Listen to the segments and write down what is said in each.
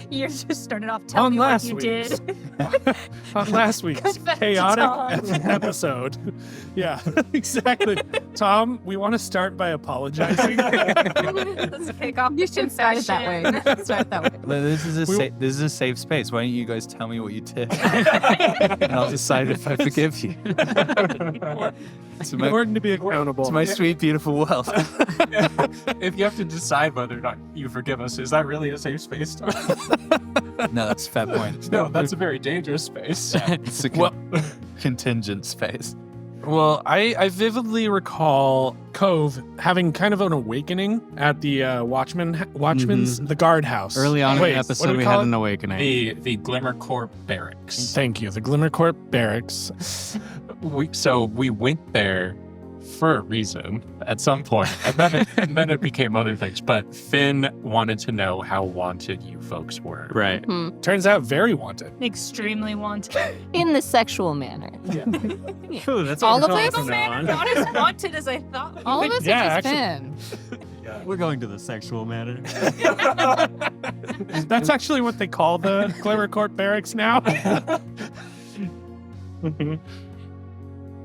You just started off telling me what you did. On last week's Confess to chaotic episode. Yeah, exactly. Tom, we want to start by apologizing. Let's kick off. You should start it that way. Start that way. This is a safe space. Why don't you guys tell me what you did, and I'll decide if I forgive you. It's important to be accountable. It's my sweet, beautiful world. If you have to decide whether or not you forgive us, is that really a safe space? No, that's a fair point. No, that's a very dangerous space. It's a contingent space. Well, I vividly recall Cove having kind of an awakening at the Watchman's the guard house. Early on in the what do episode, we call had it? an awakening. The Glimmer Corps barracks. Thank you, the Glimmer Corp barracks. So we went there for a reason at some point, and then it became other things. But Finn wanted to know how wanted you folks were. Right. Turns out very wanted. Extremely wanted. In the sexual manner. Ooh, that's All what of we're us? talking about. Not as wanted as I thought. All of us Yeah, are just actually- Finn. We're going to the sexual matter. That's actually what they call the Glimmer Corp barracks now.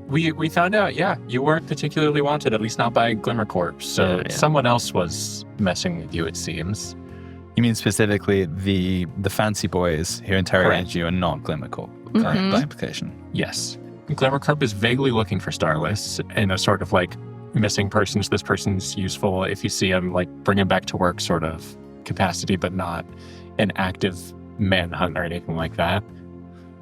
We found out, you weren't particularly wanted, at least not by Glimmer Corps. So Yeah. someone else was messing with you, it seems. You mean specifically the fancy boys who interrogated Correct. you and not Glimmer Corp, Mhm. by implication. Yes. Glimmer Corp is vaguely looking for Starless in a sort of like missing persons. This person's useful if you see him, like bring him back to work sort of capacity, but not an active manhunt or anything like that.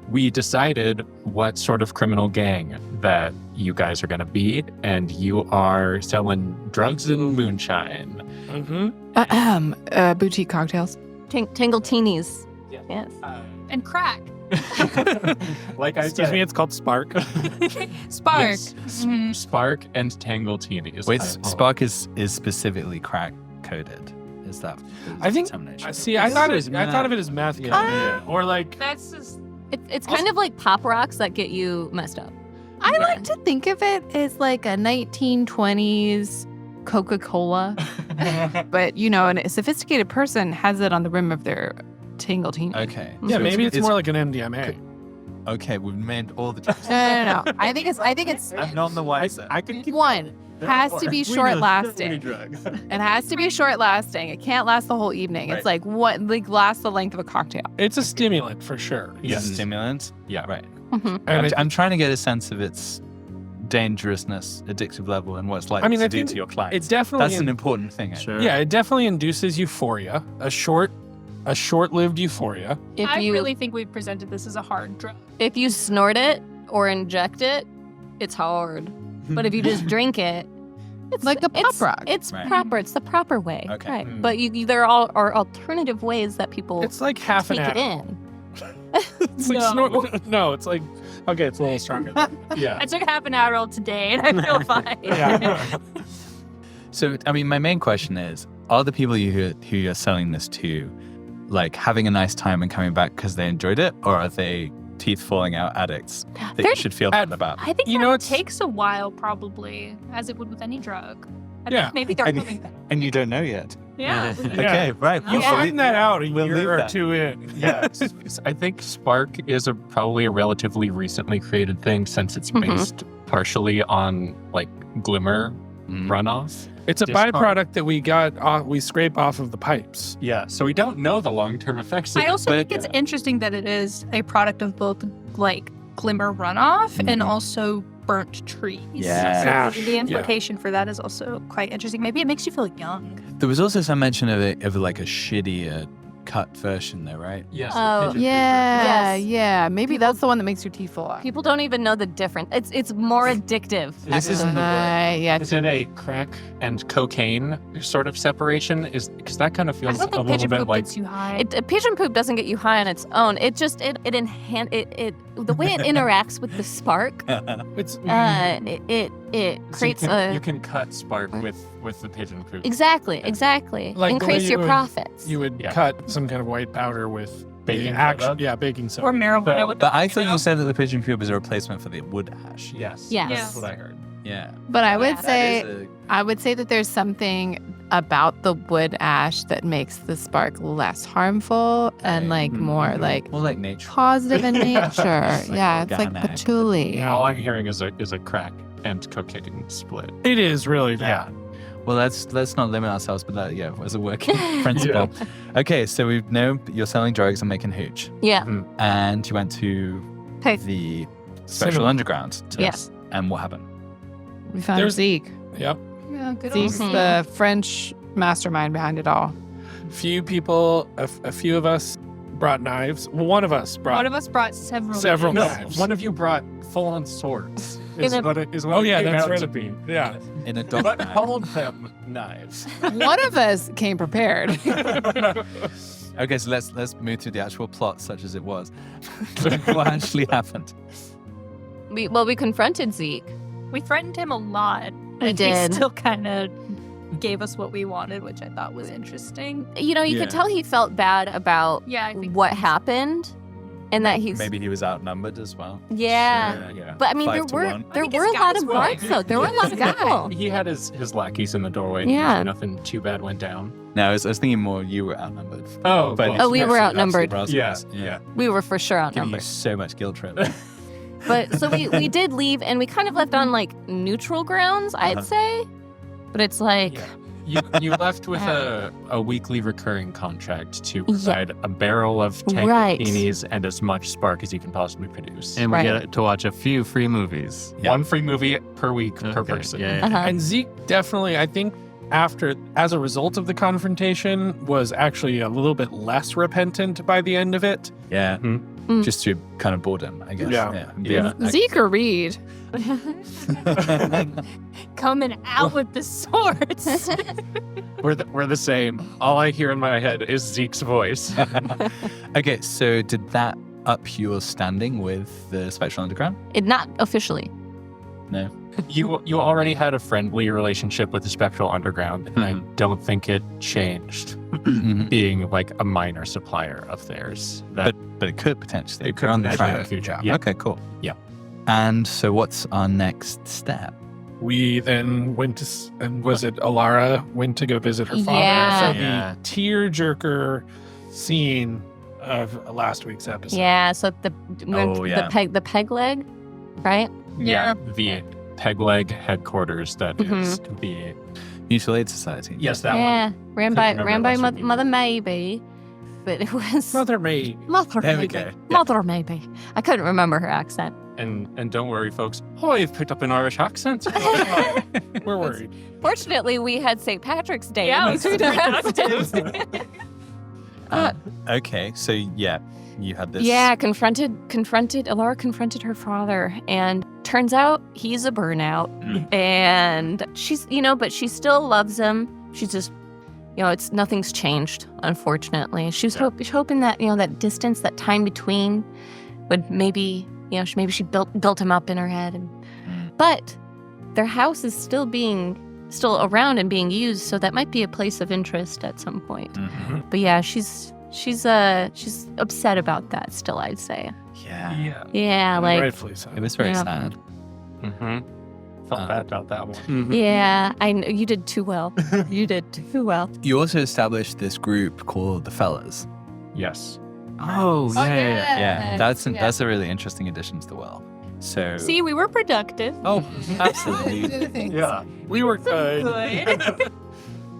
We decided what sort of criminal gang that you guys are going to be, and you are selling drugs and moonshine. Boutique cocktails. Tingle-teenies. Yeah. Yes. And crack. Like I Excuse said, me, it's called Spark. Spark. Yes. Mhm. Spark and Tangle Teenies. Wait, Spark is specifically crack coded. Is that? I think- determination? See, I thought of it as meth, or like That's just. It's kind of like pop rocks that get you messed up. I like to think of it as like a 1920s Coca-Cola, but you know, a sophisticated person has it on the rim of their tingle teeny. Okay. yeah, So maybe it's more like an MDMA. Okay, we've made all the jokes. No. I think it's I'm not the wiser. I could keep one has to be short lasting. drugs. It has to be short lasting. It can't last the whole evening. Right. It's like lasts the length of a cocktail. It's a stimulant for sure. Yes. Stimulant. Yeah. Right. And I'm trying to get a sense of its dangerousness, addictive level, and what it's likely I mean, to I do think to your clients. it definitely That's an important thing. Sure. Yeah, it definitely induces euphoria. A short-lived euphoria. If I you really think we've presented this as a hard drug. if you snort it or inject it, it's hard. But if you just drink it, it's Like a pop rock. It's Right. proper. It's the proper way. Okay. Right. Mm. But there are alternative ways that people It's like half an take it Adderall. in. It's like no, it's like okay, it's a little stronger. Yeah. I took half an Adderall today and I feel fine. Yeah. So, I mean, my main question is: are the people who you're selling this to, like, having a nice time and coming back because they enjoyed it, or are they teeth falling out addicts that you They're- should feel bad about? I think You know, that it's- takes a while, probably, as it would with any drug. I Yeah. think maybe they're And- coming back. And you don't know yet. Yeah. Okay, right. You Yeah. find that out a We'll leave year or that. two in. Yeah, I think Spark is probably a relatively recently created thing since it's Mhm. based partially on like Glimmer Mm. runoff. It's a Discard. byproduct that we scrape off of the pipes. Yeah, so we don't know the long-term effects of I it, also but think it's interesting that it is a product of both like Glimmer runoff and also burnt trees. Yeah. So the implication for that is also quite interesting. Maybe it makes you feel young. There was also some mention of like a shittier cut version, though, right? yes. Oh, Yeah, Yes. yeah. Maybe that's the one that makes your teeth fall out. People don't even know the difference. It's more addictive. This isn't the word. Yeah. Is it a crack and cocaine sort of separation? Is because that kind of I feels don't a think little pigeon bit poop like gets you high. Pigeon poop doesn't get you high on its own. It just it the way it interacts with the spark. It's It creates you a you can cut Spark with the pigeon poop. exactly like the way increase your profits. you would Yeah. cut some kind of white powder with Baking action. soda? Yeah, baking soda. or marijuana with But I thought you said that the pigeon poop is a replacement for the wood ash. Yes. Yes. That's what I heard. Yeah. But I would Yeah. say That is I would say that there's something about the wood ash that makes the spark less harmful and like more like More like nature. positive in nature. Yeah, it's like organic. patchouli. All I'm hearing is a crack and cocaine split. It is really bad. Well, let's not limit ourselves, but that as a working principle. Okay, so we know you're selling drugs and making hooch, Yeah. and you went to Okay. the Special Cinema. Underground. Yes. And what happened? We found There's- Zeke. Yep. Yeah, good Zeke's Mhm. the French mastermind behind it all. Few people, a few of us brought knives. Well, one of us brought One of us brought several. several No, knives. one of you brought full-on swords. Is In a- what it is. What Oh, it yeah, came that's out right. to be. Yeah. In a dog But bag. called them knives. One of us came prepared. Okay, so let's move through the actual plot, such as it was. What actually happened? We confronted Zeke. We threatened him a lot. We and did. He still kind of gave us what we wanted, which I thought was interesting. You know, you could tell he felt bad about Yeah, I think what happened, and that he's Maybe he was outnumbered as well. yeah. Yeah. But I mean, 5 to 1. I there think were his a lot guys of were guards like- though. There were a lot of people. He had his lackeys in the doorway. Yeah. Nothing too bad went down. No, I was thinking more you were outnumbered. Oh, But Oh, we were absolutely outnumbered. Brazzers. Yeah. We were for sure Giving you outnumbered. so much guilt trip. But so we did leave, and we kind of left on like neutral grounds, I'd Uh-huh. say. But it's like You left with a weekly recurring contract to provide a barrel of Right. tankinis and as much spark as you can possibly produce. And we Right. get to watch a few free movies. Yeah. One free movie per week per Okay, person. Yeah, yeah. uh-huh. And Zeke definitely, I think, as a result of the confrontation, was actually a little bit less repentant by the end of it. Yeah. Mm. Just through kind of boredom, I guess. Yeah. Yeah. Zeke or Reed? Coming out with the swords. We're the same. All I hear in my head is Zeke's voice. Okay, so did that up your standing with the Spectral Underground? Not officially. No. You already had a friendly relationship with the Spectral Underground, and I don't think it changed Mhm. being like a minor supplier of theirs. That But it could potentially. it could You're on the potentially track. in the future. Yeah. Okay, cool. Yeah. And so what's our next step? We then went to, and was it Alara went to go visit her father Yeah. for Yeah. the tearjerker scene of last week's episode. Yeah. So the Oh, yeah. the peg leg, right? Yeah, the peg leg headquarters that is Mhm. the Mutual Aid Society. yes that yeah. Ran by Couldn't remember last week. Mother Maybe, but it was Mother May. Mother There we Maybe. go. Mother Maybe. I couldn't remember her accent. one. And don't worry, folks. Oh, you've picked up an Irish accent. We're worried. Fortunately, we had St. Patrick's Day. Yeah, in it was between our productive. episodes. Okay, so yeah, you had this. Yeah, Alara confronted her father, and turns out he's a burnout. And she's, but she still loves him. She's just, nothing's changed, unfortunately. She's hoping that, that distance, that time between would maybe, maybe she built him up in her head. But their house is still around and being used, so that might be a place of interest at some point. Mhm. But yeah, she's upset about that still, I'd say. Yeah. yeah. Yeah, like Rightfully so. It was very Yeah. sad. Mm-hmm. Felt bad about that one. Mhm. yeah, I know you did too well. You did too well. You also established this group called the Fellas. Yes. Oh, yeah, yeah, yeah. Yeah, that's a really interesting addition to the world. So. See, we were productive. Oh, absolutely. Yeah. We were good.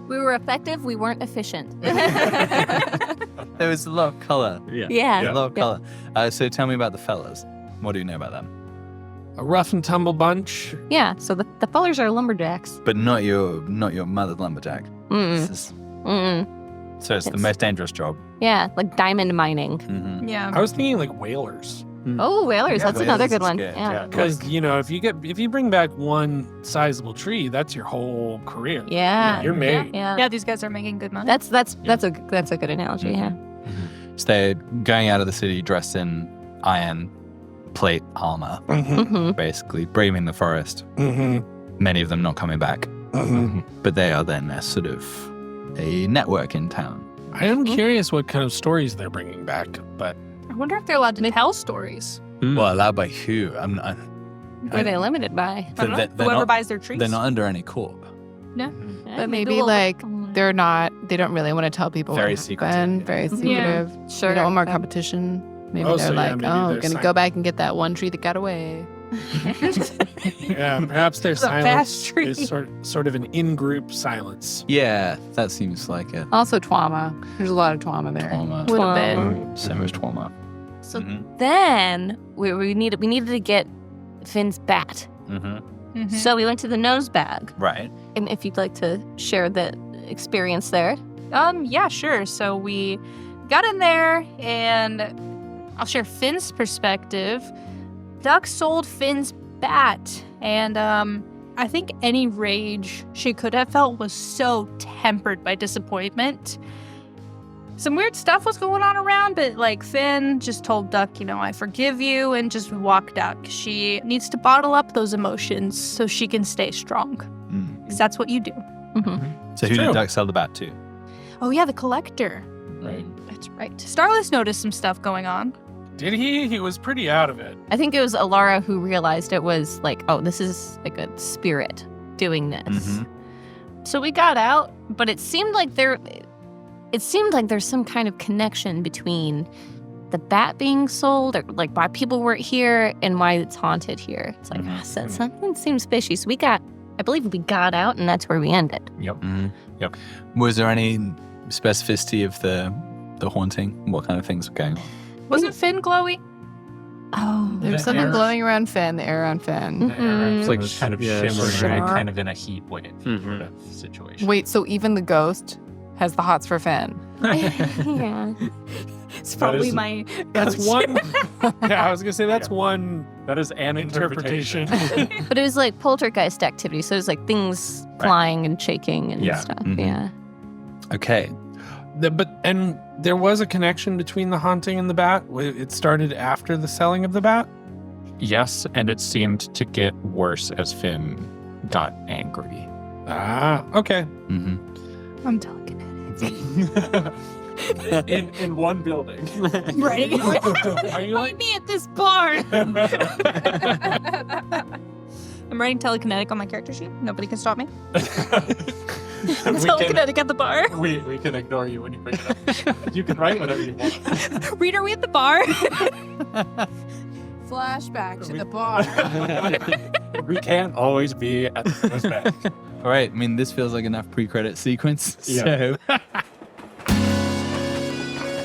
We were effective. We weren't efficient. There was a lot of color. Yeah. Yeah. A lot of color. So tell me about the Fellas. What do you know about them? A rough and tumble bunch. Yeah. So the fellers are lumberjacks. But not your mother lumberjack. Mm-mm. This is, Mm-mm. so it's the It's- most dangerous job. Yeah, like diamond mining. Mm-hmm. Yeah. I was thinking like whalers. Oh, whalers. Yeah, That's another whalers good is one. good, Yeah. Yeah. Because if you bring back one sizable tree, that's your whole career. Yeah. You're made. Yeah. Yeah, these guys are making good money. That's a good analogy. Yeah. So they're going out of the city dressed in iron plate armor, Mm-hmm. Mm-hmm. basically braving the forest. Mm-hmm. Many of them not coming back, Mm-hmm. but they are then a sort of a network in town. I am curious what kind of stories they're bringing back, but I wonder if they're allowed to tell stories. Well, allowed by who? What are they limited by? I don't know. They're Whoever not- buys their trees. They're not under any corp. No. Yeah, But maybe we'll- like They don't really want to tell people. Very what secretive, happened, yeah. Very Yeah. secretive. Sure. They don't want more competition. Maybe Oh, they're so yeah, like, maybe oh, they're gonna go back and get that one tree that got away. Yeah, perhaps their The fast silence tree. is sort of an in-group silence. Yeah, that seems like it. Also, trauma. There's a lot of trauma there. Trauma. Little bit. So much trauma. So Mhm. then we needed to get Finn's bat. Mhm. So we went to the nose bag. Right. And if you'd like to share the experience there. Yeah, sure. So we got in there, and I'll share Finn's perspective. Duck sold Finn's bat, and I think any rage she could have felt was so tempered by disappointment. Some weird stuff was going on around, but like Finn just told Duck, I forgive you, and just walked out. 'Cause she needs to bottle up those emotions so she can stay strong. Mm. Because that's what you do. So who True. did Duck sell the bat to? Oh yeah, the collector. Right. That's right. Starless noticed some stuff going on. Did he? He was pretty out of it. I think it was Alara who realized it was like, oh, this is like a spirit doing this. Mhm. So we got out, but it seemed like there's some kind of connection between the bat being sold, or like why people weren't here and why it's haunted here. It's like, something seems fishy. So I believe we got out, and that's where we ended. Yep. Mhm. Yep. Was there any specificity of the haunting? What kind of things were going on? Wasn't Finn glowy? Oh, There's The something air- glowing around Finn, the air on Finn. It's like kind of yeah, shimmering, shimmer. right? Kind of in a heat wave Mhm. sort of situation. Wait, so even the ghost has the hots for Finn? yeah. It's probably my. That's one. Yeah, I was gonna say that's one That is an interpretation. But it was like poltergeist activity, so it was like things Right. flying and shaking and Yeah. stuff. Mhm. Yeah. Okay. And there was a connection between the haunting and the bat. It started after the selling of the bat. Yes, and it seemed to get worse as Finn got angry. Ah, okay. Mm-hmm. I'm telekinetic. in one building. Right. Are you like? Meet me at this bar. I'm writing telekinetic on my character sheet. Nobody can stop me. I'm We telekinetic at the bar. we can ignore you when you bring it up. You can write whatever you want. Reed, are we at the bar? Flashback to the bar. We can't always be at the back. All right. I mean, this feels like enough pre-credit sequence. Yeah. So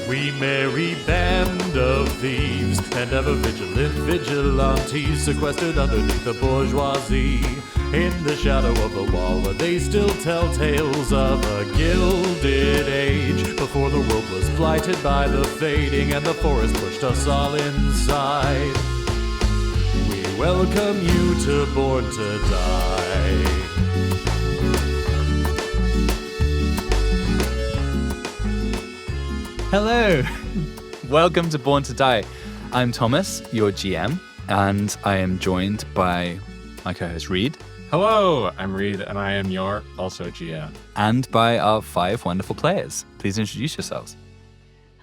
We merry band of thieves and ever vigilant vigilantes sequestered underneath the bourgeoisie. In the shadow of the wall where they still tell tales of a gilded age before the world was blighted by the fading and the forest pushed us all inside. We welcome you to Born to Die. hello. Welcome to Born to Die. I'm Thomas, your GM, and I am joined by my co-host Reed Hello, I'm Reed, and I am your also GM. and by our 5 wonderful players. Please introduce yourselves.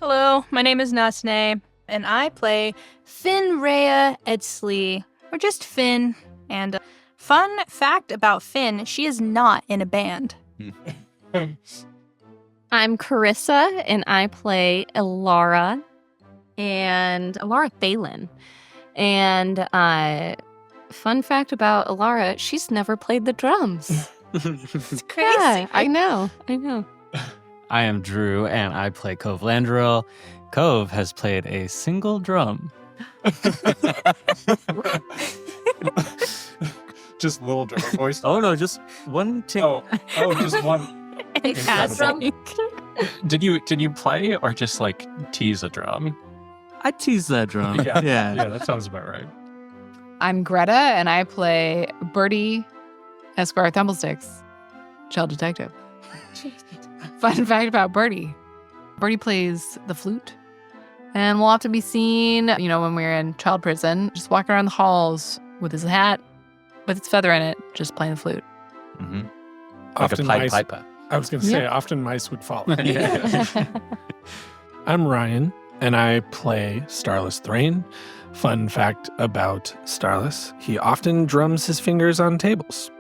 Hello, my name is Nasne, and I play Finn Rhea Edsley, or just Finn. And fun fact about Finn, she is not in a band. I'm Carissa, and I play Alara Thalen. And fun fact about Alara, she's never played the drums. It's crazy. Yeah, I know. I am Drew, and I play Cove Landrill. Cove has played a single drum. Just little drum voice. Oh no, just one tick. Oh, just one. Incredible. Did you play or just like tease a drum? I teased that drum. Yeah. yeah. That sounds about right. I'm Greta, and I play Bertie Esquire Thumblesticks, child detective. Fun fact about Bertie. Bertie plays the flute, and will often be seen, when we're in child prison, just walking around the halls with his hat, with its feather in it, just playing the flute. Mm-hmm. Like Often a Pied mice. Piper. I was gonna say often mice would follow. Yeah. I'm Ryan, and I play Starless Thrain. Fun fact about Starless: he often drums his fingers on tables.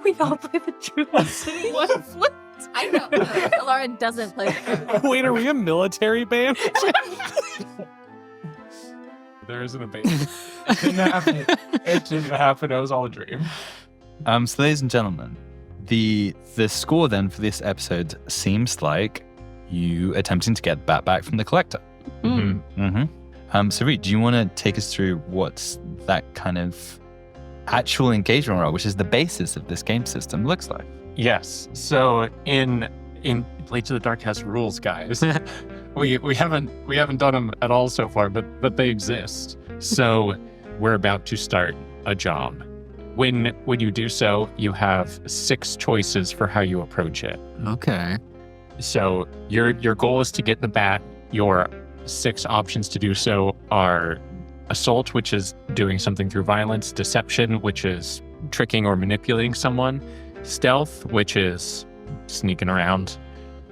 We all play the drums. What? I know. Alara doesn't play the flute. Wait, are we a military band? There isn't a base. It didn't happen. It didn't happen. It was all a dream. So, ladies and gentlemen, the score then for this episode seems like you attempting to get Bat back from the collector. So, Reed, do you want to take us through what's that kind of actual engagement role, which is the basis of this game system, looks like? Yes. So in Blades of the Dark has rules, guys. we haven't done them at all so far, but they exist. So we're about to start a job. When you do so, you have 6 choices for how you approach it. Okay. So your goal is to get the bat. Your 6 options to do so are assault, which is doing something through violence, deception, which is tricking or manipulating someone, stealth, which is sneaking around,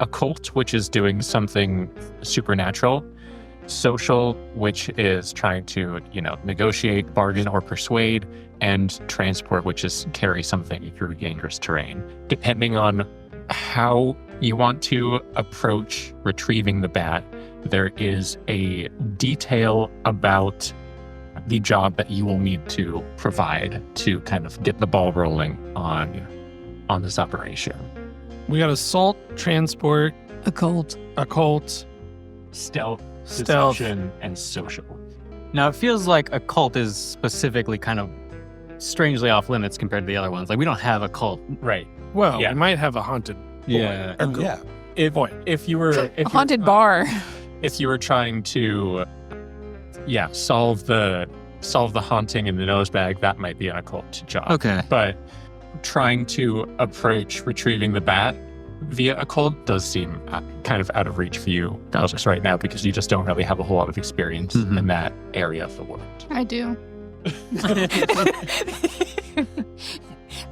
occult, which is doing something supernatural, social, which is trying to, negotiate, bargain, or persuade, and transport, which is carry something through dangerous terrain. Depending on how you want to approach retrieving the bat, there is a detail about the job that you will need to provide to kind of get the ball rolling on this operation. We got assault, transport, Occult. Stealth, Stealth. deception, and social. Now, it feels like a cult is specifically kind of strangely off limits compared to the other ones. Like, we don't have a cult. Right. Well, Yeah. we might have a haunted Yeah. or girl. If you were A haunted bar. if you were trying to solve the haunting in the nosebag, that might be an occult job. Okay. But trying to approach retrieving the bat via occult does seem kind of out of reach for you just right now, because you just don't really have a whole lot of experience in that area of the world. I do.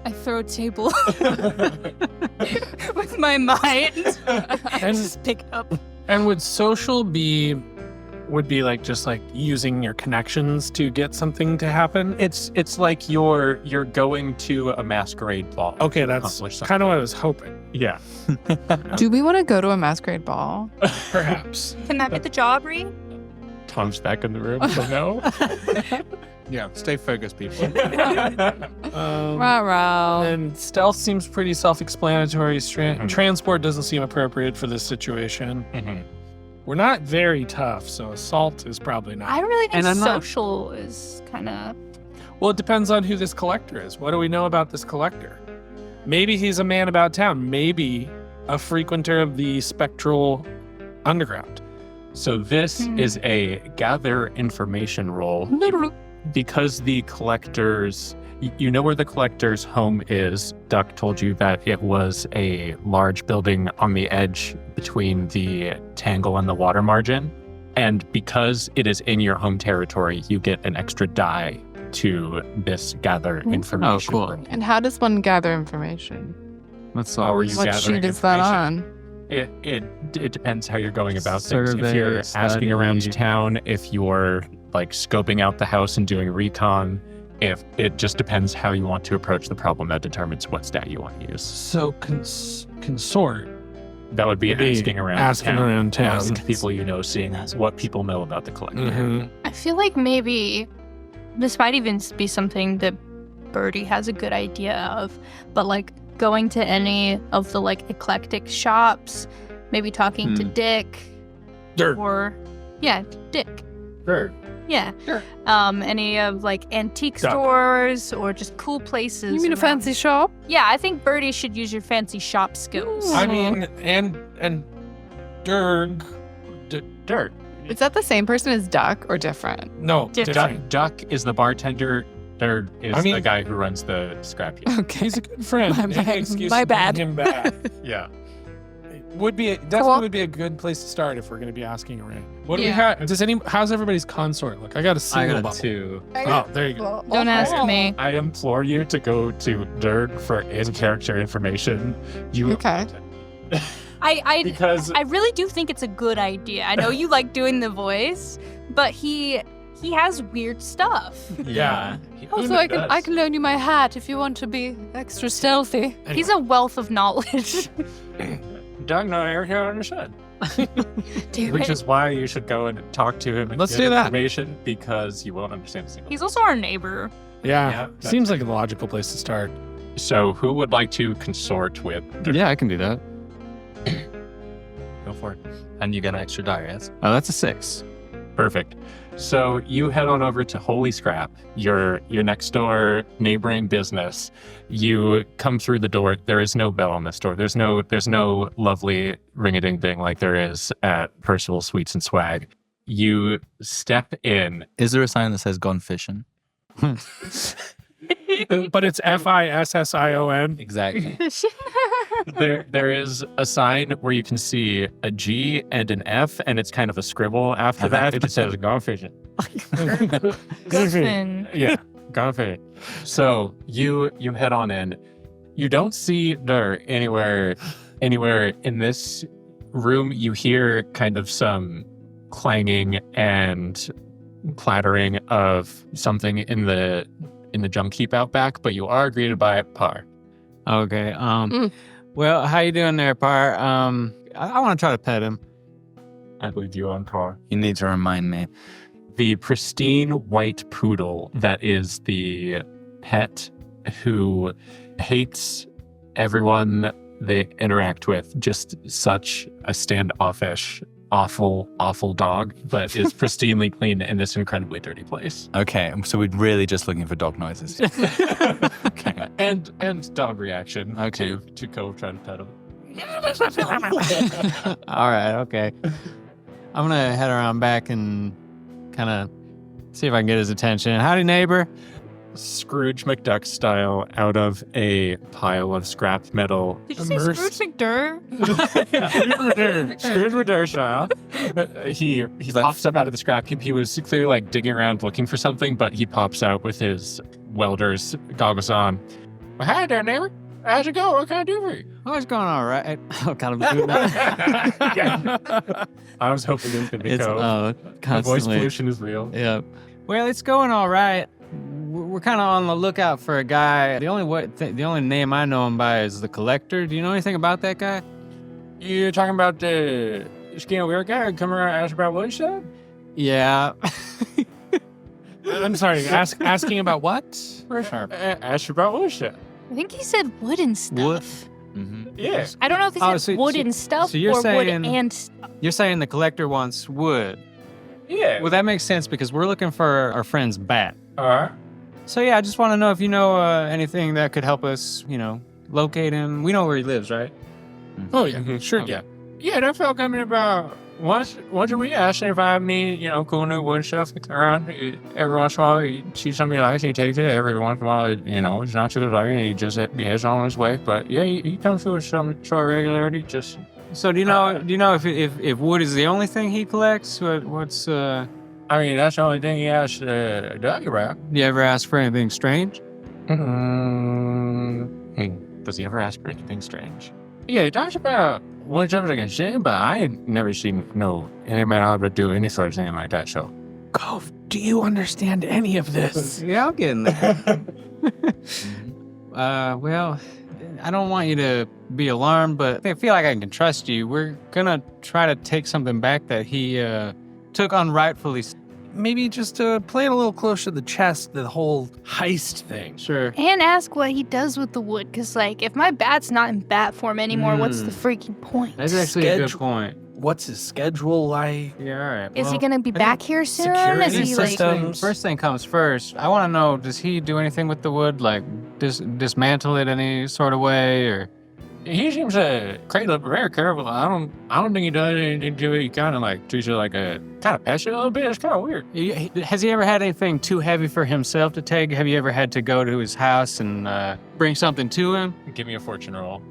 I throw a table with my mind. I And- just pick it up. And would social would be like just like using your connections to get something to happen? It's like you're going to a masquerade ball. Okay, that's Accomplish something. kind of what I was hoping. Yeah. Do we want to go to a masquerade ball? Perhaps. Can that be the job, Reed? Tom's back in the room, so no. Yeah, stay focused, people. Rah. And stealth seems pretty self-explanatory. Mhm. Transport doesn't seem appropriate for this situation. Mhm. We're not very tough, so assault is probably not. I really think And I'm not- social is kind of. Well, it depends on who this collector is. What do we know about this collector? Maybe he's a man about town. Maybe a frequenter of the spectral underground. So this is a gather information role. Because the collector's, you know where the collector's home is. Duck told you that it was a large building on the edge between the tangle and the water margin. And because it is in your home territory, you get an extra die to this gather information. cool. role. And how does one gather information? Let's How are you What gathering sheet is that information? on? It depends how you're going about things. If Survey, you're asking around study. town, if you're like scoping out the house and doing recon, if it just depends how you want to approach the problem, that determines what stat you want to use. So consort. That would be Would be asking around asking town. around town. Asking people you know, seeing what people know about the collector. Mhm. I feel like maybe this might even be something that Birdie has a good idea of, but like going to any of the like eclectic shops, maybe talking to Dick Dirt. or Dick. Sure. Yeah. Sure. Any of like antique Duck. stores or just cool places. You mean a around. fancy shop? Yeah, I think Birdie should use your fancy shop skills. I mean, and Durg. Dirt. Is that the same person as Duck or different? No, Different. Duck is the bartender. Dirt is I mean- the guy who runs the scrapyard. Okay. He's a good friend. My bad. Any excuse My to bring bad. him back. Yeah. Definitely would be a good place to start if we're going to be asking around. What do we Yeah. have? How's everybody's consort look? I got a I single got bubble. 2. Oh, there you go. Don't ask me. I implore you to go to Dirk for in-character information. You Okay. because I really do think it's a good idea. I know you like doing the voice, but he he has weird stuff. Yeah. Also, I can loan you my hat if you want to be extra stealthy. He's a wealth of knowledge. Doug, no, everything I understood. Damn Which it. is why you should go and talk to him and Let's get do that. information, because you won't understand a single He's also our neighbor. Yeah. Yeah. Seems like a logical place to start. So who would like to consort with? Yeah, I can do that. Go for it. And you get an extra die, yes? Oh, that's a 6. Perfect. So you head on over to Holy Scrap, your next door neighboring business. You come through the door. There is no bell on this door. There's no lovely ring-a-ding ding like there is at Percival Sweets and Swag. You step in. Is there a sign that says gone fishing? But it's Fission. Exactly. There is a sign where you can see a G and an F, and it's kind of a scribble after that. It just says "Gone fishing." Griffin. Yeah, gone fishing. So you head on in. You don't see her anywhere in this room. You hear kind of some clanging and clattering of something in the junk heap out back, but you are greeted by Par. Okay. Well, how you doing there, Par? I want to try to pet him. I believe you on Par. You need to remind me. The pristine white poodle that is the pet who hates everyone they interact with. Just such a standoffish, awful dog, but is pristinely clean in this incredibly dirty place. Okay, so we're really just looking for dog noises. Okay. And dog reaction Okay. to Cove trying to pet him. All right, okay. I'm going to head around back and kind of see if I can get his attention. Howdy, neighbor. Scrooge McDuck style, out of a pile of scrap metal. Did you say Immersed. Scrooge McDurr? Scrooge McDuck style. He pops up out of the scrap heap. He was clearly like digging around looking for something, but he pops out with his welder's goggles on. Well, hi there, neighbor. How's it going? What can I do for you? Oh, it's going all right. Oh, kind of doing that. Yeah. I was hoping it was going to be It's Cove. My voice constantly. pollution is real. Yeah. Well, it's going all right. We're kind of on the lookout for a guy. The only name I know him by is the Collector. Do you know anything about that guy? You talking about the skinny weird guy who come around and ask about what he said? Yeah. I'm sorry, asking about what? Ask about what he said. I think he said wooden stuff. Wood? Yeah. I don't know if he Oh, said so- wooden stuff so you're or saying- wood and stuff. You're saying the Collector wants wood. Yeah. Well, that makes sense because we're looking for our friend's bat. All right. So yeah, I just want to know if you know anything that could help us, locate him. We know where he lives, right? Oh, yeah. Sure. Yeah. Yeah, that felt coming about once a week asking if I have any, cool new wood stuff around. Every once in a while, he sees something he likes, he takes it. Every once in a while, it's not too good like he just heads on his way. But yeah, he comes through with some sort of regularity. Just So do you know if wood is the only thing he collects? What's I mean, that's the only thing he asked Doug about. you ever ask for anything strange? Does he ever ask for anything strange? Yeah, he talks about what's up like a shit, but I ain't never seen anybody able to do any sort of thing like that. So, Cove, do you understand any of this? Yeah, I'll get in there. Well, I don't want you to be alarmed, but I feel like I can trust you. We're gonna try to take something back that he took unrightfully. Maybe just to play it a little closer to the chest, the whole heist thing. Sure. And ask what he does with the wood, because, if my bat's not in bat form anymore, what's the freaking point? That's actually a good Schedule. point. What's his schedule like? Yeah, all right. Is he Well, going to be back here soon? security Is he, systems. First thing comes first. I want to know, does he do anything with the wood? Like, dismantle it any sort of way? Or he seems very careful. I don't think he does anything to it. He kind of treats it like a kind of pets it a little bit. It's kind of weird. has he ever had anything too heavy for himself to take? Have you ever had to go to his house and bring something to him? Give me a fortune roll.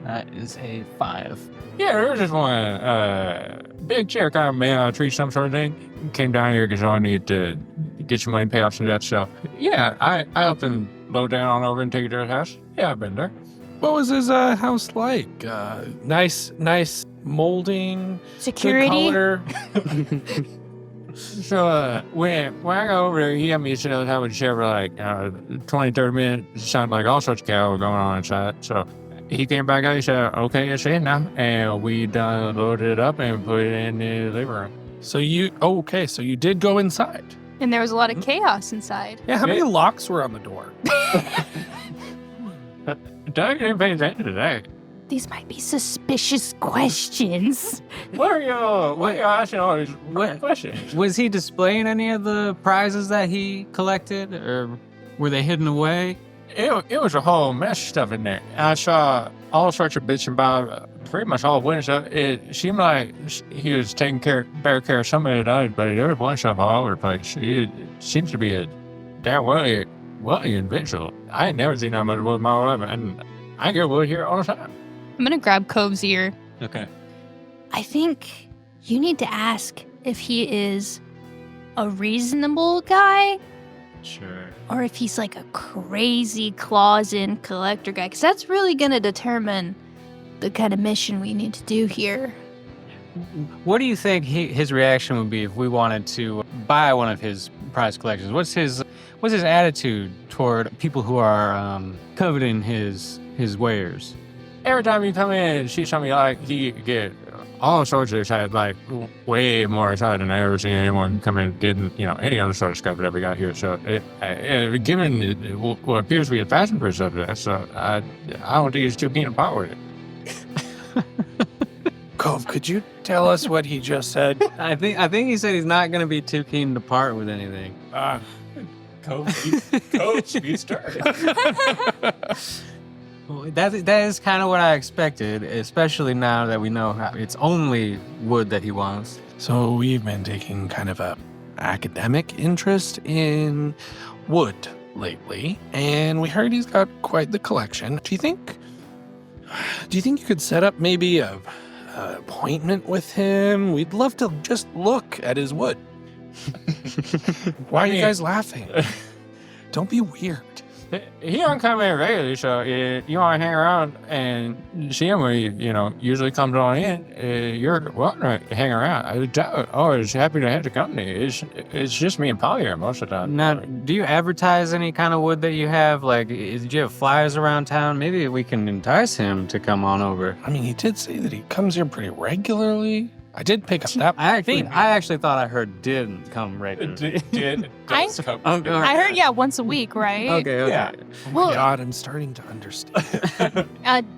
That is a 5. Yeah, there was just one big chair kind of made out of tree, some sort of thing. Came down here because I needed to get some money, pay off some debt. So yeah, I helped him load down on over and take it to his house. Yeah, I've been there. What was his house like? Nice molding. Security? Good color. So when I got over there, he had me sit down with the chair for like 20, 30 minutes. It sounded like all sorts of chaos going on inside. So he came back out. He said, "Okay, it's in now," and we done loaded it up and put it in the living room. So you did go inside. And there was a lot of chaos inside. Yeah, how many locks were on the door? Doug didn't pay attention to that. These might be suspicious questions. What are y'all asking all these questions? Was he displaying any of the prizes that he collected, or were they hidden away? It was a whole mess of stuff in there. I saw all sorts of bits and bobs, pretty much all winning stuff. It seemed like he was taking better care of some of it, but there was one stuff all over the place. It seems to be a damn wealthy individual. I ain't never seen that much wood in my life, and I get wood here all the time. I'm gonna grab Cove's ear. Okay. I think you need to ask if he is a reasonable guy Sure. or if he's like a crazy claws-in collector guy, because that's really gonna determine the kind of mission we need to do here. What do you think his reaction would be if we wanted to buy one of his prize collections? What's his attitude toward people who are coveting his wares? Every time you come in and see something you like, you get all sorts of excited, like way more excited than I ever seen anyone come in getting, any other sort of stuff that we got here. So, given what appears to be a passion for subject, so I don't think he's too keen to part with it. Cove, could you tell us what he just said? I think he said he's not going to be too keen to part with anything. Coach speed started. Well, that is kind of what I expected, especially now that we know it's only wood that he wants. So we've been taking kind of a academic interest in wood lately, and we heard he's got quite the collection. Do you think you could set up maybe an appointment with him? We'd love to just look at his wood. Why are you guys laughing? Don't be weird. He don't come in regularly, so if you want to hang around and see him when he, usually comes on in, you're welcome to hang around. I'm always happy to have the company. It's just me and Polly here most of the time. Now, do you advertise any kind of wood that you have? Like, do you have flyers around town? Maybe we can entice him to come on over. I mean, he did say that he comes here pretty regularly. I did pick up that. I actually thought I heard didn't come regularly. I heard, once a week, right? Okay. Yeah. Well, God, I'm starting to understand.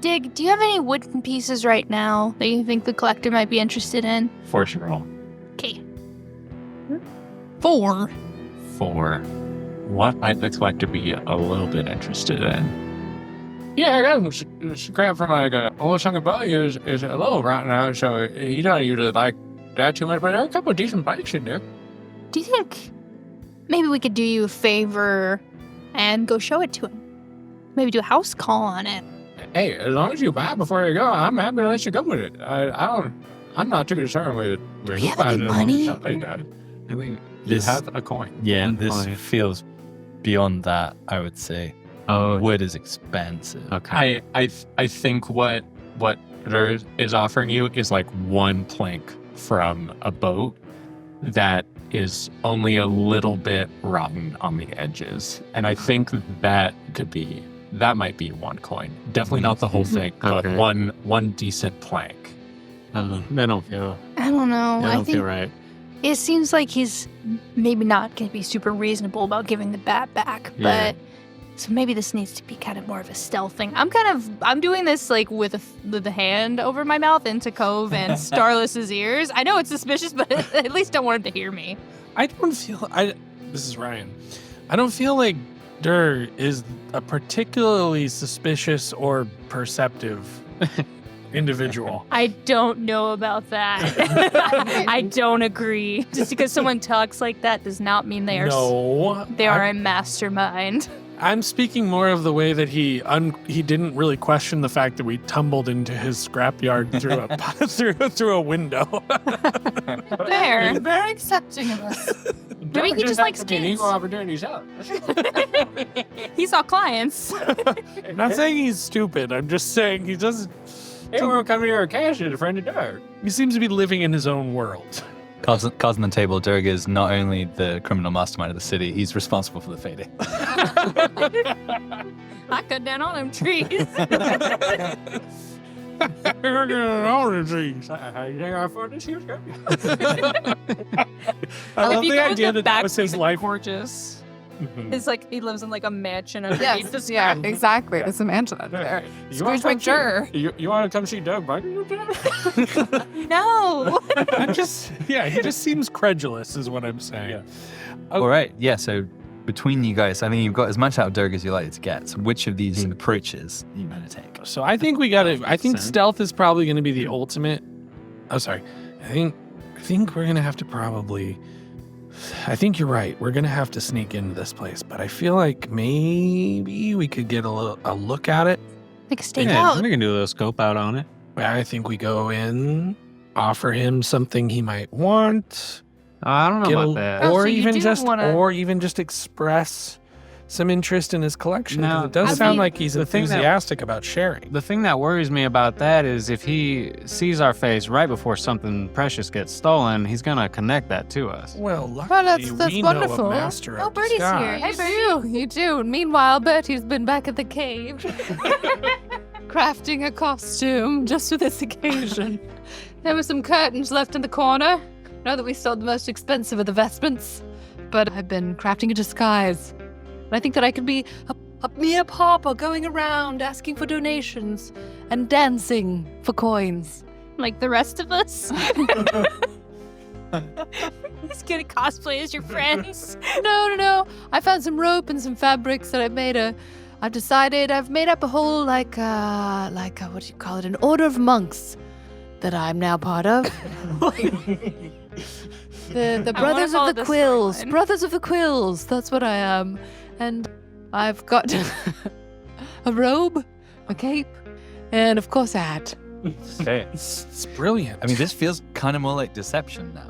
Dig, do you have any wooden pieces right now that you think the collector might be interested in? Fortune roll. Okay. 4. 4. What might the collector be a little bit interested in? Yeah, I got some scrap from like an old chunk of belly is a little rotten out, so he don't usually like that too much, but there are a couple of decent bikes in there. Do you think maybe we could do you a favor and go show it to him? Maybe do a house call on it. Hey, as long as you buy it before you go, I'm happy to let you go with it. I'm not too concerned with where he have buys any it. money? Stuff like that. I mean, This- you have a coin. Yeah, this Fine. feels beyond that, I would say. Oh, Wood is expensive. okay. I think what there is offering you is like one plank from a boat that is only a little bit rotten on the edges, and I think that might be one coin. Definitely not the whole thing, but Okay. one decent plank. That don't feel. I don't know. That I don't think feel right. it seems like he's maybe not going to be super reasonable about giving the bat back, Yeah. but so maybe this needs to be kind of more of a stealth thing. I'm doing this like with the hand over my mouth into Cove and Starless's ears. I know it's suspicious, but at least don't want him to hear me. This is Ryan. I don't feel like Durr is a particularly suspicious or perceptive individual. I don't know about that. I don't agree. Just because someone talks like that does not mean they are a mastermind. I'm speaking more of the way that he didn't really question the fact that we tumbled into his scrapyard through a window. Fair. Very accepting of us. Maybe he just likes an kids. equal opportunities out. He saw clients. I'm not saying he's stupid. I'm just saying he doesn't. Everyone coming here with cash is a friend of Doug. He seems to be living in his own world. Cards on the table, Durg is not only the criminal mastermind of the city, he's responsible for the fading. I cut down all them trees. We're getting all the trees. How you think I afford this here? I love you the go in idea the that back, that was his life. Gorgeous. Mhm. It's like he lives in like a mansion underneath the Yes, yeah, sky. exactly. It's a mansion under there. You want Scrooge to come McDurr. see? You want to come see Doug Biden? No. He just seems credulous, is what I'm saying. Yeah. All right, yeah, so between you guys, I think you've got as much out of Durg as you like to get. So which of these approaches are you going to take? So I think we got to. I think 100%. stealth is probably going to be the ultimate. Oh, sorry. I think we're going to have to probably. I think you're right. We're going to have to sneak into this place, but I feel like maybe we could get a look at it. Like stake Yeah, out. we can do a little scope out on it. I think we go in, offer him something he might want, I don't know get about a- that. Oh, or so you even do just wanna- or even just express some interest in his collection. 'Cause No, it does I sound mean, like he's the thing that- enthusiastic about sharing. The thing that worries me about that is if he sees our face right before something precious gets stolen, he's gonna connect that to us. Well, luckily, Well, that's we wonderful. know a master Oh, of Birdie's here. disguise. Hey, Birdie. You do. Meanwhile, Bertie's been back at the cave, crafting a costume just for this occasion. There were some curtains left in the corner. Know that we sold the most expensive of the vestments, but I've been crafting a disguise. And I think that I could be a mere pauper going around asking for donations and dancing for coins. Like the rest of us. He's gonna cosplay as your friends. No. I found some rope and some fabrics that I've made I've made up a whole like what do you call it? An order of monks that I'm now part of. The brothers follow of the the quills. storyline. Brothers of the quills. That's what I am. And I've got a robe, a cape, and of course a hat. Okay. It's brilliant. I mean, this feels kind of more like deception now.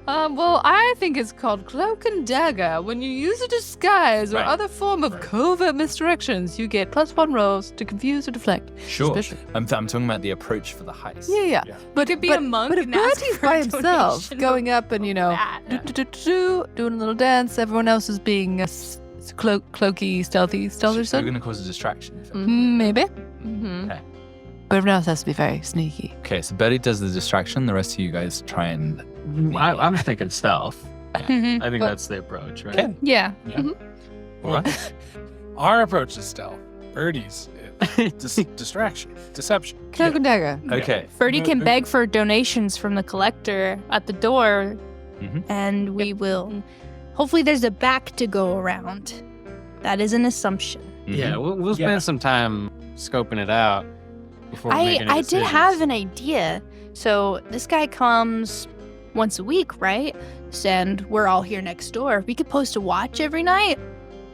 Well, I think it's called cloak and dagger. When you use a disguise or Right. other form of covert misdirections, you get +1 rolls to confuse or deflect. Sure. Suspicion. I'm talking about the approach for the heist. Yeah. But Could be a monk But if and ask Bertie's for by a himself, donation going up and that. doing a little dance, everyone else is being cloaky, stealthy or You're something. going to cause a distraction. Maybe. Mm-hmm. But everyone else has to be very sneaky. Okay, so Betty does the distraction. The rest of you guys try and. I'm thinking stealth. Mhm. I think But- that's the approach, right? Okay. Yeah. Well, our approach is stealth. Birdie's distraction, deception. Cloak and dagger. Okay. Birdie can beg for donations from the collector at the door, Mhm. and we will. Hopefully, there's a back to go around. That is an assumption. Yeah, we'll spend some time scoping it out before we I make any did decisions. have an idea. So this guy comes once a week, right? And we're all here next door. We could post a watch every night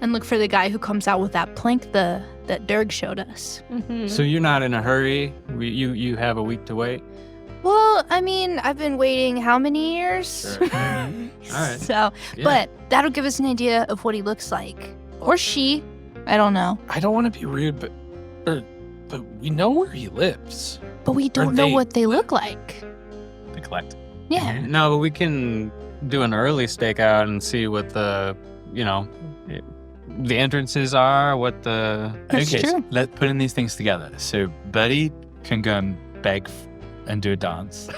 and look for the guy who comes out with that plank that Durg showed us. Mm-hmm. So you're not in a hurry? You have a week to wait? Well, I mean, I've been waiting how many years? All right. So, Yeah. but that'll give us an idea of what he looks like. Or she. I don't know. I don't want to be rude, but we know where he lives. But we don't know they- what they look like. The collect. Yeah. No, but we can do an early stakeout and see what the entrances are, what the... That's Okay, so true. let's put in these things together. So Betty can go and beg and do a dance.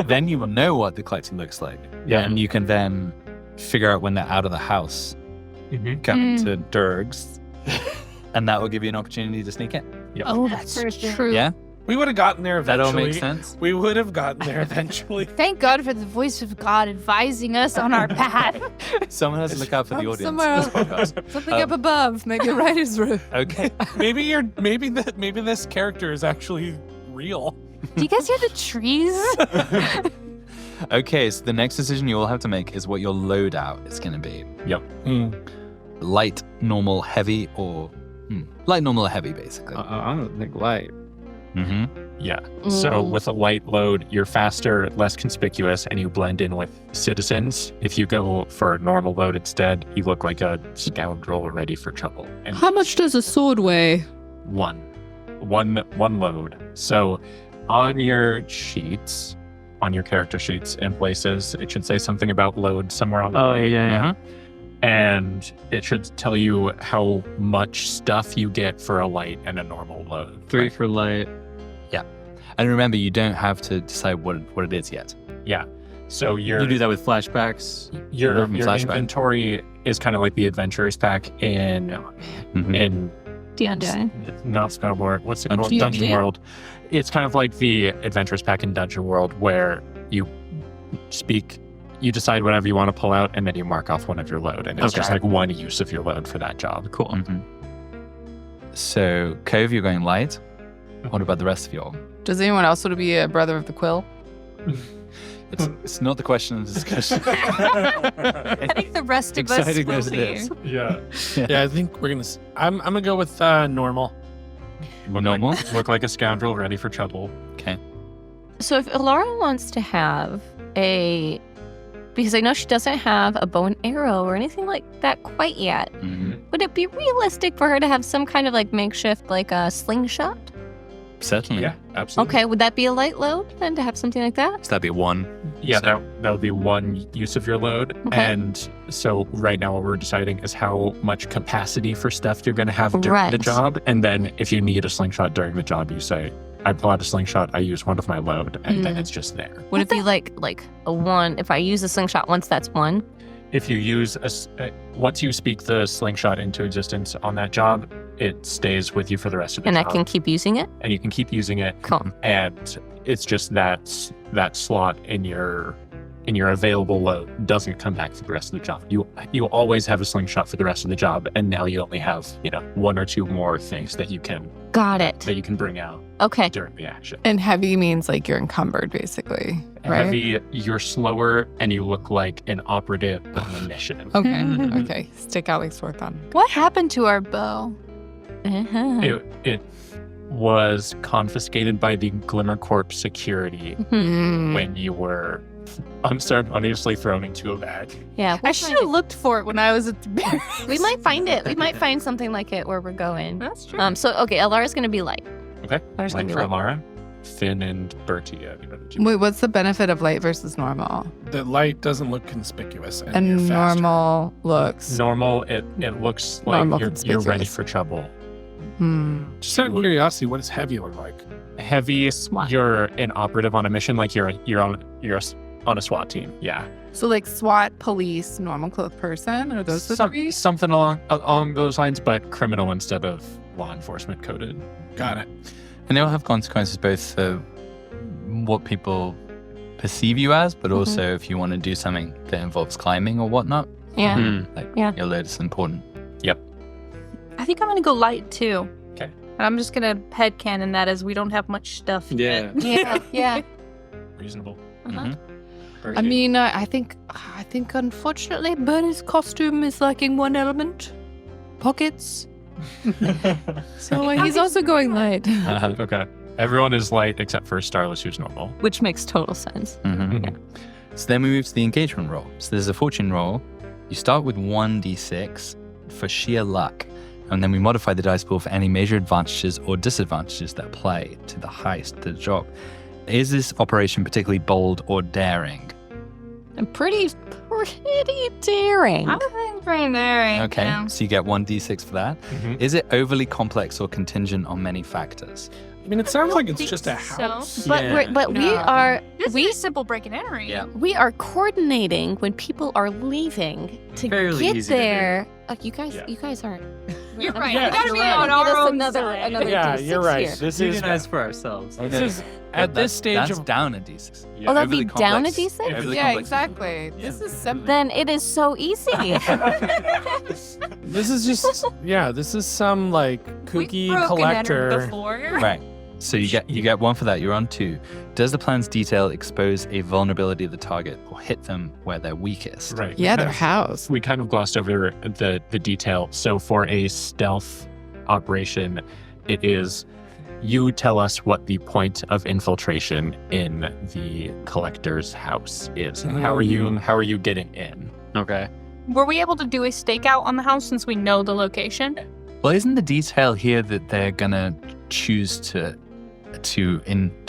Then you will know what the collector looks like. Yeah. And you can then figure out when they're out of the house, come to Durg's, and that will give you an opportunity to sneak in. Oh, that's true. Yeah? We would have gotten there That eventually. all makes sense? We would have gotten there eventually. Thank God for the voice of God advising us on our path. Someone has to look out for the Up audience. somewhere of this podcast. Something up above. Maybe a writer's room. Okay. maybe this character is actually real. Do you guys hear the trees? Okay, so the next decision you all have to make is what your loadout is going to be. Yep. Light, normal, heavy, or... light, normal, or heavy, basically. I don't think light. Mm-hmm. Yeah. So with a light load, you're faster, less conspicuous, and you blend in with citizens. If you go for a normal load instead, you look like a scoundrel ready for trouble. And How much does a sword weigh? one load. So on your sheets on your character sheets in places. It should say something about load somewhere on the Oh, page. yeah. And it should tell you how much stuff you get for a light and a normal load. 3 for light. And remember, you don't have to decide what it is yet. Yeah. So You do that with flashbacks. your flashback. inventory is kind of like the adventurers pack in D&D. not Spellboard. What's it called? D&D. Dungeon World. It's kind of like the adventurers pack in Dungeon World, where you decide whatever you want to pull out, and then you mark off one of your load, and it's just like one use of your load for that job. Cool. Mhm. So, Cove, you're going light. What about the rest of y'all? Does anyone else want to be a brother of the quill? It's not the question of discussion. I think the rest of us Exciting will as it be. is. Yeah. Yeah, I think we're gonna. I'm gonna go with normal. Normal? Look like a scoundrel ready for trouble. Okay. So if Alara wants to have because I know she doesn't have a bow and arrow or anything like that quite yet, Mhm. would it be realistic for her to have some kind of like makeshift, like a slingshot? Certainly. Yeah, absolutely. Okay, would that be a light load then to have something like that? So that'd be 1. Yeah, So- that would be one use of your load. Okay. And so right now what we're deciding is how much capacity for stuff you're going to have during the Right. job. And then if you need a slingshot during the job, you say, I pull out a slingshot, I use one of my load, and then it's just there. Would it be like a 1? If I use a slingshot once, that's 1? If you use once you speak the slingshot into existence on that job, it stays with you for the rest of the And I job. can keep using it? And you can keep using it. Cool. And it's just that slot in your available load doesn't come back for the rest of the job. You always have a slingshot for the rest of the job, and now you only have 1 or 2 more things that you can Got it. bring out Okay. during the action. And heavy means like you're encumbered, basically, right? Heavy, you're slower, and you look like an operative on a mission. Okay, okay. Stick out like sore thumb. What happened to our bow? Uh-huh. It was confiscated by the Glimmer Corp security Mm. when you were unceremoniously thrown into a bag. Yeah. I should have looked for it when I was at the barracks. We might find it. We might find something like it where we're going. That's true. So okay, Alara's gonna be light. Okay. Alara's Like gonna for be light. Alara, Finn and Bertie. Wait, what's the benefit of light versus normal? The light doesn't look conspicuous, and, And you're faster. normal looks. Normal, it looks like Normal you're ready conspicuous. for trouble. Just out of curiosity, what does heavy look like? Heavy, you're an operative on a mission, like you're on a SWAT team. Yeah, So like SWAT, police, normal clothed person, or those the three? something along those lines, but criminal instead of law enforcement coded. Got it. And they'll have consequences both for what people perceive you as, but also if you want to do something that involves climbing or whatnot. Yeah. Like Yeah. your load is important. I think I'm gonna go light too. Okay. And I'm just gonna headcanon that as we don't have much stuff. Yeah. Yeah. Yeah. Reasonable. Uh-huh. Mhm. Bertie. I mean, I think unfortunately Bernie's costume is lacking one element. Pockets. So he's also going light. Okay. Everyone is light except for Starless, who's normal. Which makes total sense. Mhm. So then we move to the engagement roll. So there's a fortune roll. You start with 1d6 for sheer luck, and then we modify the dice pool for any major advantages or disadvantages that apply to the heist, to the job. Is this operation particularly bold or daring? And pretty daring. I think pretty daring. Okay, Yeah. so you get 1d6 for that. Mhm. Is it overly complex or contingent on many factors? I mean, it sounds like it's think just a so. house. But Yeah. we This is a simple break and entering. Yeah. we are coordinating when people are leaving to Fairly get easy to do. there. You guys, Yeah. you guys aren't. You're I'm right. sorry. We gotta You're be right. on Give our us own another side. another Yeah, D6 you're right. here. This We is can ask for ourselves. this is at this stage That's of down a d6. Yeah. Oh, that'd be Overly down a complex- D6? overly Yeah, complex- exactly. This is simple. Then it is so easy. this is just this is some like kooky We've broken collector. entered before. Right. So you get 1 for that. You're on 2. Does the plan's detail expose a vulnerability of the target or hit them where they're weakest? Right. Yeah, We their kind house. we kind of glossed over the detail. So for a stealth operation, it is you tell us what the point of infiltration in the collector's house is. How are you getting in? Okay. Were we able to do a stakeout on the house since we know the location? Well, isn't the detail here that they're gonna choose to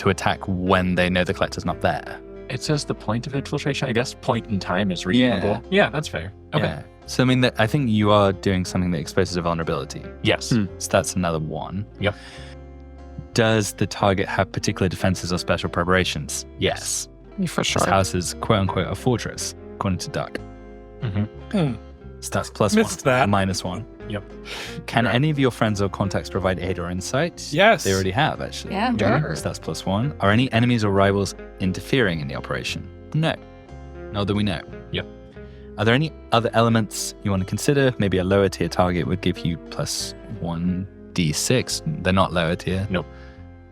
attack when they know the collector's not there? It says the point of infiltration. I guess point in time is reasonable. Yeah, that's fair. Okay. Yeah. So I mean, I think you are doing something that exposes a vulnerability. Yes. So that's another 1. Yep. Does the target have particular defenses or special preparations? Yes. For This sure. house is quote unquote a fortress, according to Duck. Mm-hmm. So that's plus Missed 1, that. minus 1. Yep. Can any of your friends or contacts provide aid or insight? Yes. They already have, actually. Yeah. Sure. So that's plus 1. Are any enemies or rivals interfering in the operation? No. Not that we know. Yep. Are there any other elements you want to consider? Maybe a lower tier target would give you plus 1d6. They're not lower tier. Nope.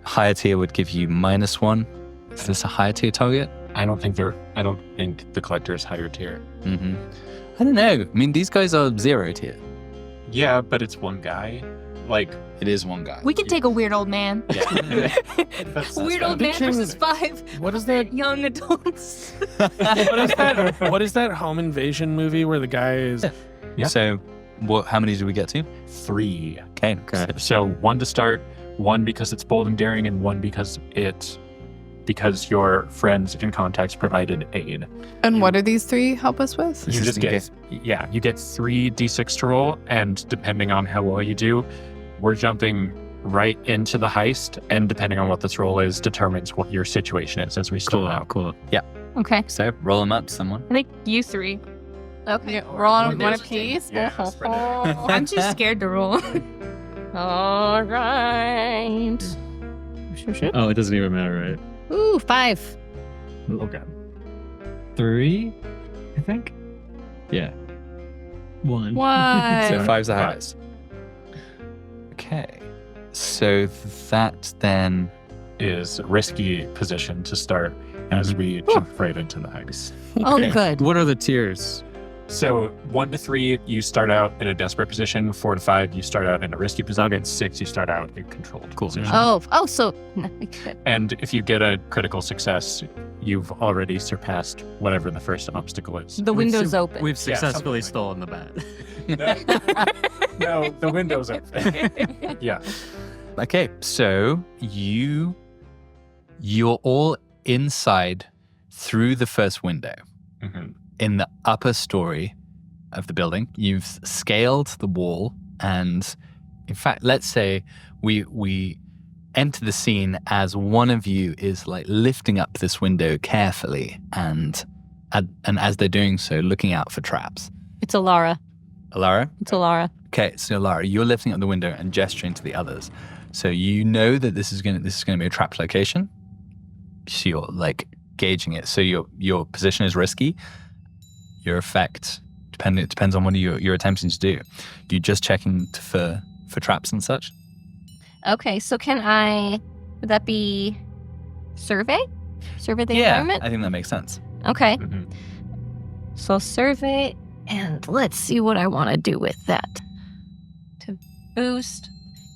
Higher tier would give you minus 1. Is this a higher tier target? I don't think the collector is higher tier. Mm-hmm. I don't know. I mean, these guys are 0 tier. Yeah, but it's one guy. Like, It is one guy. We could take a weird old man. yeah. That's Weird old man versus 5 What is that? young adults. What is that? What is that home invasion movie where the guy is? Yeah. So, how many do we get to? 3. Okay. So 1 to start, 1 because it's bold and daring, and 1 because your friends and contacts provided aid. And what do these 3 help us with? You just get you get 3 d6 to roll, and depending on how well you do, we're jumping right into the heist, and depending on what this roll is, determines what your situation is as we still out. Cool. Okay. So, roll them up, someone. I think you 3. Okay. Yeah, we're on one There's- apiece. Yeah, spread it out. I'm too scared to roll. All right. Oh, it doesn't even matter, right? Ooh, 5. Okay. 3, I think. Yeah. 1. So, What? 5's the highest. Okay. So, that then. Is a risky position to start as we jump right into the heist. Oh, good. What are the tiers? So 1 to 3, you start out in a desperate position. 4 to 5, you start out in a risky position. 6, you start out in a controlled position. Oh, so good. And if you get a critical success, you've already surpassed whatever the first obstacle is. The window's open. We've something successfully like stolen the bat. No, the window's open. Yeah. Okay, so you're all inside through the first window Mhm. in the upper story of the building. You've scaled the wall, and in fact, let's say we enter the scene as one of you is like lifting up this window carefully, and as they're doing so, looking out for traps. It's Alara. Alara? It's Alara. Okay, so Alara, you're lifting up the window and gesturing to the others. So you know that this is gonna be a trapped location. So you're like gauging it. So your position is risky. Your effect depends on what you're attempting to do. You're just checking for traps and such. Okay, so would that be survey? Survey the environment? I think that makes sense. Okay, Mhm. so survey, and let's see what I want to do with that. To boost.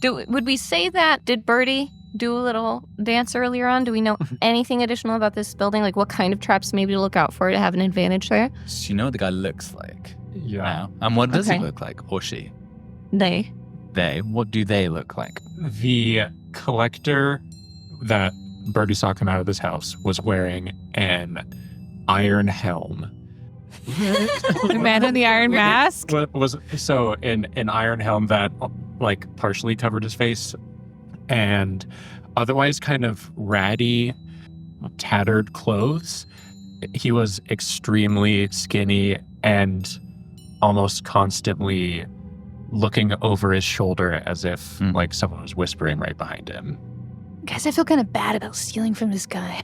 Would we say that? Did Birdie do a little dance earlier on? Do we know anything additional about this building? Like what kind of traps maybe to look out for to have an advantage there? So you know what the guy looks like Yeah. now. And what does he Okay. look like? Or she? They. What do they look like? The collector that Birdie saw come out of this house was wearing an iron helm. The man in the iron mask. What was so in an iron helm that like partially covered his face, and otherwise kind of ratty, tattered clothes. He was extremely skinny and almost constantly looking over his shoulder as if like someone was whispering right behind him. Guys, I feel kind of bad about stealing from this guy.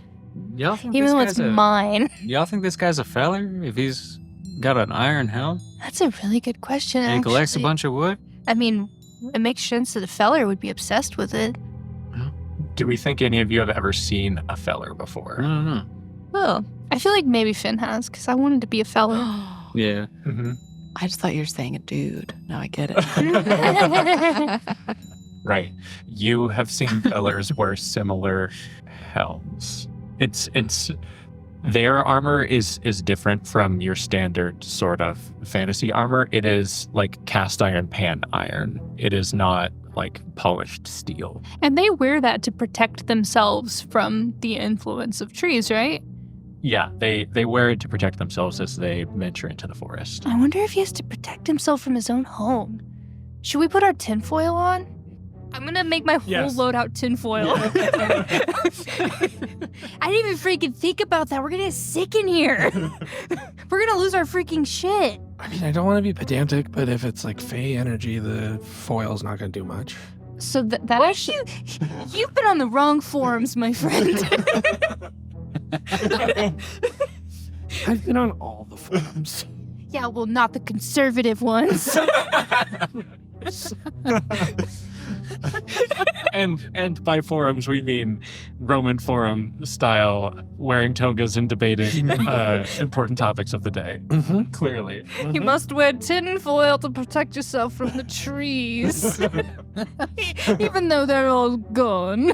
Y'all think Even though it's mine. Y'all think this guy's a feller if he's got an iron helm That's a really good question. and he collects a actually. bunch of wood? I mean, it makes sense that a feller would be obsessed with it. Do we think any of you have ever seen a feller I before? don't know. Oh, I feel like maybe Finn has, because I wanted to be a feller. Yeah. Mhm. I just thought you were saying a dude. Now I get it. Right. You have seen fellers wear similar helms. It's their armor is different from your standard sort of fantasy armor. It is like cast iron pan iron. It is not like polished steel. And they wear that to protect themselves from the influence of trees, right? Yeah, they wear it to protect themselves as they venture into the forest. I wonder if he has to protect himself from his own home. Should we put our tinfoil on? I'm gonna make my whole Yes. load out tinfoil. I didn't even freaking think about that. We're gonna get sick in here. We're gonna lose our freaking shit. I mean, I don't want to be pedantic, but if it's like Fey energy, the foil's not going to do much. So that What? actually, You've been on the wrong forums, my friend. I've been on all the forums. Yeah, well, not the conservative ones. And by forums we mean Roman forum style, wearing togas and debating important topics of the day. Mm-hmm. Clearly. You must wear tinfoil to protect yourself from the trees. Even though they're all gone.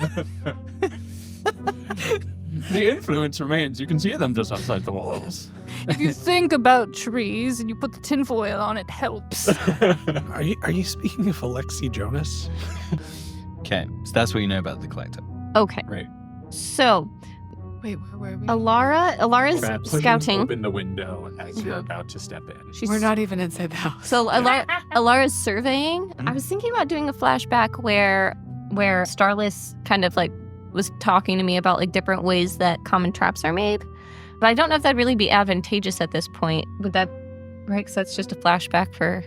The influence remains. You can see them just outside the walls. If you think about trees and you put the tinfoil on, it helps. Are you speaking of Alexi Jonas? Okay, so that's what you know about the collector. okay. Right. So Wait, where were we? Alara's Pushing scouting. open the window as you're about to step in. She's We're not even inside the house. So Alara's surveying. I was thinking about doing a flashback where Starless kind of like was talking to me about like different ways that common traps are made. But I don't know if that'd really be advantageous at this point. Would that, right? Because that's just a flashback for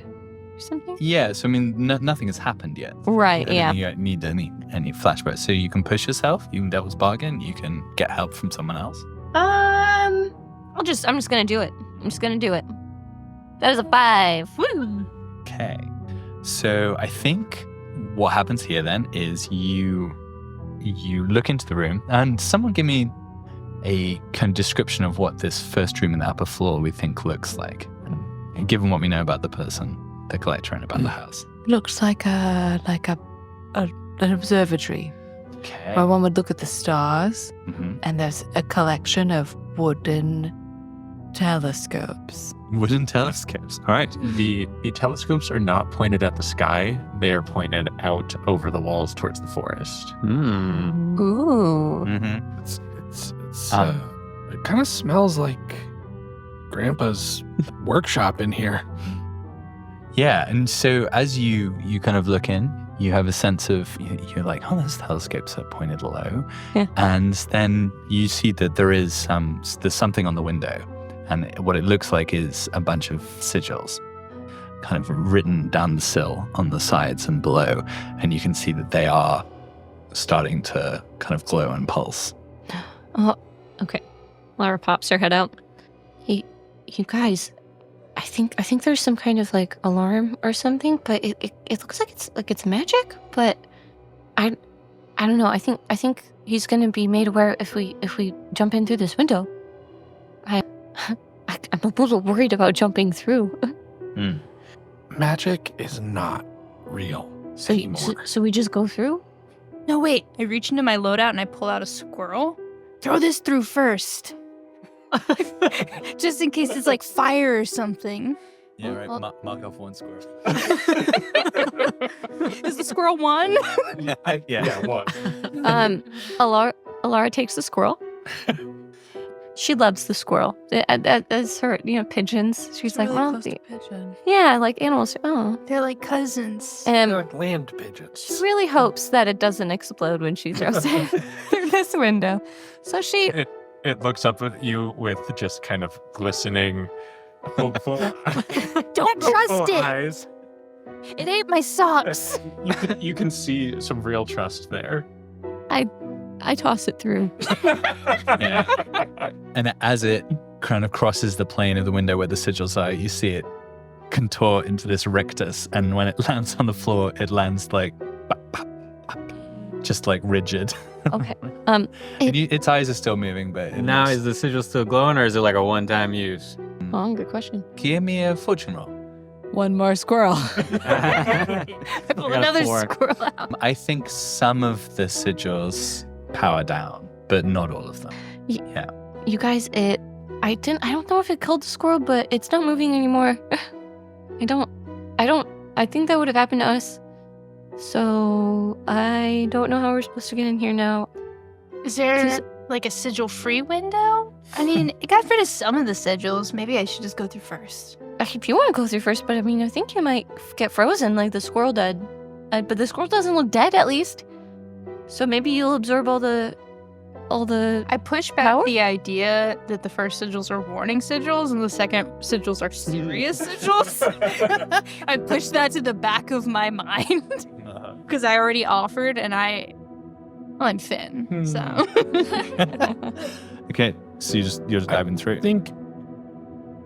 something. Yeah, so I mean, nothing has happened yet. Right. I Yeah. mean, you don't need any flashbacks. So you can push yourself, you can devil's bargain, you can get help from someone else. I'm just gonna do it. I'm just gonna do it. That is a 5. Woo! Okay. So I think what happens here then is you look into the room and someone give me a kind of description of what this first room in the upper floor we think looks like. And given what we know about the person, the collector, and about the house. Looks like an observatory Okay. where one would look at the stars, Mhm. and there's a collection of wooden telescopes. Wooden telescopes. All right. The telescopes are not pointed at the sky. They are pointed out over the walls towards the forest. Hmm. Ooh. Mm-hmm. It's Um. it kind of smells like Grandpa's workshop in here. Yeah, and so as you kind of look in, you have a sense of, you're like, oh, those telescopes are pointed low. Yeah. And then you see that there's something on the window. And what it looks like is a bunch of sigils kind of written down the sill on the sides and below. And you can see that they are starting to kind of glow and pulse. Oh, okay. Lara pops her head out. Hey, you guys, I think there's some kind of like alarm or something, but it looks like it's magic, but I don't know. I think he's gonna be made aware if we jump in through this window. I'm a little worried about jumping through. Magic is not real So anymore. so we just go through? No, wait. I reach into my loadout and I pull out a squirrel. Throw this through first. Just in case it's like fire or something. Yeah, right. Well- Mark off one squirrel. Is the squirrel one? Yeah. What? Alara takes the squirrel. She loves the squirrel. As her, pigeons. She's like, well, yeah, like animals. Oh, They're like cousins. They're and like land pigeons. she really hopes that it doesn't explode when she throws it through this window. So she, It looks up at you with just kind of glistening, hopeful, Don't trust it. eyes. It ate my socks. You can see some real trust there. I toss it through. Yeah. And as it kind of crosses the plane of the window where the sigils are, you see it contort into this rictus. And when it lands on the floor, it lands like, bop, bop, bop, just like rigid. Okay. And its eyes are still moving, but it Now looks- is the sigil still glowing, or is it like a one-time use? Oh, good question. Give me a fortune roll. One more squirrel. I pull got a another 4. squirrel out. I think some of the sigils power down, but not all of them. Yeah. You guys, I don't know if it killed the squirrel, but it's not moving anymore. I think that would have happened to us. So I don't know how we're supposed to get in here now. Is there like a sigil-free window? I mean, it got rid of some of the sigils. Maybe I should just go through first. If you want to go through first, but I mean, I think you might get frozen like the squirrel did. But the squirrel doesn't look dead, at least. So maybe you'll absorb all the. I push back Power? the idea that the first sigils are warning sigils and the second sigils are serious sigils. I push that to the back of my mind because I already offered, and I'm Finn, so. Okay, so you're just diving through. I think.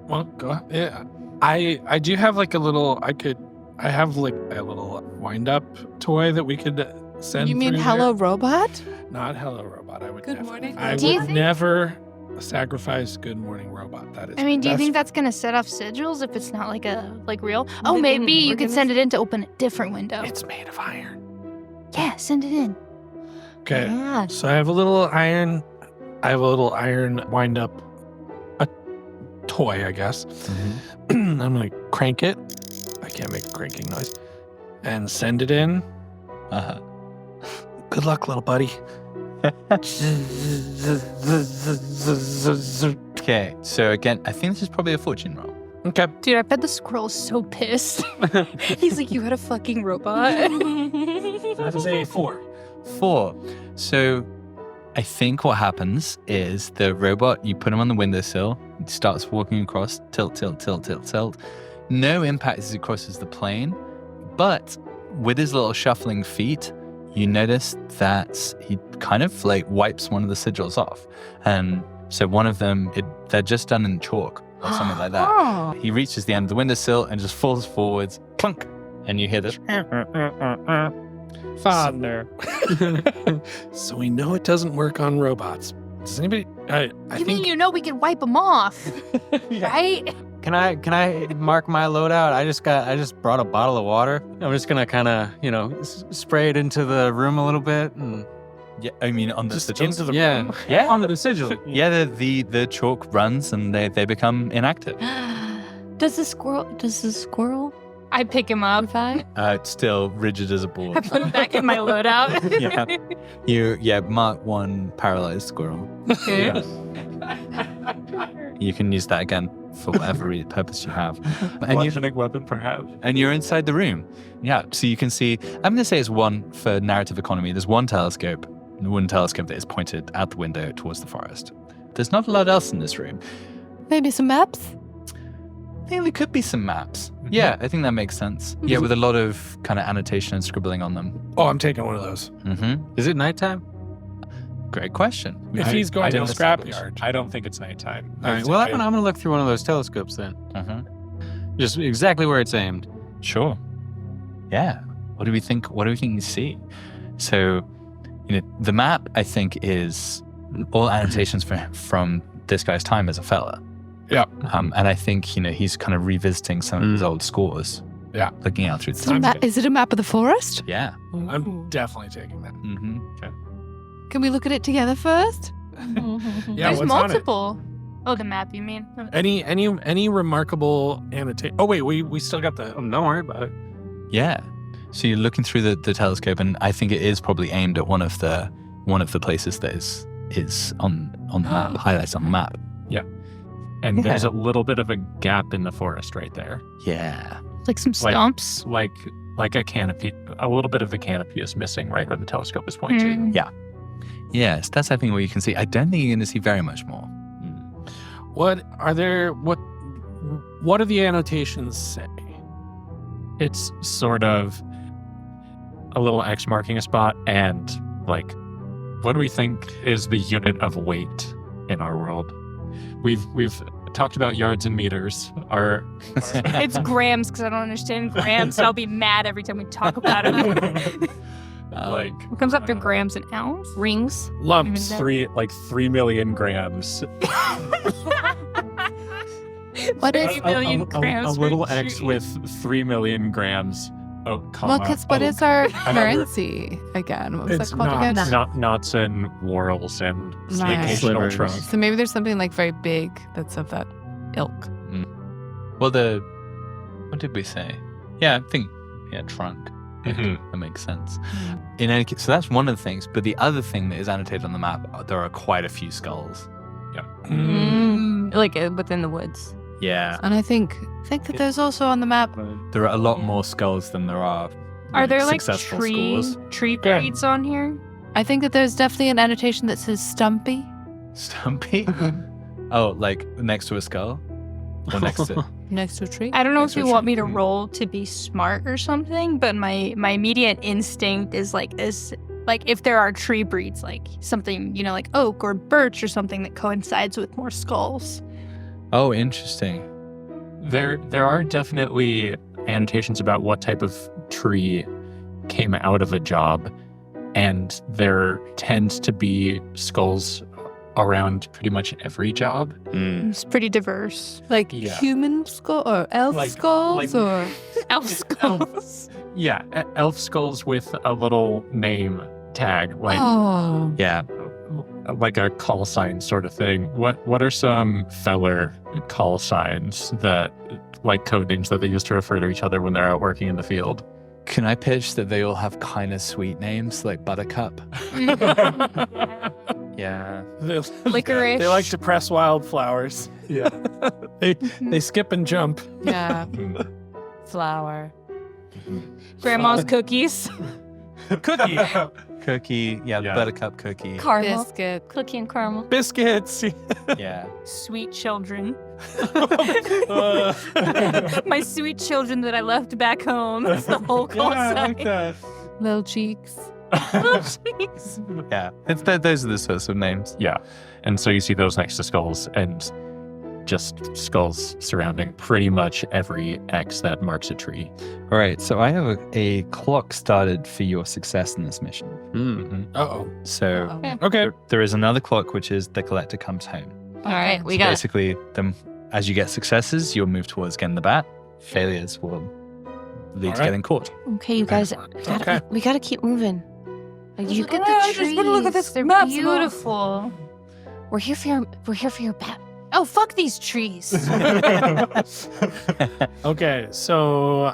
Well, go ahead. Yeah, I do have like a little. I have like a little wind-up toy that we could send. You mean through Hello there. Robot? Not Hello Robot. I would. Good never, morning. I Do you would think- never sacrifice Good Morning Robot. That is. I mean, do you that's- think that's gonna set off sigils if it's not like real? Oh, Living maybe you could send organism? it in to open a different window. It's made of iron. Yeah, send it in. Okay. Yeah. So I have a little iron wind up a toy, I guess. Mm-hmm. I'm gonna crank it. I can't make a cranking noise. And send it in. Uh-huh. Good luck, little buddy. Okay, so again, I think this is probably a fortune roll. Okay. Dude, I bet the squirrel's so pissed. He's like, you had a fucking robot. That is a 4. 4. So I think what happens is the robot, you put him on the windowsill, it starts walking across, tilt, tilt, tilt, tilt, tilt. No impact as he crosses the plane, but with his little shuffling feet, you notice that he kind of like wipes one of the sigils off. And so one of them, they're just done in chalk or something like that. Oh. He reaches the end of the windowsill and just falls forwards, clunk, and you hear this. Father. So we know it doesn't work on robots. Does anybody? I You think. mean you know we can wipe them off, right? Can I mark my loadout? I just brought a bottle of water. I'm just gonna kind of spray it into the room a little bit and Yeah, I mean on the Just sigils. into the yeah. Yeah, On the sigil. yeah. The chalk runs and they become inactive. Does the squirrel I pick him up. revive? It's still rigid as a I board. put him back in my loadout. Yeah. Mark 1 paralyzed squirrel. Okay. You can use that again for whatever purpose you have. And Bludgeoning weapon, perhaps. and you're inside the room. Yeah, so you can see. I'm going to say it's 1 for narrative economy. There's one telescope that is pointed out the window towards the forest. There's not a lot else in this room. Maybe some maps? I think there could be some maps. Yeah, I think that makes sense. Yeah, with a lot of kind of annotation and scribbling on them. Oh, I'm taking one of those. Mm-hmm. Is it nighttime? Great question. If he's going to the scrapyard. I don't think it's nighttime. All right. Well, I'm gonna look through one of those telescopes then. Mm-hmm. Just exactly where it's aimed. Sure. Yeah. What do we think? What do we think you see? So, the map I think is all annotations from this guy's time as a fella. Yeah. And I think he's kind of revisiting some of his old scores. Yeah. Looking out through the Is it, time. is it a map of the forest? Yeah. I'm definitely taking that. Mm-hmm. Can we look at it together first? Yeah, There's what's on it? multiple. Oh, the map, you mean? Any remarkable annotation? Oh wait, we still got the. Don't worry about it. Yeah. So you're looking through the telescope, and I think it is probably aimed at one of the places that is on the map, highlights on the map. And there's a little bit of a gap in the forest right there. Yeah. Like some stumps. Like a canopy. A little bit of the canopy is missing right where the telescope is pointing. Hmm. Yes, that's I think what you can see. I don't think you're going to see very much more. What do the annotations say? It's sort of a little X marking a spot and like, what do we think is the unit of weight in our world? We've talked about yards and meters. It's grams because I don't understand grams. So I'll be mad every time we talk about it. like What comes after grams and ounce? Rings. Lumps. Mhm. 3 million grams. What is 3 million grams a little for X cheese. with 3 million grams. Oh, comma. Well, what is our currency again? What was It's that called not- again? Knots and whorls and Nice. occasional Slivers. trunk. So maybe there's something like very big that's of that ilk. Well, what did we say? Yeah, I think trunk. Mhm. That makes sense. In any case, so that's one of the things. But the other thing that is annotated on the map, there are quite a few skulls Like within the woods. Yeah. And I think that there's also on the map. There are a lot more skulls than there are. Are there like successful tree scores. breeds on here? I think that there's definitely an annotation that says Stumpy. Stumpy? Oh, like next to a skull? Or next to. Next to a tree. I don't know Next if to a you want tree. me to roll to be smart or something, but my immediate instinct is like if there are tree breeds, like something, like oak or birch or something that coincides with more skulls. Oh, interesting. There are definitely annotations about what type of tree came out of a job, and there tends to be skulls around pretty much every job. It's pretty diverse. Like Yeah. human skull or elf Like- skulls like- or Elf skulls. Yeah, elf skulls with a little name tag, like oh. Yeah. like a call sign sort of thing. What are some feller call signs that, like, code names that they use to refer to each other when they're out working in the field? Can I pitch that they all have kind of sweet names, like Buttercup? Yeah. Licorice. They like to press wildflowers. Yeah. They skip and jump. Yeah. Flower. Grandma's cookies. Cookie. Cookie. Yeah, the Yeah. Buttercup cookie. Caramel. Biscuit. Cookie and caramel. Biscuits. Yeah. Sweet children. Uh, My sweet children that I left back home. That's the whole call sign. that. Little cheeks. Jeez. Yeah. Those are the sorts of names. Yeah. And so you see those next to skulls, and just skulls surrounding pretty much every X that marks a tree. All right. So I have a clock started for your success in this mission. Uh-oh. So Uh-oh. Okay. there is another clock, which is the collector comes home. All right, we So got basically, as you get successes, you'll move towards getting the bat. Failures will lead All to right. getting caught. Okay, you guys, Okay. we gotta keep moving. Like, Look you, at the trees. just wanna look at this They're map. beautiful. we're here for your bat. Oh, fuck these trees. Okay, so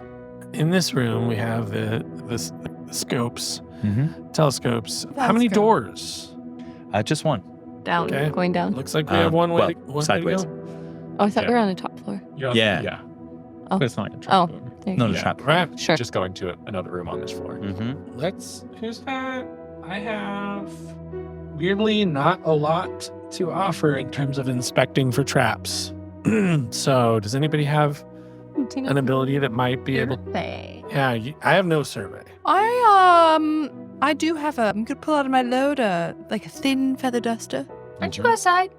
in this room we have the scopes, Mm-hmm. telescopes. How many Telescope. doors? Just one. Down, Okay. going down. Looks like we have one way, well, one way sideways. to go. Oh, I thought Yeah. we were on the top floor. Yeah. Yeah. Yeah. Oh. But it's not like a Oh. trap door. There you Not go. a trap. All right, Sure. Just going to another room on this floor. Mm-hmm. who's that? I have weirdly not a lot to offer in terms of inspecting for traps. So does anybody have an ability that might be able? Yeah, I have no survey. I do have I'm gonna pull out of my load like a thin feather duster. Aren't you outside?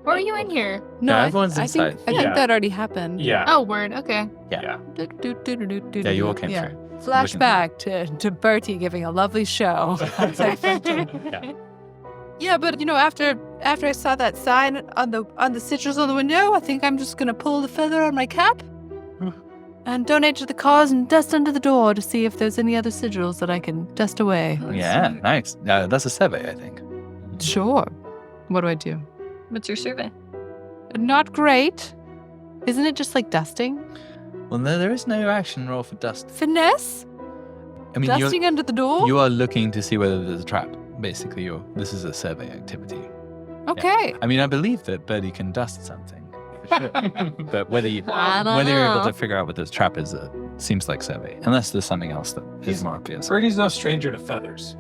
Or are you in here? No, Yeah, I- everyone's I think inside. I think Yeah. that already happened. Yeah. Oh, word. Okay. Yeah. Yeah, you all came through. Flashback to Bertie giving a lovely show. Yeah, but after I saw that sign on the sigils on the window, I think I'm just gonna pull the feather on my cap and donate to the cause and dust under the door to see if there's any other sigils that I can dust away. Yeah, nice. That's a survey, I think. Sure. What do I do? What's your survey? Not great. Isn't it just like dusting? Well, no, there is no action roll for dust. Finesse? I mean, Dusting under the door? you are looking to see whether there's a trap. Basically, this is a survey activity. Okay. I mean, I believe that Birdie can dust something. But whether you're I don't able know. to figure out what this trap is, seems like survey. Unless there's something else that is more obvious. Birdie's no stranger to feathers.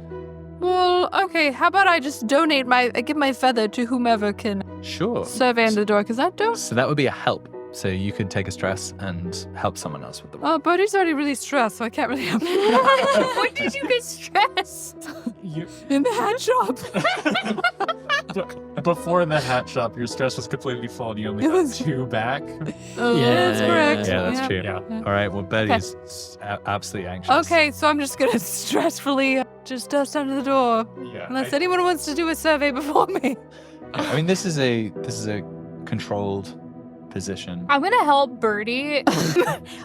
Well, okay. How about I just I give my feather to whomever can Sure. survey under the door, because I don't. So that would be a help. So you could take a stress and help someone else with the Oh, Bertie's already really stressed, so I can't really help him. When did you get stressed? In the hat shop. Before the hat shop, your stress was completely full and you only It got was- 2 back. Oh, that's correct. Yeah, that's true. Yeah. All right. Well, Birdie's absolutely anxious. Okay, so I'm just gonna stressfully just dust under the door, Yeah. unless anyone wants to do a survey before me. I mean, this is a controlled position. I'm gonna help Birdie.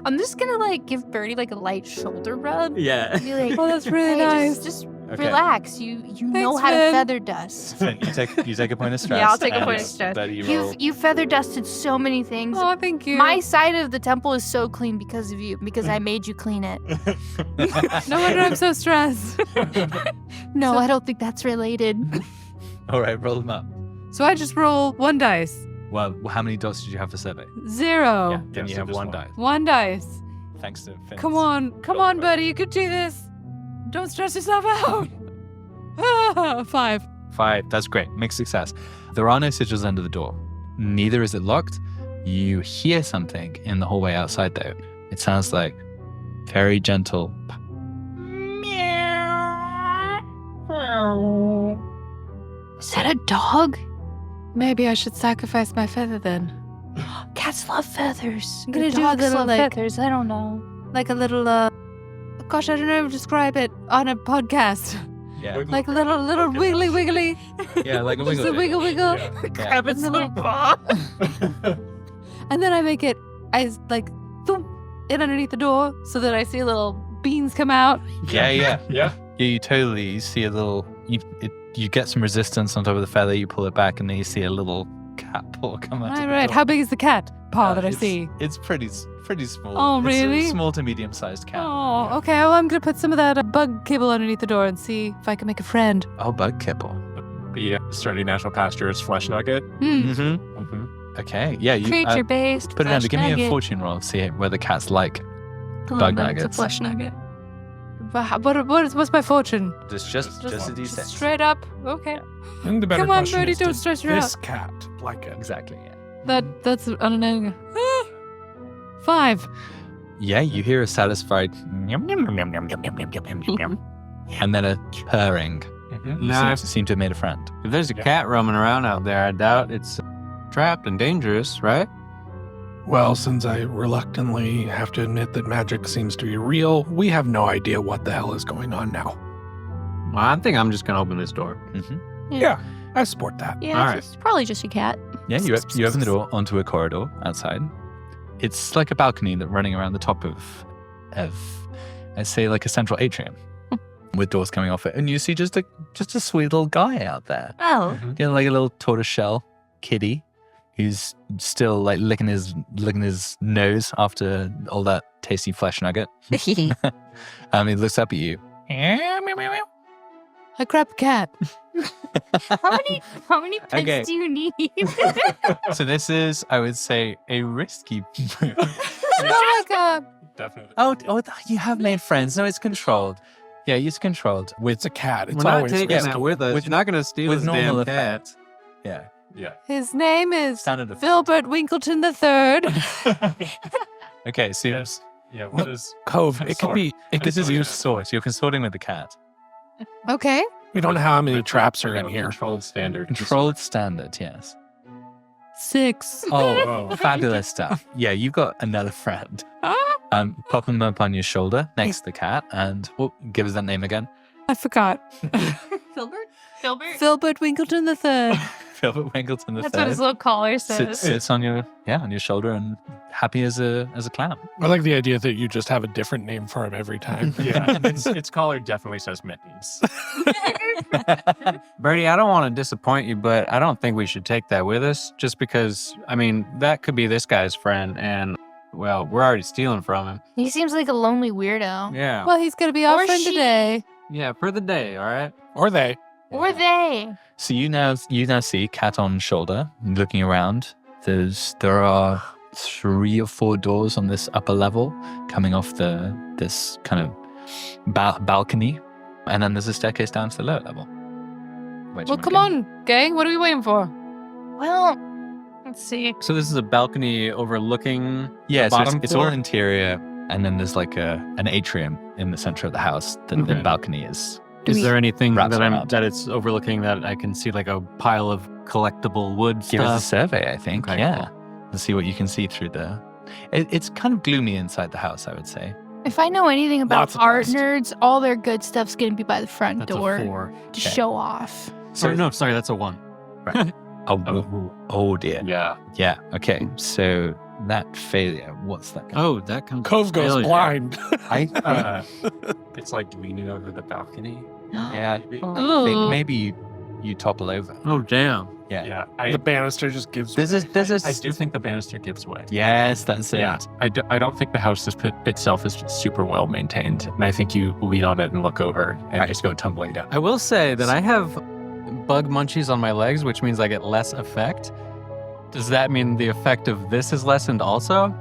I'm just gonna give Birdie a light shoulder rub. Yeah. Be like, Oh, that's really hey, nice. Just Okay. relax. You know Thanks, how to Finn. feather dust. You take a point of stress. Yeah, I'll take a and point of stress. Birdie, roll. You feather dusted so many things. Oh, thank you. My side of the temple is so clean because of you, because I made you clean it. No wonder I'm so stressed. No, I don't think that's related. All right, roll them up. So I just roll 1 dice. Well, how many dots did you have for survey? 0. Yeah, then Yeah, you so have just 1 one. die. 1 dice. Thanks to Finn. Come on, buddy. You can do this. Don't stress yourself out. 5. 5. That's great. Mixed success. There are no sigils under the door. Neither is it locked. You hear something in the hallway outside, though. It sounds like very gentle. Is that a dog? Maybe I should sacrifice my feather then. Cats love feathers. I'm gonna do a Dogs little, love like- feathers. I don't know. Like a little, gosh, I don't know how to describe it on a podcast. Yeah. Like a little wiggly. Yeah, like a Just a wiggle. Yeah. Its little paw. And then I make it, thump, in underneath the door so that I see little beans come out. Yeah. Yeah. Yeah, you totally see a little. You get some resistance on top of the feather. You pull it back, and then you see a little cat paw come out. of the Right. door. How big is the cat paw that I It's- see? It's pretty small. Oh, It's really? a small to medium-sized cat. Oh, okay. Well, I'm gonna put some of that bug kibble underneath the door and see if I can make a friend. Oh, bug kibble. The Sturdy Natural Pastures Flesh Nugget. Mm-hmm. Okay. Yeah. You Creature based. put it under. Give me a fortune roll. See whether cats like bug nuggets. It's a flesh nugget. What's my fortune? Just a d6. Straight up. Okay. And the better Come on, question Birdie, is, don't did stress her this out. cat like it? Exactly. Yeah. That's unanimous. 5. Yeah. You hear a satisfied yum, yum, yum, yum, yum, yum, yum, yum, yum, yum, yum, and then a purring. You Nah, seem to have made a friend. if there's a cat roaming around out there, I doubt it's trapped and dangerous, right? Well, since I reluctantly have to admit that magic seems to be real, we have no idea what the hell is going on now. Well, I think I'm just gonna open this door. Yeah, I support that. Yeah, All right. it's probably just a cat. Yeah, you open the door onto a corridor outside. It's like a balcony that running around the top of I'd say like a central atrium with doors coming off it, and you see just a sweet little guy out there, Oh. you know, like a little tortoiseshell kitty who's still like licking his nose after all that tasty flesh nugget. He looks up at you. I grab a cat. How many pets Okay. do you need? So this is, I would say, a risky move. Oh my god. Definitely. Oh, you have made friends. No, it's controlled. Yeah, it's controlled. It's a cat. It's We're not always taking risky. that with us. With- You're not gonna steal With this normal damn cat. effect. Yeah. Yeah. His name is Standard effect. Filbert Winkleton III. Okay, so Yes. Yeah. What is? Cove. It could be. It this could is be your used. source. You're consorting with the cat. Okay. We don't know how many traps are in here. Controlled standard. Controlled standard, yes. 6. Oh, fabulous stuff. Yeah, you've got another friend. Pop him up on your shoulder next to the cat and give us that name again. I forgot. Filbert? Filbert Winkleton III. Philbert Winkleton the That's what his little collar says. sits on your shoulder and happy as a clown. I like the idea that you just have a different name for him every time. Yeah. Its collar definitely says mittens. Birdie, I don't want to disappoint you, but I don't think we should take that with us just because, I mean, that could be this guy's friend and, well, we're already stealing from him. He seems like a lonely weirdo. Yeah. Well, he's going to be our Or friend she. today. Yeah, for the day, all right? Or they. Or they. So you now see cat on shoulder, looking around. There are 3 or 4 doors on this upper level coming off this kind of balcony, and then there's a staircase down to the lower level. Where do you Well, wanna come go? on, gang. What are we waiting for? Well, let's see. So this is a balcony overlooking Yeah, the so bottom it's all floor? interior, and then there's like an atrium in the center of the house that the Okay. balcony is. Is there anything wraps that around. that it's overlooking that I can see, like a pile of collectible wood Give us a stuff? survey, I think. Okay, yeah, cool. and see what you can see through the. It's kind of gloomy inside the house, I would say. If I know anything about Lots of art dust. nerds, all their good stuff's going to be by the front That's door a 4. to Okay. show off. Sorry, no, sorry, that's a 1. Oh dear. Yeah. Yeah. Okay. So that failure. What's that? Oh, that comes. Cove goes failure. blind. It's like leaning over the balcony. Yeah. I Ooh. think maybe you topple over. Oh, damn. Yeah. Yeah. The banister just gives. There's a. I do think the banister gives way. Yes, that's it. Yeah, I don't think the house itself is super well maintained, and I think you lean on it and look over and just go tumbling down. I will say that I have bug munchies on my legs, which means I get less effect. Does that mean the effect of this is lessened also?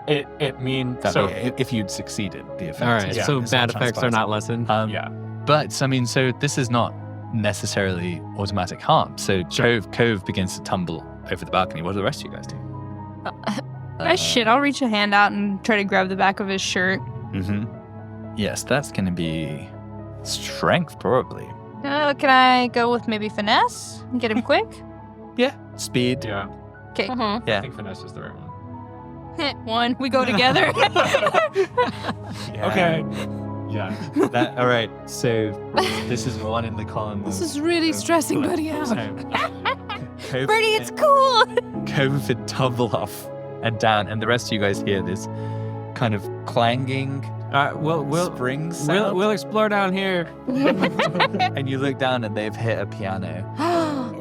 It means That so. if you'd succeeded, the effect. All right, Yeah, so it's bad not effects are not lessened. Yeah. But I mean, so this is not necessarily automatic harm. So Cove begins to tumble over the balcony. What do the rest of you guys do? Shit, I'll reach a hand out and try to grab the back of his shirt. Mm-hmm. Yes, that's going to be strength, probably. Can I go with maybe finesse and get him quick? Yeah. Speed. Yeah. Okay. Mhm. Yeah. I think finesse is the right one. One, we go together. Okay. Yeah. All right. So this is one in the column. This is really stressing Buddy out. Birdie, it's cool. Cove would tumble off and down, and the rest of you guys hear this kind of clanging We'll spring sound. we'll explore down here. And you look down, and they've hit a piano.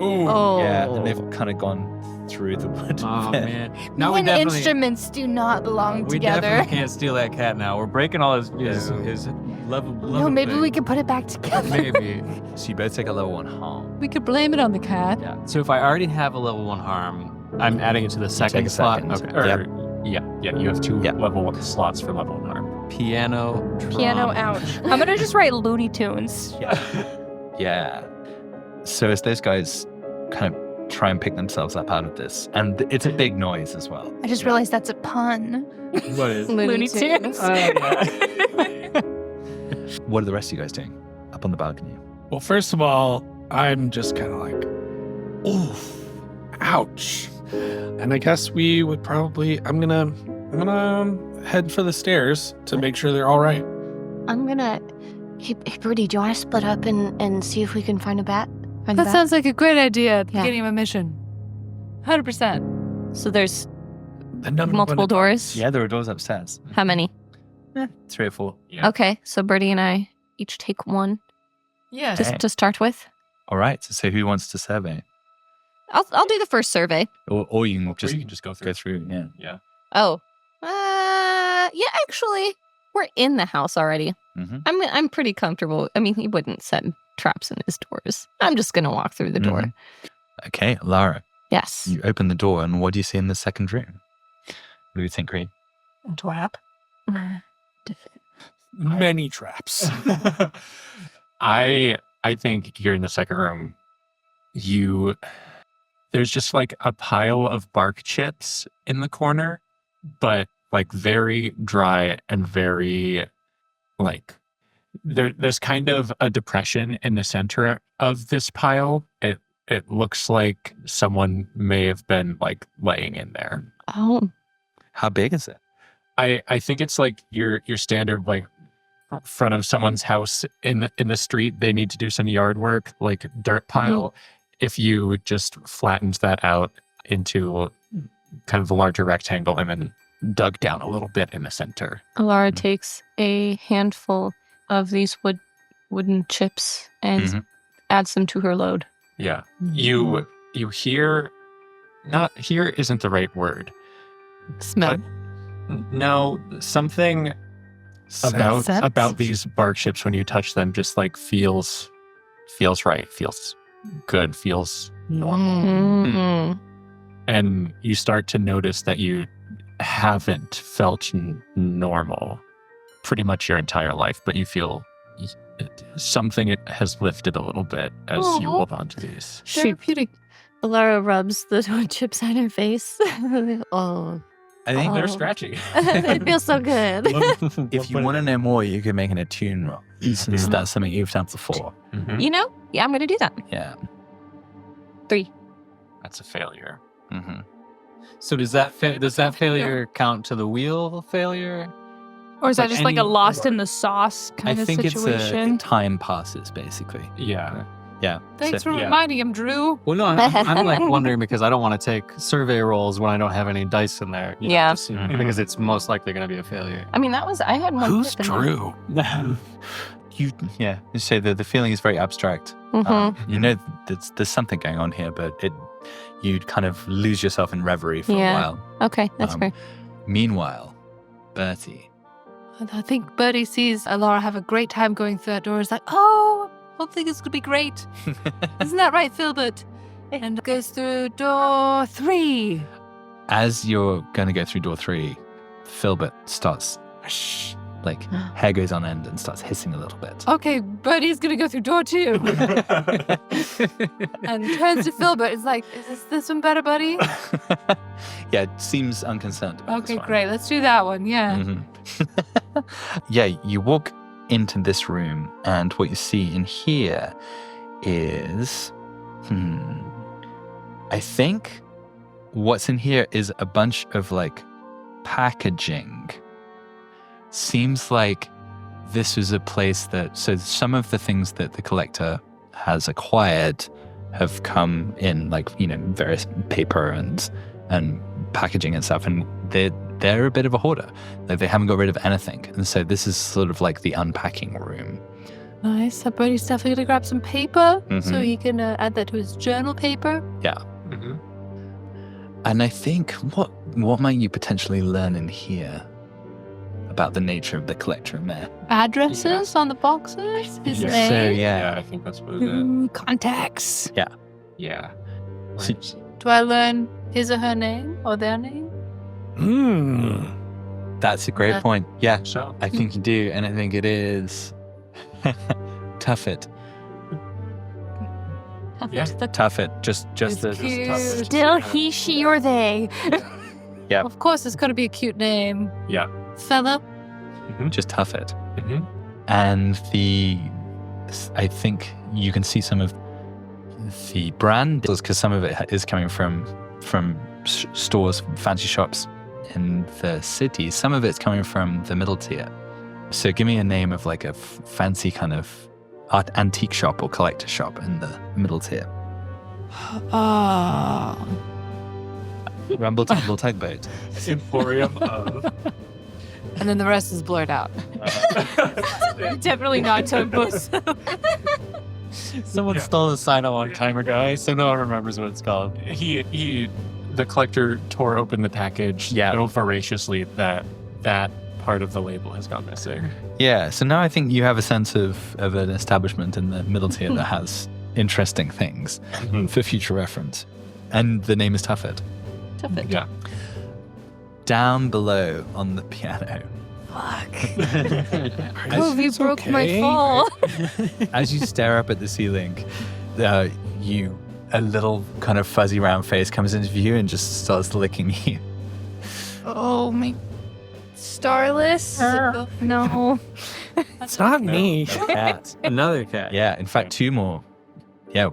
Oh. Yeah, and they've kind of gone through the wood. Oh bit. man! Now we When definitely instruments do not belong we together. definitely can't steal that cat now. We're breaking all his level. No, maybe we can put it back together. Maybe. So you both take a level 1 harm. We could blame it on the cat. Yeah. So if I already have a level 1 harm, I'm adding it to the second take a slot. second. Okay. Or, yeah. You have 2 Yep. level 1 slots for level 1 harm. Piano. Piano, drum. ouch. I'm gonna just write Looney Tunes. Yeah. So as those guys kind of try and pick themselves up out of this, and it's a big noise as well. I just realized that's a pun. What is? Looney Tunes. What are the rest of you guys doing up on the balcony? Well, first of all, I'm just kind of like, oof, ouch. And I guess we would probably, I'm gonna head for the stairs to make sure they're all right. I'm gonna. Hey, Birdie, do you want to split up and see if we can find a bat? Find the That bat? sounds like a great idea at the Yeah. beginning of a mission. 100%. So there's The number multiple one- doors. Yeah, there are doors upstairs. How many? 3 or 4. Yeah. Okay, so Birdie and I each take one Yeah. Okay. to start with. All right. So who wants to survey? I'll do the first survey. Or you can Or just you can just go through. go through. Yeah. Yeah. Oh, yeah. Actually, we're in the house already. Mm-hmm. I'm pretty comfortable. I mean, he wouldn't set traps in his doors. I'm just gonna walk through the door. Okay, Lara, Yes. you open the door, and what do you see in the second room? What do you think, Reed? Trap. Many traps. I think here in the second room, there's just like a pile of bark chips in the corner, but like very dry and very like there's kind of a depression in the center of this pile. It looks like someone may have been like laying in there. Oh. How big is it? I think it's like your standard like front of someone's house in the street. They need to do some yard work, like dirt pile. If you just flattened that out into kind of a larger rectangle and then dug down a little bit in the center. Alara takes a handful of these wooden chips and Mhm. adds them to her load. Yeah. You hear, not hear isn't the right word. Smell. No, something Sense? about these bark chips when you touch them just like feels right, feels good, feels normal. Mm-hmm. And you start to notice that you haven't felt normal pretty much your entire life, but you feel something has lifted a little bit as you hold on to these. Therapeutic. Alara rubs the chip on her face. Oh, I think They're Oh. scratchy. it feels so good. if you want to know more, you can make an attune roll. Is that something you've done before? Mhm. You know? Yeah, I'm going to do that. Yeah. 3. That's a failure. Mm-hmm. So does that failure count to the wheel failure? Or is that Like just like a any- lost in the sauce kind I of think situation? it's time passes, basically. Yeah. Yeah. Thanks So- for yeah. reminding him, Drew. Well, no, I'm like wondering because I don't want to take survey rolls when I don't have any dice in there. you know, Yeah. just, because it's most likely going to be a failure. I mean, I had one. Who's tip in there. Drew? You say the feeling is very abstract. Mhm. You know there's something going on here, but you'd kind of lose yourself in reverie for Yeah. a while. Okay, that's Um, fair. Meanwhile, Bertie. And I think Birdie sees Alara have a great time going through that door. Is like, oh, whole thing is gonna be great. Isn't that right, Filbert? And goes through door 3. As you're going to go through door 3, Filbert starts, like, hair goes on end and starts hissing a little bit. Okay, Birdie's gonna go through door 2. And turns to Filbert. It's like, is this one better, buddy? Yeah, it seems unconcerned about this Okay, one. great. Let's do that one. Yeah. Mhm. Yeah, you walk into this room, and what you see in here is, I think what's in here is a bunch of like packaging. Seems like this was a place that, so some of the things that the collector has acquired have come in like, various paper and packaging and stuff, and they're a bit of a hoarder. Like they haven't got rid of anything. And so this is sort of like the unpacking room. Nice. So Birdie's definitely gonna grab some paper so Mhm. he can add that to his journal paper. Yeah. Mm-hmm. And I think what might you potentially learn in here about the nature of the collector of mare? Addresses on the boxes. His Yeah. name. So Yeah, yeah. I think that's what it is. Contacts. Yeah. So- Do I learn his or her name or their name? That's a great point. Yeah, So, I think you do, and I think it is Tuffet. Yeah. Tuffet. Just the Cute. Still he, she, or they. Yeah. Of course, it's got to be a cute name. Yeah. Fella. just Tuffet. Mhm. And I think you can see some of the brand because some of it is coming from stores, fancy shops in the city. Some of it's coming from the middle tier. So give me a name of like a fancy kind of antique shop or collector shop in the middle tier. Rumble Tumble Tugboat. Emporium of. And then the rest is blurred out. Definitely not Tugboats. Someone stole the sign a long time ago, so no one remembers what it's called. The collector tore open the package so voraciously that part of the label has gone missing. Yeah, so now I think you have a sense of an establishment in the middle tier that has interesting things for future reference. And the name is Tuffet. Tuffet. Yeah. Down below on the piano, Oh, you broke my fall. as you stare up at the ceiling, a little kind of fuzzy round face comes into view and just starts licking you. Oh, my. Starless? No. It's not me. Cat. Another cat. Yeah, in fact, two more. Yeah,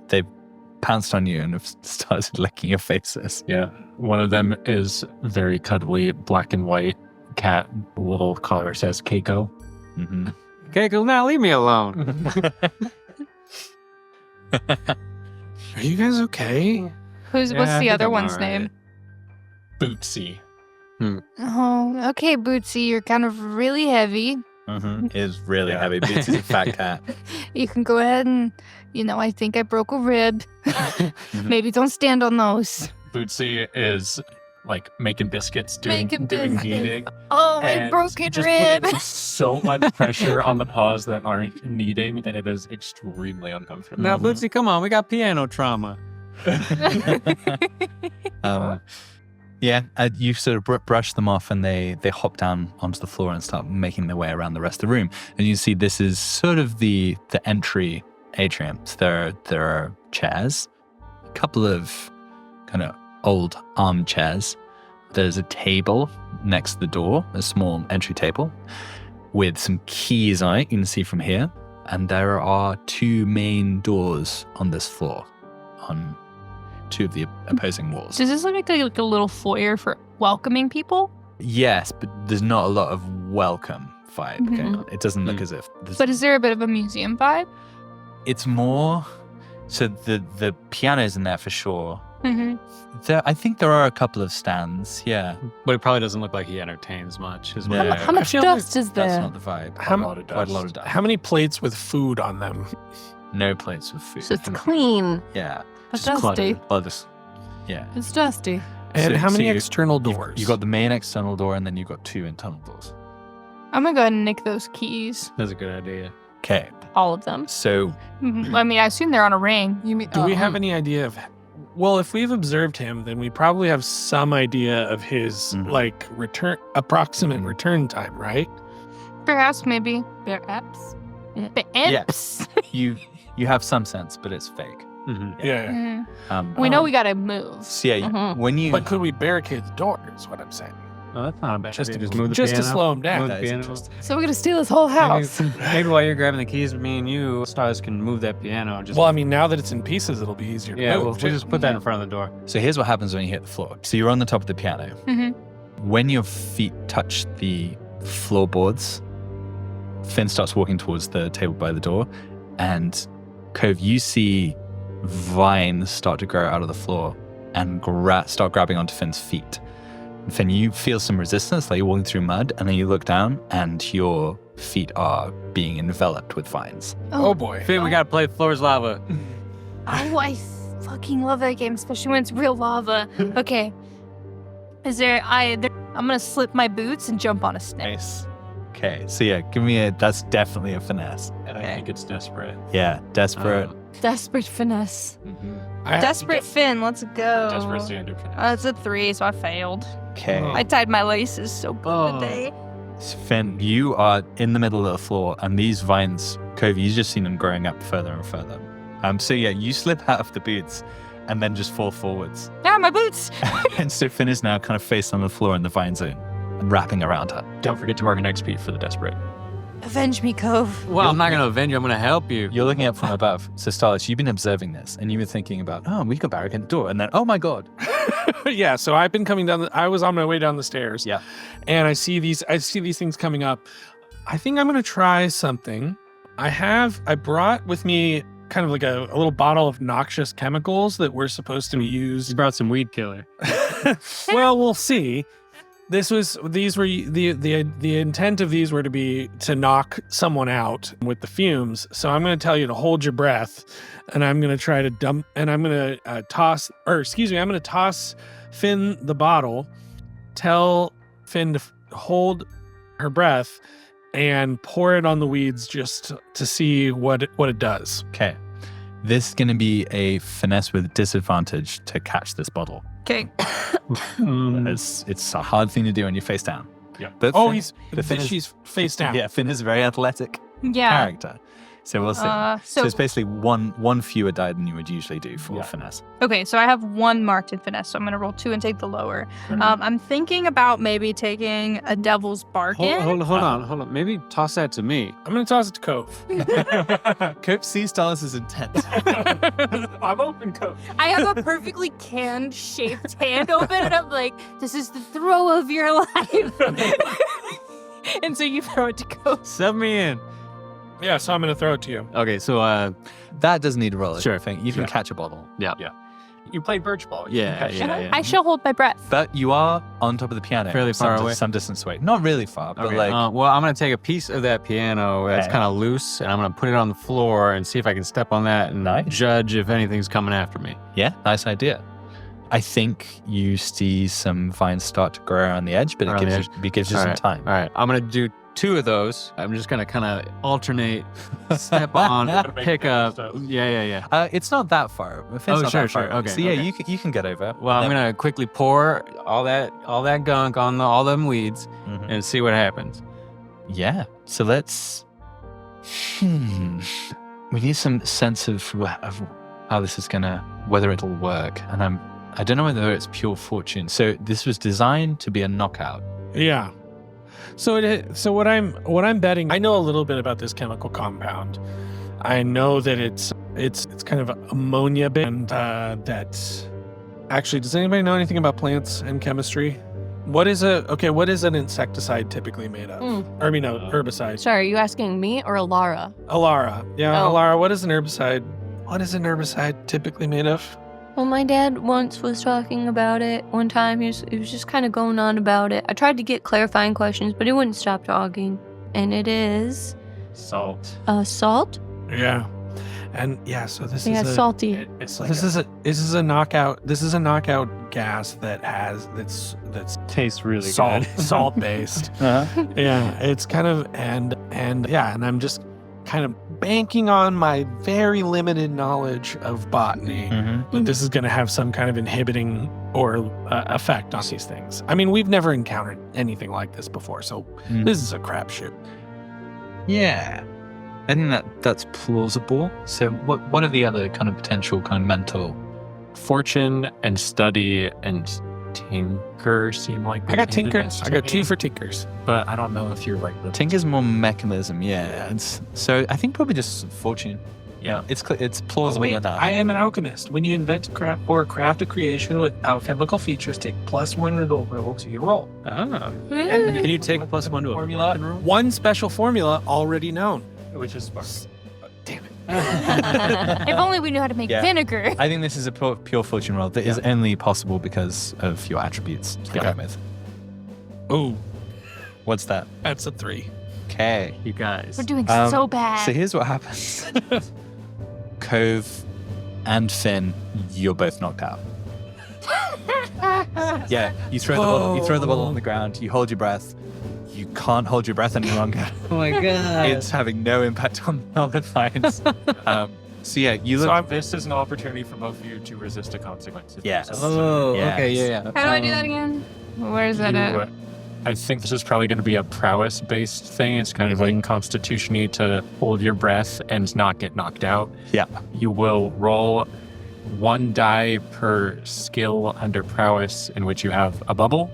they've pounced on you and have started licking your faces. Yeah. One of them is very cuddly, black and white cat. Little collar says Keiko. Mm-hmm. Keiko, now leave me alone. Are you guys okay? What's Yeah, I the think other I'm one's all name? Bootsy. Oh, okay, Bootsy, you're kind of really heavy. Mm-hmm. It is really Yeah. heavy. Boots is a fat cat. You can go ahead and, I think I broke a rib. Maybe don't stand on those. Bootsy is like making biscuits, doing biscuits. kneading. Oh, my and broken just rib. putting so much pressure on the paws that aren't kneading, and it is extremely uncomfortable. Now, Bootsy, come on. We got piano trauma. You sort of brush them off and they hop down onto the floor and start making their way around the rest of the room. And you see this is sort of the entry atrium. So there are chairs, a couple of kind of old armchairs. There's a table next to the door, a small entry table with some keys on it, you can see from here. And there are two main doors on this floor, on two of the opposing walls. Does this look like a little foyer for welcoming people? Yes, but there's not a lot of welcome vibe going Mhm. on. It doesn't look as if there's, But is there a bit of a museum vibe? it's more so the piano's in there for sure. Mm-hmm. I think there are a couple of stands, yeah. But it probably doesn't look like he entertains much. Is what Yeah. How much feel dust is That's there? not the vibe. How a lot of Quite a lot dust. of dust. How many plates with food on them? No plates with food. So it's clean. Yeah. It's Just dusty. clutter. Yeah. It's dusty. And So- how so many you- external doors? You got the main external door and then you got two internal doors. I'm gonna go ahead and nick those keys. That's a good idea. Okay. all of them. So I mean, I assume they're on a ring. You mean? Do we have any idea of? Well, if we've observed him, then we probably have some idea of his like approximate return time, right? Perhaps, maybe. Perhaps. Imps. you have some sense, but it's fake. Yeah. We know we gotta move. So yeah, when you But could we barricade the door? Is what I'm saying. Oh, that's not a bad Just idea. to, Just move the just to piano. slow him down. Move the That is piano. interesting. So we're gonna steal this whole house. Maybe while you're grabbing the keys, me and you, Stars, can move that piano. And just Well, I mean, now that it's in pieces, it'll be easier to yeah, move. we'll too. just put that in front of the door. So here's what happens when you hit the floor. So you're on the top of the piano. When your feet touch the floorboards, Finn starts walking towards the table by the door, and Cove, you see vines start to grow out of the floor and start grabbing onto Finn's feet. Finn, you feel some resistance, like you're walking through mud, and then you look down, and your feet are being enveloped with vines. Oh boy. Finn, we gotta play Floor's Lava. Oh, I fucking love that game, especially when it's real lava. Okay. I'm gonna slip my boots and jump on a snake. Nice. Okay, so yeah, give me that's definitely a finesse. And I think it's desperate. Yeah, desperate. Desperate finesse. Desperate Finn, let's go. Desperate standard for It's a 3, so I failed. Okay. I tied my laces so good today. Finn, you are in the middle of the floor, and these vines, Cove, you've just seen them growing up further and further. So yeah, you slip out of the boots and then just fall forwards. Ah, my boots! And so Finn is now kind of faced on the floor in the vine zone, wrapping around her. Don't forget to mark an XP for the desperate. Avenge me, Cove. Well, I'm not gonna avenge you. I'm gonna help you. You're looking up from above. So Starless, you've been observing this, and you've been thinking about, oh, we could barricade the door, and then, oh my god. Yeah, so I've been coming down. I was on my way down the stairs. Yeah. And I see these things coming up. I think I'm gonna try something. I brought with me kind of like a little bottle of noxious chemicals that were supposed to be You used. brought some weed killer. Well, we'll see. The intent of these were to be to knock someone out with the fumes. So I'm going to tell you to hold your breath, and I'm going to try to dump, and I'm going to toss Finn the bottle, tell Finn to hold her breath, and pour it on the weeds just to see what it does. Okay. This is going to be a finesse with disadvantage to catch this bottle. Okay. It's a hard thing to do when you're face down. Yeah. But Oh, Finn is- she's face down. Yeah, Finn is a very athletic Yeah. character. So we'll see. So So, it's basically one fewer die than you would usually do for Yeah. finesse. okay, so I have 1 marked in finesse, so I'm going to roll 2 and take the lower. I'm thinking about maybe taking a devil's bargain. Hold on. Maybe toss that to me. I'm going to toss it to Cove. Cope sees Starless' intent. I'm open, Coach. I have a perfectly canned shaped hand open, and I'm like, this is the throw of your life. And so you throw it to Cove. Sub me in. Yeah, so I'm going to throw it to you. Okay, so That doesn't need a roll. Sure. I think you can Yeah. catch a bottle. You played birch ball. You Yeah, can catch yeah, it. yeah. I shall hold my breath. But you are on top of the piano. Fairly far away? Some distance away. Not really far, but okay. like Well, I'm gonna take a piece of that piano that's Okay. kind of loose, and I'm gonna put it on the floor and see if I can step on that and Nice. judge if anything's coming after me. yeah, nice idea. I think you see some vines start to grow around the edge, but Around the it gives you All some right. time. All right, I'm gonna do 2 of those. I'm just gonna kind of alternate, step on, pick up. Yeah. It's not that far. Finn's Oh, not sure, that far sure. away. Okay, So yeah, okay. you can get over. Well, I'm gonna quickly pour all that gunk on all them weeds Mhm. and see what happens. Yeah. So let's. We need some sense of how this is whether it'll work, and I don't know whether it's pure fortune. So this was designed to be a knockout. Yeah. So what I'm betting, I know a little bit about this chemical compound. I know that it's kind of ammonia and that actually, does anybody know anything about plants and chemistry? What is an insecticide typically made of? Or I mean, no, herbicide. Sorry, are you asking me or Alara? Alara. Yeah, Oh. Alara, what is an herbicide? What is an herbicide typically made of? Well, my dad once was talking about it one time. He was just kind of going on about it. I tried to get clarifying questions, but he wouldn't stop talking. And it is Salt. salt. Yeah. And yeah, so this Yeah, is a salty. It's like this is a knockout. This is a knockout gas that's Tastes really salt based. Uh-huh. Yeah, it's kind of and I'm just kind of banking on my very limited knowledge of botany, that this is going to have some kind of inhibiting or effect on these things. I mean, we've never encountered anything like this before, so this is a crapshoot. Yeah. I think that's plausible. So what are the other kind of potential kind of mental? Fortune and study and tinker seem like I got tinker. candidates I to got me, 2 for tinkers. but I don't know if you're like the Tinker's more mechanism, yeah. So I think probably just fortune. Yeah. It's plausible Wait, enough. I am an alchemist. When you invent or craft a creation with alchemical features, take +1 to the roll to your roll. Can you take +1 to a Formula, One special formula already known. which is spark. Damn it. If only we knew how to make Yeah. vinegar. I think this is a pure fortune roll that is only possible because of your attributes to begin with. Ooh, What's that? that's a 3. Okay. You guys. We're doing Um, so bad. So here's what happens. Cove and Finn, you're both knocked out. Yeah, you throw the bottle. You throw the bottle on the ground. You hold your breath. You can't hold your breath any longer. Oh my god. It's having no impact on the fights. So yeah, you look. So this is an opportunity for both of you to resist a consequence. Yes. Oh, Yes. okay, yeah. How do I do that again? Where is that at? I think this is probably going to be a prowess-based thing. It's kind of like constitution-y to hold your breath and not get knocked out. Yeah. You will roll 1 die per skill under prowess in which you have a bubble.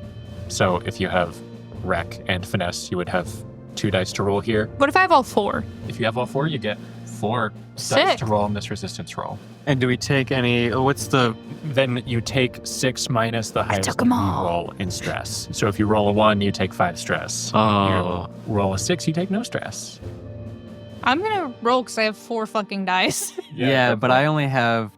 So if you have rec and finesse, you would have 2 dice to roll here. What if I have all 4? If you have all 4, you get 4 dice Sick. to roll in this resistance roll. And do we take any? What's the? Then you take 6 minus the highest took 'em that you all. roll in stress. So if you roll a 1, you take 5 stress. Oh. You roll a 6, you take no stress. I'm gonna roll because I have 4 fucking dice. Yeah, but I only have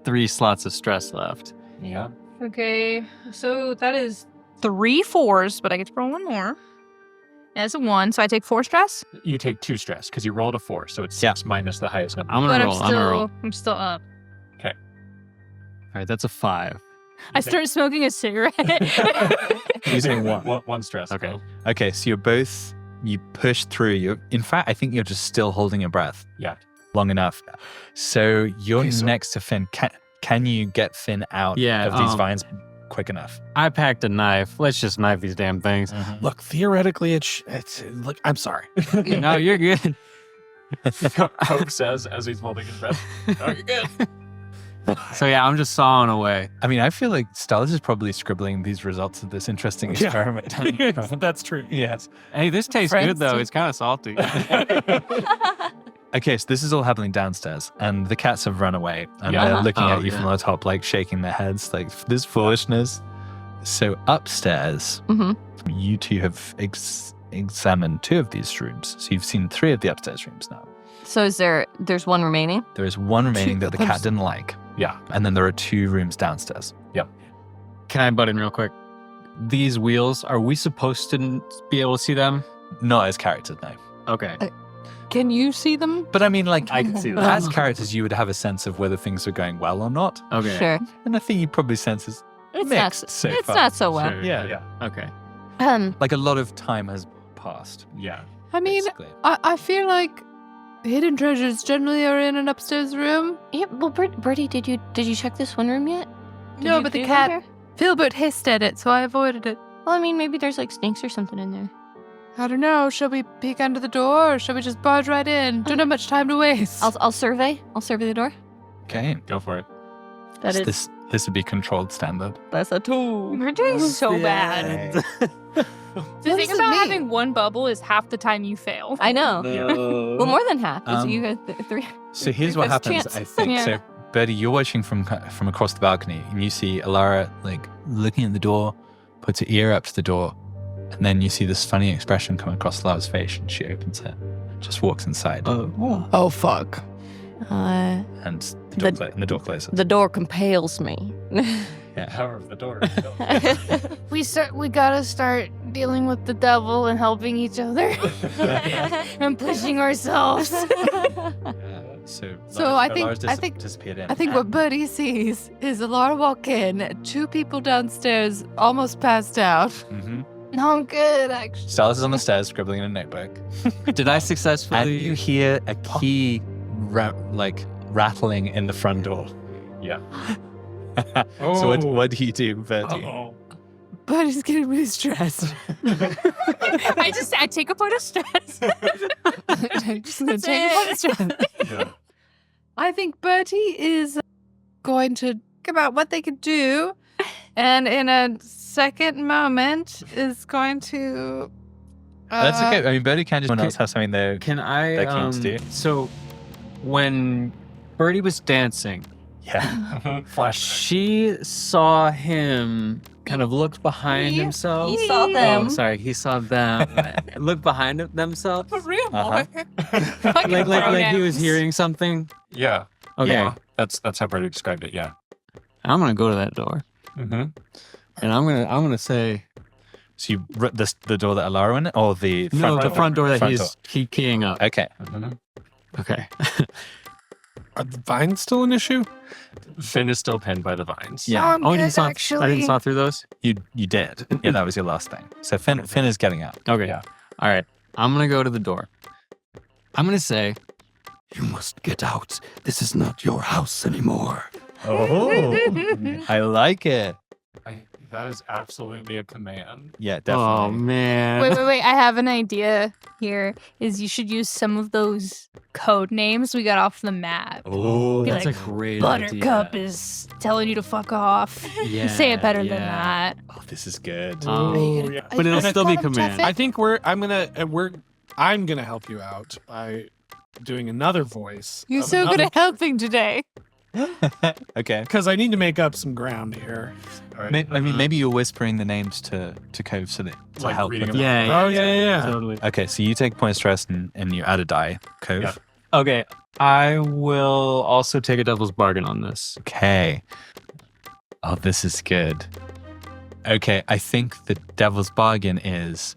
3 slots of stress left. Yeah. Okay, so that is 3 4s, but I get to roll 1 more. That's a 1, so I take 4 stress. You take 2 stress because you rolled a 4, so it's 6 minus the highest number. I'm But gonna roll. I'm gonna roll. I'm still up. All right, that's a 5. I start smoking a cigarette. Using one. One stress. Okay. though. Okay, so you push through. In fact, I think you're just still holding your breath Yeah. long enough. So you're Okay, so- next to Finn. Can you get Finn out Yeah, of these vines quick enough? I packed a knife. Let's just knife these damn things. Look, theoretically, it's look. I'm sorry. No, you're good. Hope says as he's holding his breath. Oh, you're good. So yeah, I'm just sawing away. I mean, I feel like Stylus is probably scribbling these results of this interesting experiment. That's true. Yes. Hey, this tastes Friends good though. too. It's kind of salty. Okay, so this is all happening downstairs, and the cats have run away, and Yeah. they're looking Oh, at you from the top, like shaking their heads, like this foolishness. So upstairs, you two have examined 2 of these rooms. So you've seen 3 of the upstairs rooms now. So there's one remaining? There is one remaining that the cat didn't like, Yeah. and then there are 2 rooms downstairs. Can I butt in real quick? These wheels, are we supposed to be able to see them? Not as characters, no. Okay. Can you see them? But I mean, like, I can see as them. characters, you would have a sense of whether things are going well or not. Okay. Sure. And I think you probably sense is It's mixed not so it's far. not so well. Sure, Yeah. Okay. Like a lot of time has passed. Yeah. I mean, basically. I feel like hidden treasures generally are in an upstairs room. Yeah, well, Bertie, did you check this one room yet? Did No, you but the do cat here? Filbert hissed at it, so I avoided it. Well, I mean, maybe there's like snakes or something in there. I don't know. Shall we peek under the door, or shall we just barge right in? Don't have much time to waste. I'll survey. I'll survey the door. Okay. Go for it. That So is this would be controlled standard. that's a 2. We're doing so bad. The thing does it about mean? having one bubble is half the time you fail. I know. Well, more than half. It's Um, you got 3. So here's what There's happens, chance. I think. Yeah. So, Bertie, you're watching from across the balcony, and you see Alara like looking at the door, puts her ear up to the door, and then you see this funny expression come across Alara's face, and she opens it, just walks inside, Oh fuck! and the door closes. The door compels me. Power of the door. We gotta start dealing with the devil and helping each other and pushing ourselves. So I think- Alara's I think- disappeared in. I think what Bertie sees is Alara walk in, 2 people downstairs almost passed out. Mhm. No, I'm good, actually. Starless is on the stairs scribbling in a notebook. Did I And successfully? you hear a key rattling in the front door. Yeah. So what do you do, Bertie? But he's getting really stressed. I take a point of stress. I'm just gonna take a point of stress. I think Bertie is going to think about what they could do, and in a second moment is going to. That's okay. I mean, Bertie can just someone else have something there. Can I? That can't do. So, when Birdie was dancing, Yeah. she saw him kind of look behind himself. He saw them. Oh, sorry, he saw them look behind themselves. For real, Uh-huh. Like he was hearing something. Yeah. Okay, Yeah. That's how Brady described it. Yeah. I'm gonna go to that door, Mm-hmm. and I'm gonna say So you the door that Alara went in, or the front the front door that Front he's keying up. Okay. Okay. Are the vines still an issue? Finn is still pinned by the vines. Yeah. I'm I didn't good, saw. I actually. didn't saw through those. You did. Yeah, that was your last thing. So Finn is getting out. Okay. Yeah. All right. I'm gonna go to the door. I'm gonna say, You must get out. This is not your house anymore. Oh, I like it. That is absolutely a command. Yeah, "Oh definitely. man." Wait. I have an idea here. Is you should use some of those code names we got off the map. Oh, Be That's like, a great Buttercup idea. is telling you to fuck off. Yeah, Say it better than yeah. that. oh, this is good. Oh, yeah. but it'll still be command. I think I'm gonna help you out by doing another voice. You're of so good another- at helping today. Okay. Because I need to make up some ground here. All right. I mean, maybe you're whispering the names to Cove so that to Like help. reading with them. it. Yeah. Oh, yeah. Totally. Okay, so you take a point of stress and you add a die, Cove. Yeah. Okay. I will also take a devil's bargain on this. Okay. Oh, this is good. Okay, I think the devil's bargain is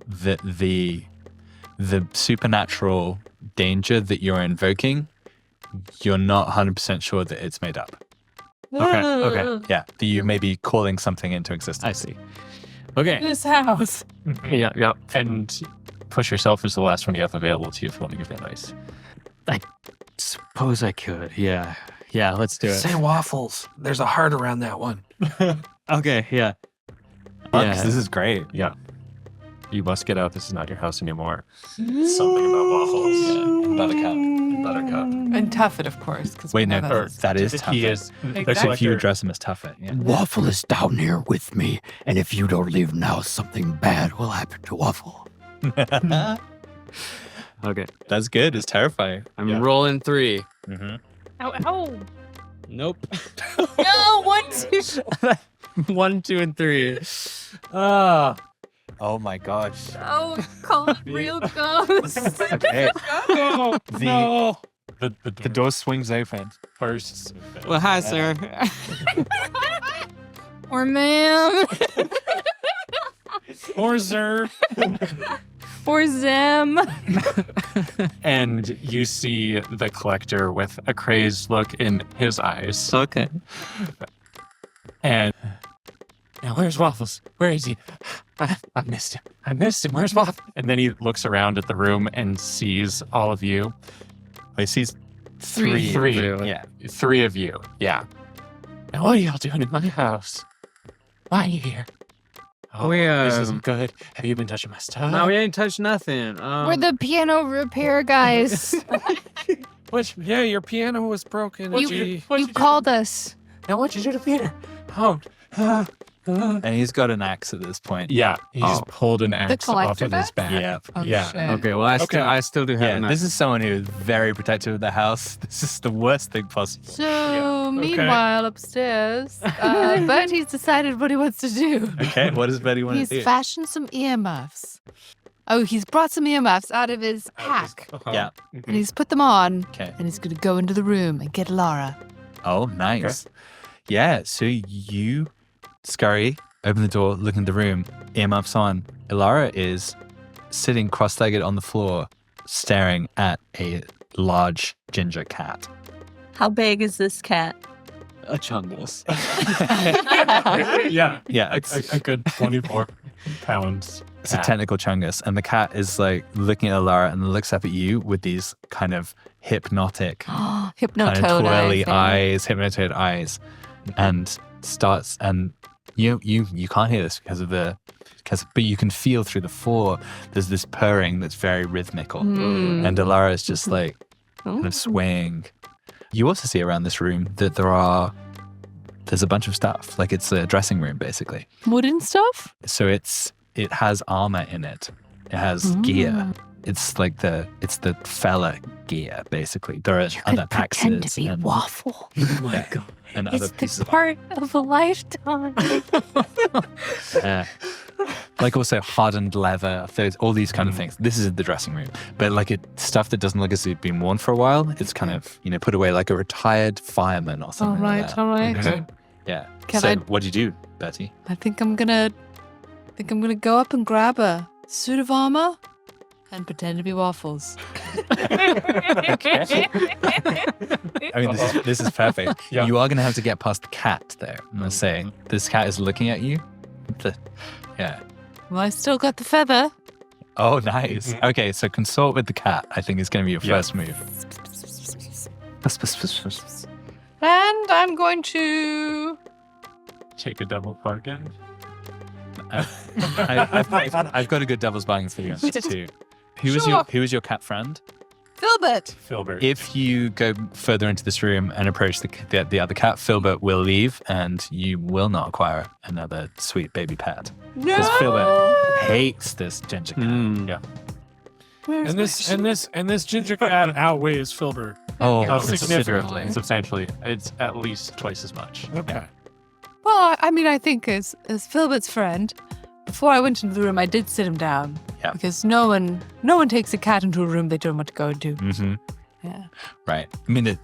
that the supernatural danger that you're invoking, you're not 100% sure that it's made up. Okay. Yeah, that you may be calling something into existence. I see. Okay. This house. Yeah. And push yourself as the last one you have available to you if you want to give advice. Suppose I could. Yeah. Yeah. Let's do it. Say waffles. There's a heart around that one. Okay. Yeah. Bucks, this is great. Yeah. You must get out. This is not your house anymore. Something about waffles. Yeah, buttercup. And Tuffet, of course. 'Cause we Wait, know no, that's- that is tough. He is. So if you address him as Tuffet, yeah. Waffle is down here with me, and if you don't leave now, something bad will happen to Waffle. Okay. That's good. It's terrifying. I'm rolling 3. Mm-hmm. Ow. Nope. No, 1, 2. 1, 2, and 3. Ah. Oh my gosh. Oh, call it real ghosts. Okay. No. The door swings open. First. Well, hi, sir. Or ma'am. Or Zer. Or them. And you see the collector with a crazed look in his eyes. Okay. And now, where's Waffles? Where is he? I missed him. I missed him. Where's Waffles? And then he looks around at the room and sees all of you. He sees Three. Yeah. 3 of you. Yeah. Now, what are y'all doing in my house? Why are you here? Oh, We, this isn't good. Have you been touching my stuff? No, we ain't touched nothing. We're the piano repair guys. Yeah, your piano was broken. You called us. Now, what you do to Peter? And he's got an axe at this point. Yeah, he just pulled an axe off collector of his does? back. Yeah. Oh, Yeah. shit. Okay, well, I still do have Yeah, an this is someone who is very protective of the house. This is the worst thing possible. So, meanwhile, upstairs, Bertie's decided what he wants to do. Okay, what does Betty want He's to do? fashioned some earmuffs. Oh, he's brought some earmuffs out of his pack, Yeah. and he's put them on, Okay. and he's going to go into the room and get Lara. Oh, nice. Yeah, so you scurry, open the door, look in the room, earmuffs on. Ilara is sitting cross-legged on the floor, staring at a large ginger cat. How big is this cat? a chungus. Yeah. Yeah, A good 24 pounds. it's a technical chungus, and the cat is like looking at Alara and looks up at you with these kind of hypnotic, kind Hypnotoad of twirly eyes. hypnotoad eyes, and starts. And you can't hear this but you can feel through the floor. There's this purring that's very rhythmical, and Alara is just like kind of swaying. You also see around this room that there's a bunch of stuff. Like it's a dressing room basically. Wooden stuff? So it has armor in it. It has gear. It's like the fella gear basically. There are other Pretend axes to be and, waffle. Oh my god. and other It's pieces the of part of a lifetime. like also hardened leather, all these kind of things. This is the dressing room, but like stuff that doesn't look as if it's been worn for a while. It's kind of put away like a retired fireman or All something. like that. all right. Okay. Yeah. Can so I- what do you do, Betty? I think I'm gonna go up and grab a suit of armor and pretend to be waffles. I mean, this is perfect. Yeah. You are going to have to get past the cat, though. I'm going to say this cat is looking at you. Yeah. Well, I still got the feather. Oh, nice. Okay, so consort with the cat. I think is going to be your first move. And I'm going to Take a double bargain. I've got a good devil's bargain for you too. Who is your cat friend? Filbert. Filbert. If you go further into this room and approach the other cat, Filbert will leave, and you will not acquire another sweet baby pet. Because Filbert hates this ginger cat. Yeah. And this ginger cat outweighs Filbert. Oh, Significantly. Substantially. It's at least twice as much. Okay. Well, I mean, I think as Filbert's friend, before I went into the room, I did sit him down. Yeah. Because no one takes a cat into a room they don't want to go into. Mm-hmm. Yeah. Right. I mean,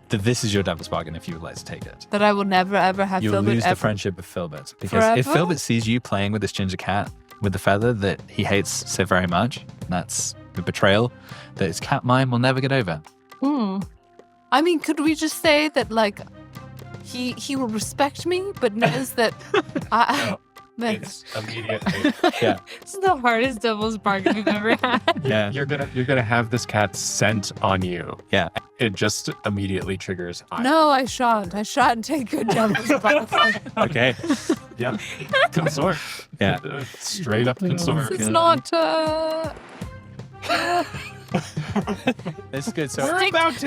this is your devil's bargain if you would like to take it. That I will never ever have You'll Filbert lose the ever. friendship with Filbert. Because if Forever? Filbert sees you playing with this ginger cat with the feather that he hates so very much, that's the betrayal that his cat mime will never get over. I mean, could we just say that like he will respect me, but knows that I. It's immediately. Yeah. This is the hardest devil's bargain we've ever had. Yeah. You're gonna have this cat's scent on you. Yeah. It just immediately triggers. No, I shan't. I shan't take good devil's bargain. Okay. Yeah. Consort. Yeah. Straight up consort. It's not. This is good. So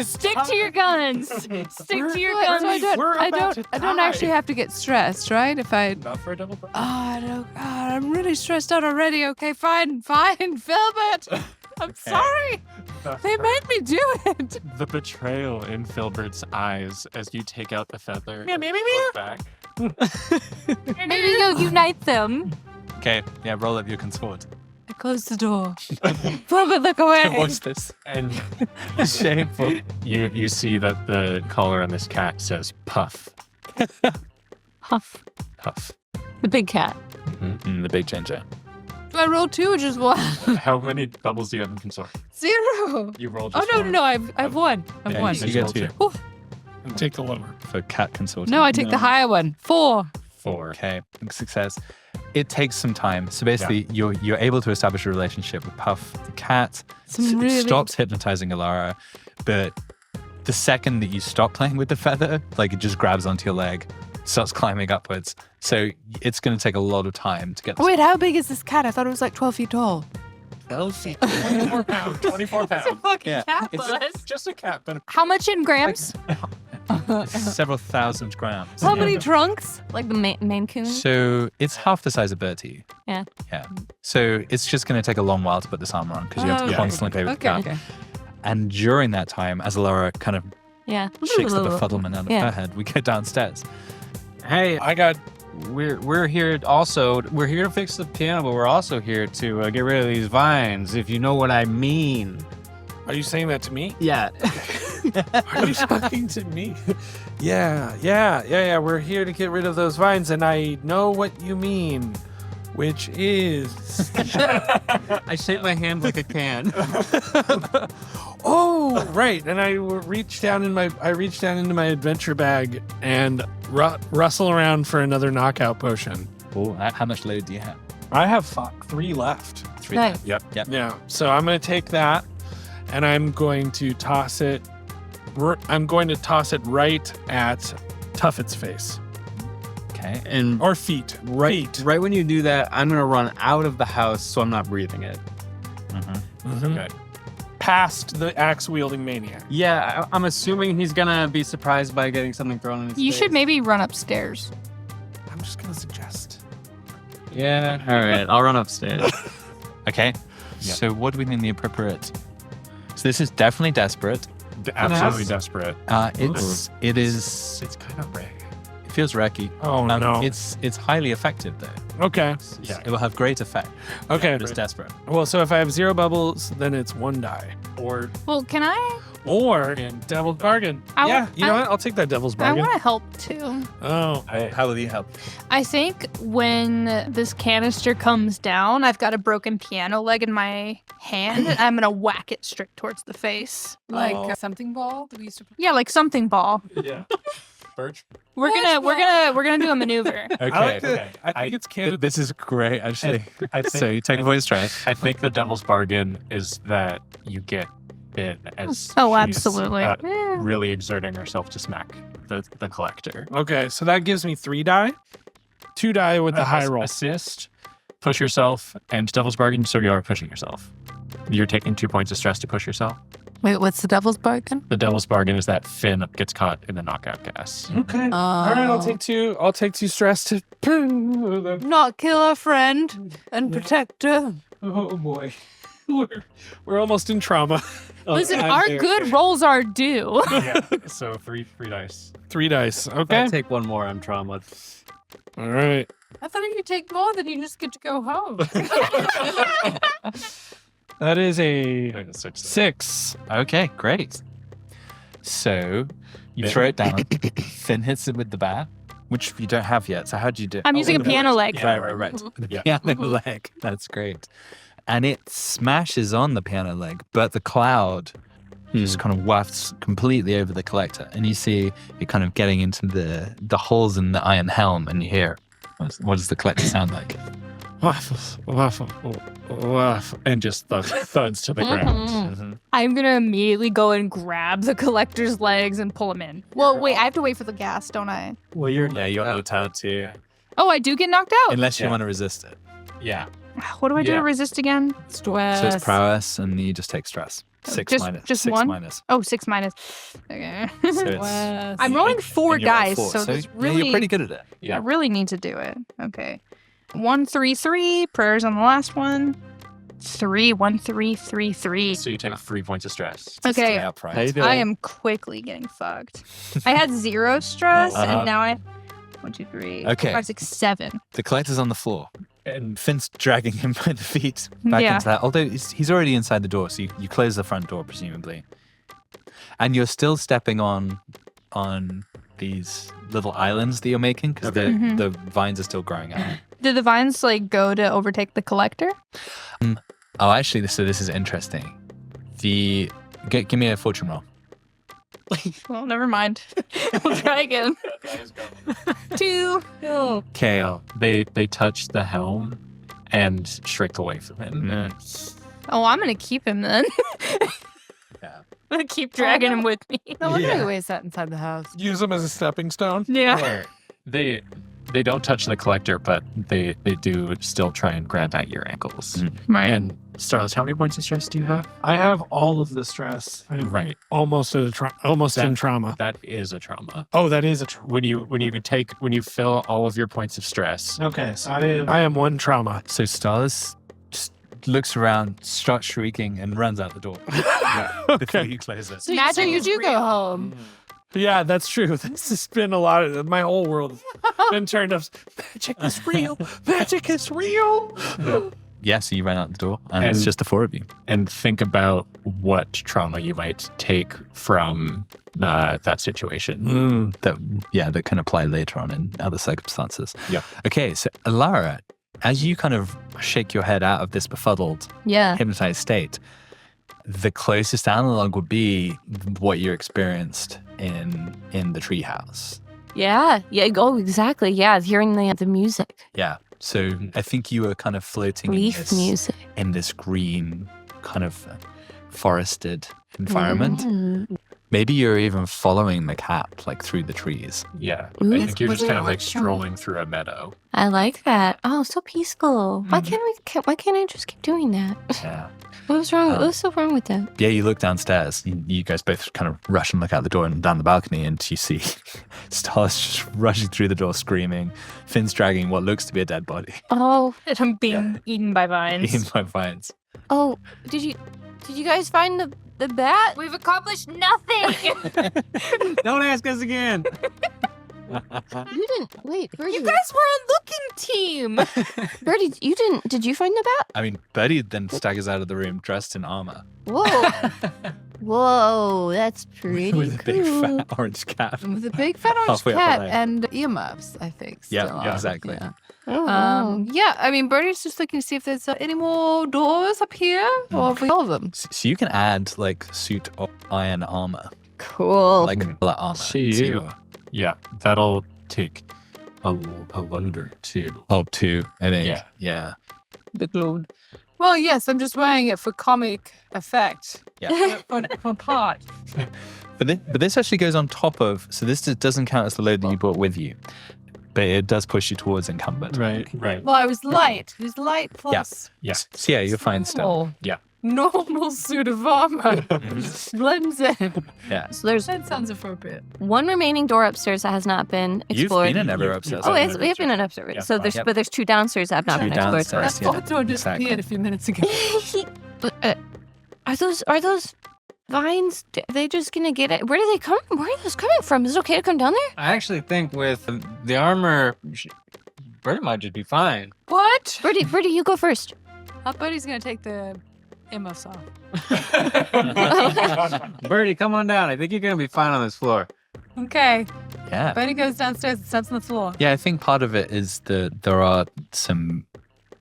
Stick to your guns. Stick to your What? guns. So I don't actually have to get stressed, right? If I. Not for a double bargain. I don't. God, I'm really stressed out already. Okay, fine, Filbert. I'm sorry. They made me do it. The betrayal in Filbert's eyes as you take out the feather. And look back. Maybe you'll unite them. okay. Yeah. Roll up your consort. I closed the door. Filbert, look away. What's this? And shameful. You see that the collar on this cat says puff. Huff. Puff. The big cat. The big ginger. Do I roll 2 or just 1? How many doubles do you have in consort? 0. You rolled Oh just no, one. no, I've won. I've Yeah, won. you get two. Ooh, Take the lower. For cat consort. no, I take the higher one. 4. 4. Okay, success. It takes some time. So basically, you're able to establish a relationship with Puff, the cat. Some really- Stops hypnotizing Alara, but the second that you stop playing with the feather, like it just grabs onto your leg, starts climbing upwards. So it's going to take a lot of time to get. Wait, how big is this cat? I thought it was like 12 feet tall. 24 pounds. 24 pounds. Fucking Yeah. cat It's buzz. just a cat, but How much in grams? several thousand grams. How many trunks? Like the Maine Coon. So it's half the size of Bertie. Yeah. Yeah. So it's just going to take a long while to put this armor on because you have to Okay. constantly play with the Okay, cat. okay. And during that time, as Alara kind of Yeah. shakes the befuddlement out of Yeah. her head, we go downstairs. Hey, we're here also. We're here to fix the piano, but we're also here to get rid of these vines, if you know what I mean. Are you saying that to me? Yeah. Are you talking to me? Yeah. We're here to get rid of those vines, and I know what you mean. which is I shake my hand like a can. oh right, and I reach down into my adventure bag and rustle around for another knockout potion. Oh, how much load do you have? I have 3 left. 3. Nice. Yep. Yeah, so I'm going to take that, and I'm going to toss it. I'm going to toss it right at Tuffet's face Okay. And or feet. right when you do that, I'm gonna run out of the house so I'm not breathing it. Okay. Past the axe wielding maniac. Yeah, I'm assuming he's gonna be surprised by getting something thrown in his You face. should maybe run upstairs. I'm just going to suggest. Yeah. All right. I'll run upstairs. Okay. So what do we think the appropriate? So this is definitely desperate. Absolutely desperate. It is. It's kind of rare. It feels wrecky. Oh no. It's highly effective though. Okay. Yeah. It will have great effect. Okay. But it's desperate. Well, so if I have 0 bubbles, then it's 1 die. Or Well, can I? Or devil's bargain. I Yeah, wa- you know I- what? I'll take that devil's I bargain. want to help too. Oh. How will you help? I think when this canister comes down, I've got a broken piano leg in my hand, and I'm gonna whack it straight towards the face. Like Oh. something ball that we used to Yeah, like something ball. yeah. Birch. We're gonna do a maneuver. Okay. I like okay. I think it's candid. This is great, actually. I think, So you take a voice try. I think the devil's bargain is that you get it as Oh, she's, absolutely. Yeah. really exerting herself to smack the collector. Okay, so that gives me 3 die. 2 die with the high roll. Assist, push yourself, and devil's bargain. So you are pushing yourself. You're taking 2 points of stress to push yourself. Wait, what's the devil's bargain? The devil's bargain is that Finn gets caught in the knockout gas. Okay. All right, I'll take 2. I'll take 2 stress to. Not kill our friend and protect her. Oh boy. We're almost in trauma. Listen, our good rolls are due. Yeah. So three dice. 3 dice. If Okay. I take one more, I'm traumatized. All right. I thought if you take more, then you just get to go home. That is a 6. 6. Okay, great. So you throw it down. Finn hits it with the bat, which you don't have yet. So how do you do it? I'm using a piano leg. Yeah. Right. The Yeah. piano leg. That's great. And it smashes on the piano leg, but the cloud just kind of wafts completely over the collector. And you see it kind of getting into the holes in the iron helm, and you hear, what does the collector sound like? Waffles. Waffle. Waffle. And just thuds to the ground. I'm gonna immediately go and grab the collector's legs and pull him in. Well, wait, I have to wait for the gas, don't I? Well, you're out too. Oh, I do get knocked out. Unless you Yeah. want to resist it. yeah. What do I do Yeah. to resist again? Stress. So it's prowess, and you just take stress. 6 Just- minus. just 6 one? minus. Oh, 6 minus. Okay. So it's, Stress. I'm rolling 4 and you're at dice, 4, so there's yeah, really you're pretty good at it. I really need to do it. Okay. 1, 3, 3. Prayers on the last one. 3, 1, 3, 3, 3. So you take 3 points of stress. Okay. Stay upright. I am quickly getting fucked. I had 0 stress, Uh-huh. and now I 1, 2, 3, Okay. 4, 5, 6, 7. The collector's on the floor. And Finn's dragging him by the feet back Yeah. into that. Although he's already inside the door, so you close the front door, presumably. And you're still stepping on these little islands that you're making because Mhm. the vines are still growing out. Did the vines like go to overtake the collector? Oh, actually, so this is interesting. Give me a fortune roll. Well, never mind. We'll try again. 2. Okay. they touch the helm and shrink away from him. Oh, I'm gonna keep him then. Yeah. I'm gonna keep dragging him with me. No wonder he always sat inside the house. Use them as a stepping stone. Yeah. They don't touch the collector, but they do still try and grab at your ankles. Right. And Starless, how many points of stress do you have? I have all of the stress. I'm Right. almost in trauma. That is a trauma. Oh, that is a trauma. When you fill all of your points of stress. Okay, so I am 1 trauma. So Starless just looks around, starts shrieking, and runs out the door. Before you close it. So you do go home. Yeah, that's true. This has been a lot of my whole world has been turned up. Magic is real. Magic is real. Yeah, so you ran out the door, and it's And- just the 4 of you. And think about what trauma you might take from that situation. That can apply later on in other circumstances. Yeah. Okay, so Alara, as you kind of shake your head out of this befuddled, Yeah. hypnotized state, the closest analog would be what you experienced in the treehouse. Yeah. Yeah. Oh, exactly. Yeah. Hearing the music. Yeah. So I think you were kind of floating Leaf music. in this green kind of forested environment. Mm. Maybe you're even following the cat like through the trees. Yeah. Ooh. I think you're just kind of like strolling through a meadow. I like that. Oh, so peaceful. Why can't I just keep doing that? Yeah. What was wrong? What's so wrong with that? Yeah, you look downstairs. You guys both kind of rush and look out the door and down the balcony, and you see Star's just rushing through the door screaming. Finn's dragging what looks to be a dead body. Oh, And I'm being eaten by vines. Eaten by vines. oh, did you guys find the bat? We've accomplished nothing. Don't ask us again. You didn't. Wait, Birdie. You guys were a looking team. Birdie, you didn't. Did you find the bat? I mean, Birdie then staggers out of the room dressed in armor Whoa. Whoa, that's pretty with a cool. big fat orange cap. With a big fat orange Halfway up cat her leg. and earmuffs, I think. Yeah, still yeah, on. exactly. Yeah. Oh, wow. Yeah, I mean, Birdie's just looking to see if there's any more doors up here, or if we all of them. So you can add like suit of iron armor, Cool. like black armor. See to you. your- Yeah. That'll take a load or two. Oh, two, I think. Yeah. Yeah. Well, yes, I'm just wearing it for comic effect. Yeah. For part. But this actually goes on top of, so this doesn't count as the load that you brought with you, but it does push you towards encumbered. Right. Right. Well, I was light. It was light plus Yeah. So yeah, you're fine still. normal suit of armor. Blends in. Yeah. So there's That sounds appropriate. one remaining door upstairs that has not been You've explored. been in every upstairs. Oh, Yeah. we have been in upstairs. Yeah. So there's, Yep. but there's two downstairs that have not Two been explored. downstairs. That Yeah, door disappeared exactly. a few minutes ago. But are those vines? Are they just gonna get it? Where do they come? Where are those coming from? Is it okay to come down there? I actually think with the armor, Birdie might just be fine. What? Birdie, you go first. Our buddy's gonna take the earmuffs off. Birdie, come on down. I think you're gonna be fine on this floor. Okay. Yeah. Buddy goes downstairs and sits on the floor. Yeah, I think part of it is that there are some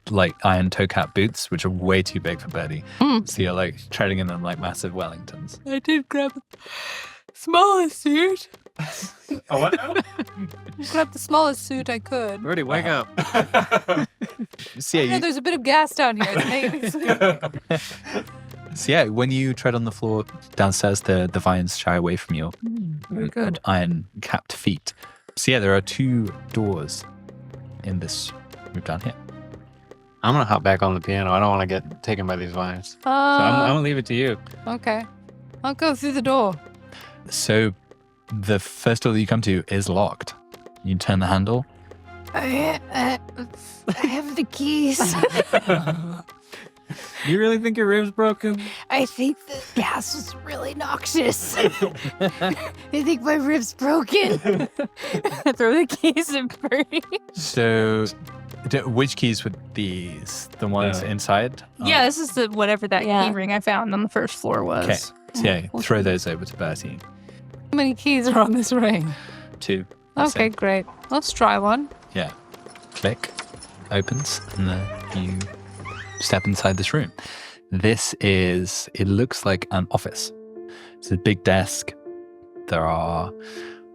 like iron toe cap boots, which are way too big for Birdie. Mm. So you're like treading in them like massive Wellingtons. I did grab the smallest suit. Oh, what? Grab the smallest suit I could. Birdie, wake up. So yeah, Yeah, there's a bit of gas down here. It's making me sleep. so yeah, when you tread on the floor downstairs, the vines shy away from your Very good. iron capped feet. So yeah, there are two doors in this room down here. I'm gonna hop back on the piano. I don't want to get taken by these vines. So I'm gonna leave it to you. Okay. I'll go through the door. So the first door that you come to is locked. You turn the handle. I have the keys. You really think your rib's broken? I think the gas was really noxious. I think my rib's broken. Throw the keys in Birdie. So which keys were these? The ones inside? Yeah, this is the whatever that Yeah. key ring I found on the first floor was. Okay. So yeah, throw those over to Bertie. How many keys are on this ring? Two. That's Okay, it. great. Let's try one. Yeah. Click. Opens. And then you step inside this room. It looks like an office. It's a big desk. There are,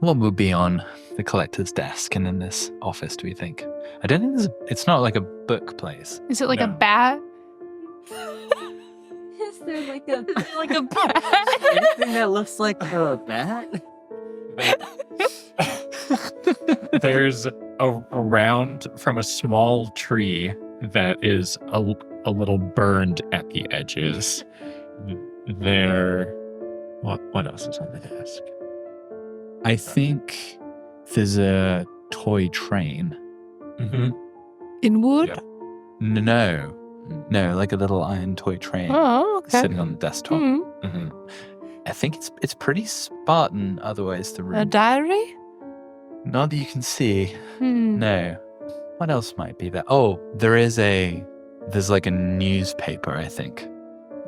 what would be on the collector's desk and in this office, do we think? I don't think it's not like a book place. Is it like a No. bat? Is there like a Like a bat? Anything that looks like a bat? There's a round from a small tree that is a little burned at the edges. What else is on the desk? I think there's a toy train. Mm-hmm. In wood? Yeah. No, like a little iron toy train Oh, okay. sitting on the desktop. Hmm. Mm-hmm. I think it's pretty Spartan otherwise the room. A diary? Not that you can see. Hmm. No. What else might be there? Oh, there's like a newspaper, I think,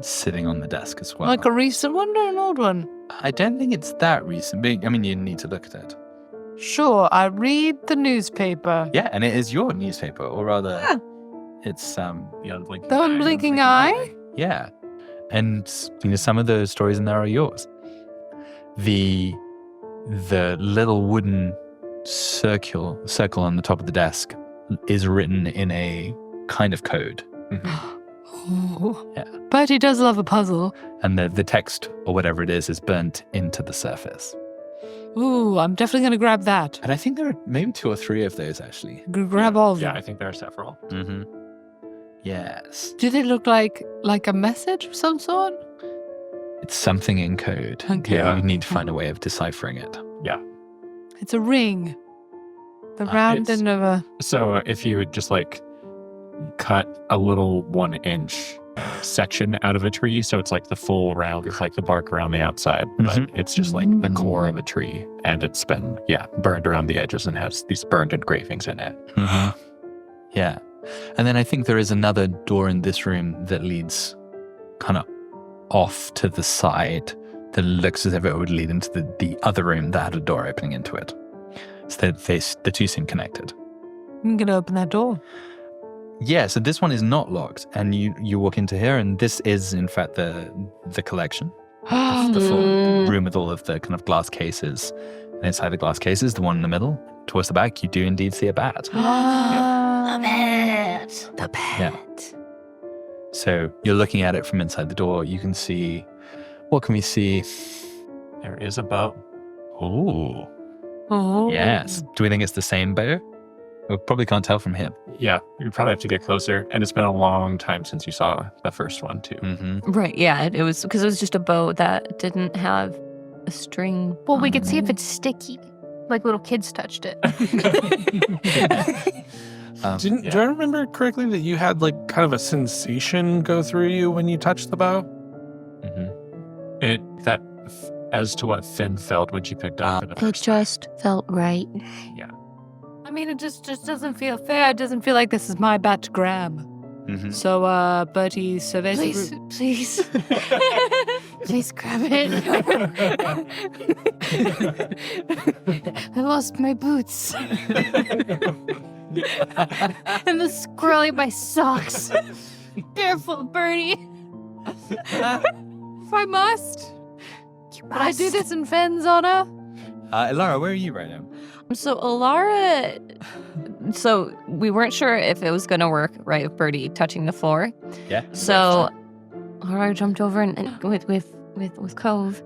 sitting on the desk as well. Like a recent one or an old one? I don't think it's that recent. But, I mean, you need to look at it. Sure, I read the newspaper. Yeah, and it is your newspaper, or rather, It's Like The unblinking eye? yeah, and some of the stories in there are yours. The little wooden circle on the top of the desk is written in a kind of code, Oh. Yeah. But he does love a puzzle. and the text or whatever it is burnt into the surface. Ooh, I'm definitely going to grab that. And I think there are maybe 2 or 3 of those actually. Grab all of Yeah, them. I think there are several. Mm-hmm. Yes, Do they look like a message of some sort? it's something in code. Okay. Yeah, you need to find a way of deciphering it. It's a ring. The round it's- end of a... So if you would just like cut a little 1-inch section out of a tree, so it's like the full round, it's like the bark around the outside, but it's just like the core of a tree, and it's been burned around the edges and has these burned engravings in it. Mhm. Yeah. And then I think there is another door in this room that leads kind of off to the side that looks as if it would lead into the other room that had a door opening into it. So the 2 seem connected. I'm going to open that door. Yeah, so this one is not locked, and you walk into here, and this is in fact the collection, the full room with all of the kind of glass cases. And inside the glass cases, the one in the middle, towards the back, you do indeed see a bat. The bat. The bat. So you're looking at it from inside the door. You can see, what can we see? There is a bow. Oh, Oh. yes. Do we think it's the same bow? We probably can't tell from here. Yeah, you probably have to get closer, and it's been a long time since you saw the first one too. Mm-hmm. Right, yeah. It was because it was just a bow that didn't have a string. Well, we could on see if it. it's sticky, like little kids touched it. Do I remember correctly that you had like kind of a sensation go through you when you touched the bow? As to what Finn felt when she picked up. It just felt right. I mean, it just doesn't feel fair. It doesn't feel like this is my bat to grab. Mm-hmm. So, Bertie surveys the Please, room. please. Please grab it. I lost my boots. And the squirrely in my socks. Careful, Bertie. If I must. Would I do this in Finn's honor? Lara, where are you right now? So Alara, so we weren't sure if it was going to work, right, with Birdie touching the floor. Yeah. So Alara jumped over and with Cove,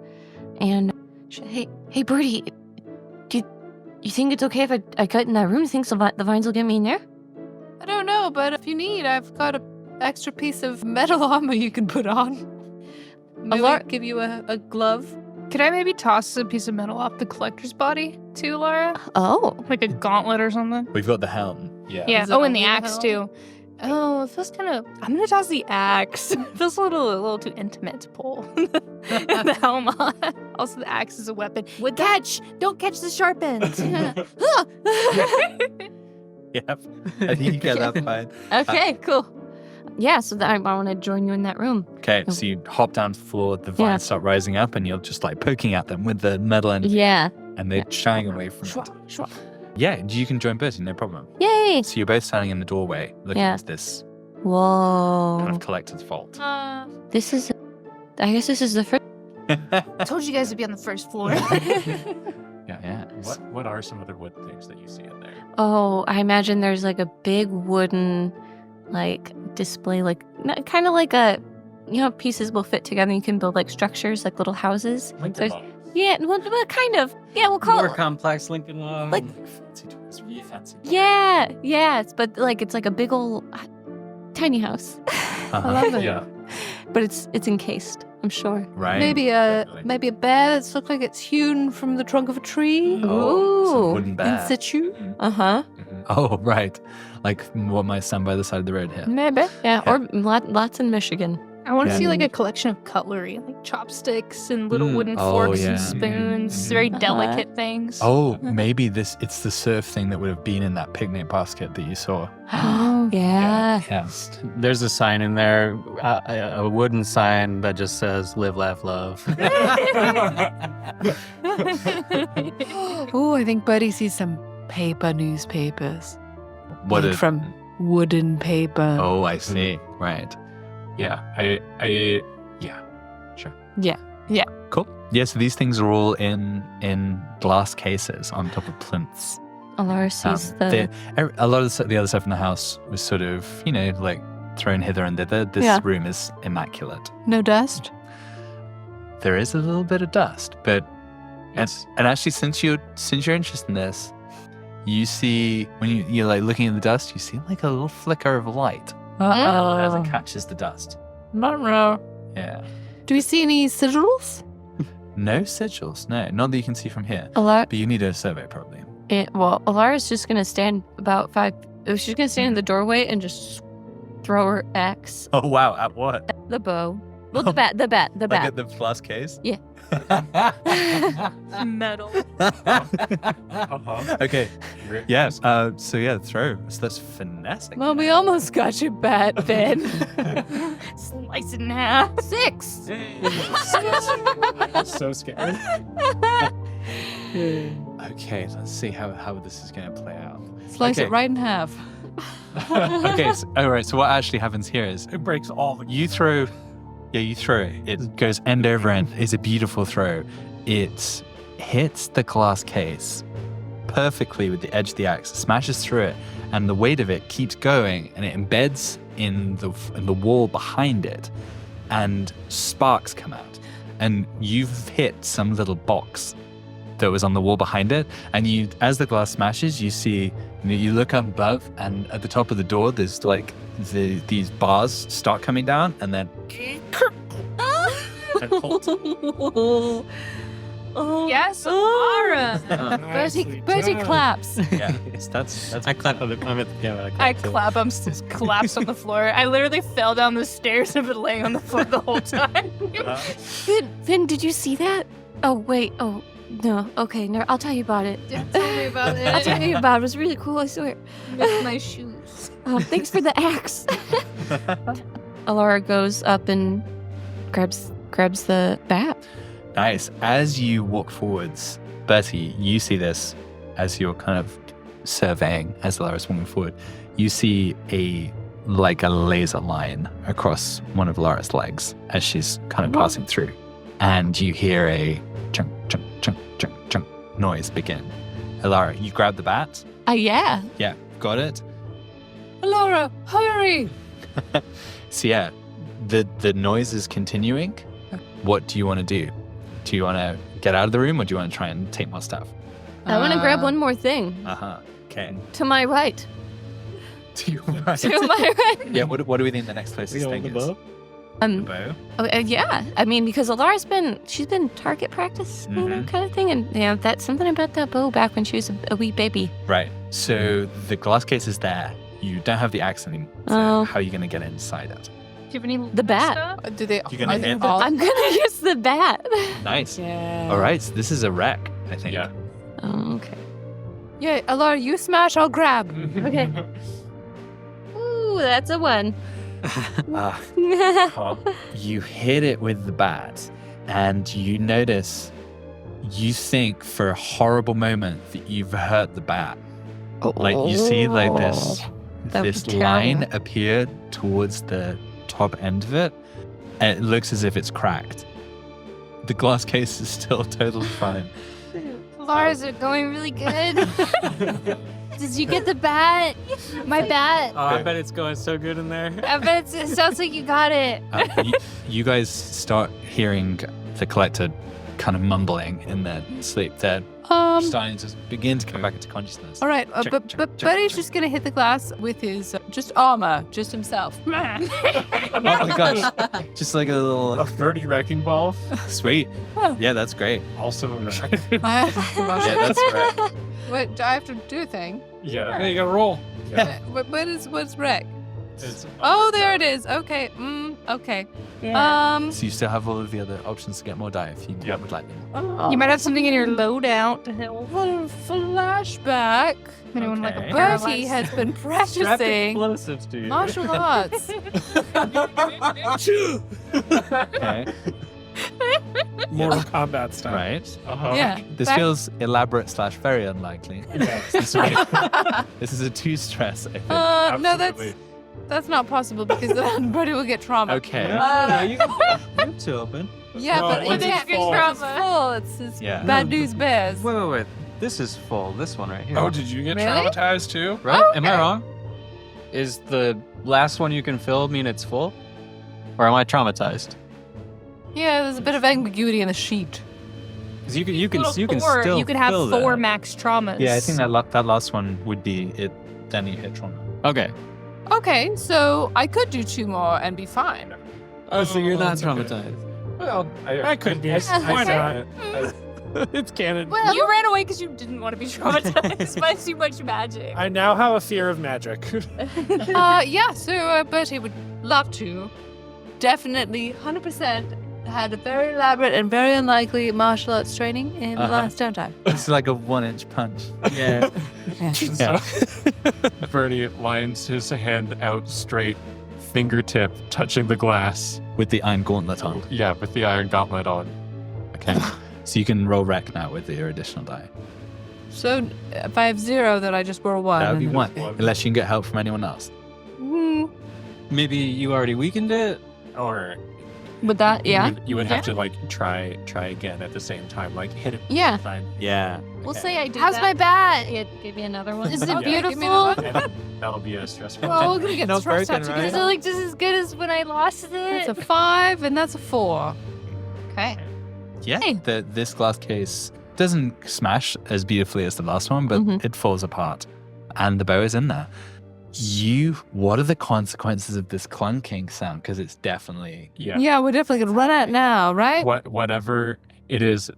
and hey Birdie, do you think it's okay if I cut in that room? You think the vines will get me in there? I don't know, but if you need, I've got an extra piece of metal armor you can put on. Maybe Alara- I'll give you a glove. Could I maybe toss a piece of metal off the collector's body too, Laura? Oh, Like a gauntlet or something? We've got the helm. Yeah. Yeah. Is it Oh, and the only the axe helm? too. Oh, it feels kind of. I'm gonna toss the axe. It feels a little too intimate to pull the helm on. Also, the axe is a weapon. Catch! Don't catch the sharp end. Yep. I think you get that fine. okay, cool. Yeah, so I want to join you in that room. Okay, so you hop down to the floor, the vines Yeah. start rising up, and you're just like poking at them with the metal end, Yeah. and they're shying away from it. Yeah, you can join Bertie, no problem. Yay! So you're both standing in the doorway looking Yeah. at this kind Whoa. of collector's vault. This is. I guess this is the first. Told you guys to be on the first floor. Yeah. What are some other wood things that you see in there? Oh, I imagine there's like a big wooden, like display, like kind of like a, pieces will fit together. You can build like structures, like little houses. There's- Yeah, well, kind of. Yeah, we'll call More it. complex Lincoln Log. Like- It's really fancy. Yeah. But it's like a big old tiny house. I love it. Yeah. But it's encased, I'm sure. Right. Maybe a Definitely. bear that's looked like it's hewn from the trunk of a tree. Oh, some Ooh. wooden In bear. situ. Uh-huh. Oh, right. Like what might stand by the side of the road here. Maybe. Yeah. Or lots in Michigan. I want to Yeah. see like a collection of cutlery, like chopsticks and little wooden Oh, forks yeah. and spoons, very delicate things. Oh, maybe it's the surf thing that would have been in that picnic basket that you saw. Oh, yeah. Yeah. There's a sign in there, a wooden sign that just says "Live, Laugh, Love." Oh, I think Buddy sees some newspapers. What made if from wooden paper. Oh, I see. Right. Yeah. Yeah. Sure. Cool. Yeah, so these things are all in glass cases on top of plinths. Alara sees A lot of the other stuff in the house was sort of, like thrown hither and thither. This Yeah. room is immaculate. No dust? There is a little bit of dust, but and actually, since you're interested in this, you see when you're like looking at the dust, you see like a little flicker of light as it catches the dust. Yeah. Do we see any sigils? No sigils, no, not that you can see from here. Alara, But you need a survey probably. Alara's just gonna stand she's gonna stand in the doorway and just throw her axe, Oh wow! At what? the bow. Well, the bat. Like at the glass case? Yeah. Metal. Okay. Yes. So yeah, throw. So that's finessing. Well, we almost got your bat, then. Slice it in half. 6. I'm so scared. Okay, let's see how this is going to play out. Slice Okay. it right in half. Okay. All right. So what actually happens here is It breaks all the. you throw. Yeah, you throw it. It goes end over end. It's a beautiful throw. It hits the glass case perfectly with the edge of the axe, smashes through it, and the weight of it keeps going, and it embeds in the wall behind it, and sparks come out. And you've hit some little box that was on the wall behind it, and you, as the glass smashes, you see, you look up above, and at the top of the door, there's like these bars start coming down, and then Yes, Alara. Bertie claps. yeah, that's I clap on I'm at the piano. I clap. I'm just collapsed on the floor. I literally fell down the stairs and been laying on the floor the whole time. Finn, did you see that? Oh, wait. Oh, no. Okay, no, I'll tell you about it. Tell me about I'll tell you about it. It was really cool, I swear. With my shoes. Thanks for the axe. Alara goes up and grabs the bat. nice. As you walk forwards, Bertie, you see this as you're kind of surveying as Lara's walking forward. You see a laser line across one of Lara's legs as she's kind of passing through, and you hear a chunk, chunk, chunk, chunk, chunk noise begin. Lara, you grab the bat. Yeah. Yeah, got it. Laura, hurry! So yeah, the noise is continuing. What do you want to do? Do you want to get out of the room, or do you want to try and take more stuff? I want to grab one more thing. Okay. To my right. To your To my right. Yeah. What do we think the next place this thing is? The bow. Yeah. I mean, because Alara's she's been target practice, Mhm. kind of thing, and that's something about that bow back when she was a wee baby. Right. So the glass case is there. You don't have the axe anymore. So Oh. how are you going to get inside it? Do you have any The bat. stuff? Do they? You're gonna are they hit all- I'm gonna use the bat. Nice. Yeah. All right. So this is a wreck, I think. Yeah. Oh, okay. Yeah, Laura, you smash, I'll grab. Okay. Ooh, that's a 1. Ah, you hit it with the bat, and you notice, you think for a horrible moment that you've hurt the bat. Like you see like this That was line terrible. appear towards the top end of it, and it looks as if it's cracked. The glass case is still totally fine. Lars, is it going really good? Did you get the bat? My bat. Oh, I bet it's going so good in there. I bet it sounds like you got it. You guys start hearing the collector kind of mumbling in their sleep. They're starting to begin to come back into consciousness. All right, Check, but check, but check, Buddy's check. just gonna hit the glass with his just armor, just himself. Oh my gosh. Just like a little A 30 wrecking ball. sweet. Yeah, that's great. Also, Yeah, that's right. What do I have to do a thing? yeah. Hey, you gotta roll. What's wreck? It's Oh, there it is. Okay. Okay. So you still have all of the other options to get more die if you would like them. You might have something in your loadout to help. Flashback. Anyone like a Okay. Bertie has been practicing Explosives to you. martial arts. Okay. Mortal Kombat style. Right. Yeah. This Back- feels elaborate / very unlikely. This is a 2 stress, I think. No, that's not possible because then Birdie will get trauma. Okay. you can two open. Yeah, No, but once it's it's full. full. It's just Yeah. bad news bears. Wait. This is full. This one right here. Oh, did you get Really? traumatized too? Right? Oh, Am I okay. wrong? Is the last one you can fill mean it's full? Or am I traumatized? Yeah, there's a bit of ambiguity in the sheet. Because you can Little still four, you could have fill 4 that. max traumas. Yeah, I think that last one would be it. Then you hit trauma. Okay. Okay, so I could do 2 more and be fine. Oh, so you're not that's okay. traumatized. Well, I could be. Why not? It's canon. Well, You ran away because you didn't want to be traumatized by too much magic. I now have a fear of magic. yeah, so Bertie would love to. Definitely, 100% had a very elaborate and very unlikely martial arts training in the last downtime. It's like a 1-inch punch. Yeah. So, Bernie lines his hand out straight, fingertip touching the glass. With the iron gauntlet on. Yeah, with the iron gauntlet on. Okay. So you can roll wreck now with your additional die. So if I have 0, then I just roll 1. That would be and- 1. Unless you can get help from anyone else. Maybe you already weakened it? Or Would that, yeah? you would have to like try again at the same time, like hit it. Yeah. Fine. Yeah. We'll say I did How's that. my bat? Give me another one. Is it Yeah. Give me beautiful? another one. And that'll be a stressful. Well, we're gonna get No stressed out broken, right? Is together. it like just as good as when I lost it? That's a 5 and that's a 4. Okay. Yeah. Hey. This glass case doesn't smash as beautifully as the last one, but Mhm. it falls apart. And the bow is in there. What are the consequences of this clunking sound? Because it's definitely. Yeah. Yeah, we're definitely gonna run out now, right? Whatever it is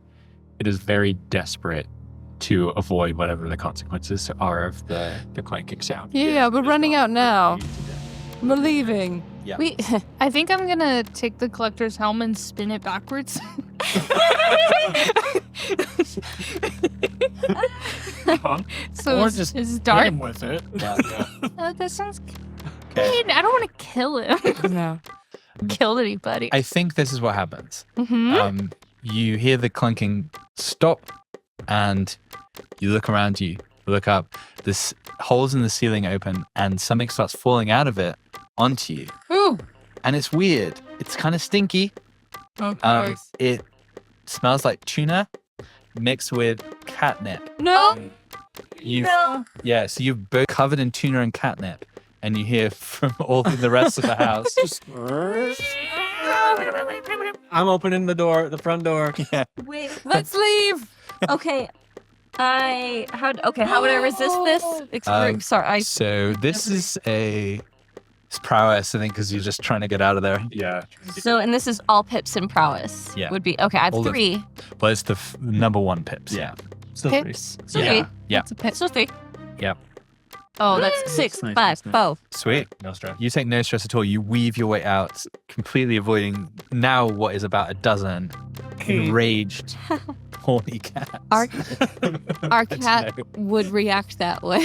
very desperate to avoid whatever the consequences are of the clanking sound. Yeah, we're It's running not out now. easy to do. We're leaving. Yeah. We, I think I'm gonna take the collector's helm and spin it backwards. So Or it's, just it's Hit dark. him with it. That sounds. Okay. I don't want to kill him. No. Kill anybody. I think this is what happens. Mm-hmm. You hear the clunking stop, and you look around you, look up. This holes in the ceiling open, and something starts falling out of it onto you. Ooh. And it's weird. It's kind of stinky. Of It smells like tuna mixed with catnip. No. Yeah, so you're both covered in tuna and catnip, and you hear from all of the rest of the house. I'm opening the front door. Yeah. Wait. Let's leave. Okay. How would I resist this? Sorry. So this is it's prowess, I think, because you're just trying to get out of there. Yeah. And this is all pips and prowess. Yeah. Would be okay. I have All the- 3. Well, it's the number 1 pips. Yeah. Pips. So Yeah. 3. Yeah. It's a pip. So 3. Yep. Oh, that's 6, Nice, 5, nice, nice. 4. Sweet. No stress. You take no stress at all. You weave your way out, completely avoiding now what is about a dozen enraged, horny cats. Our cat would react that way.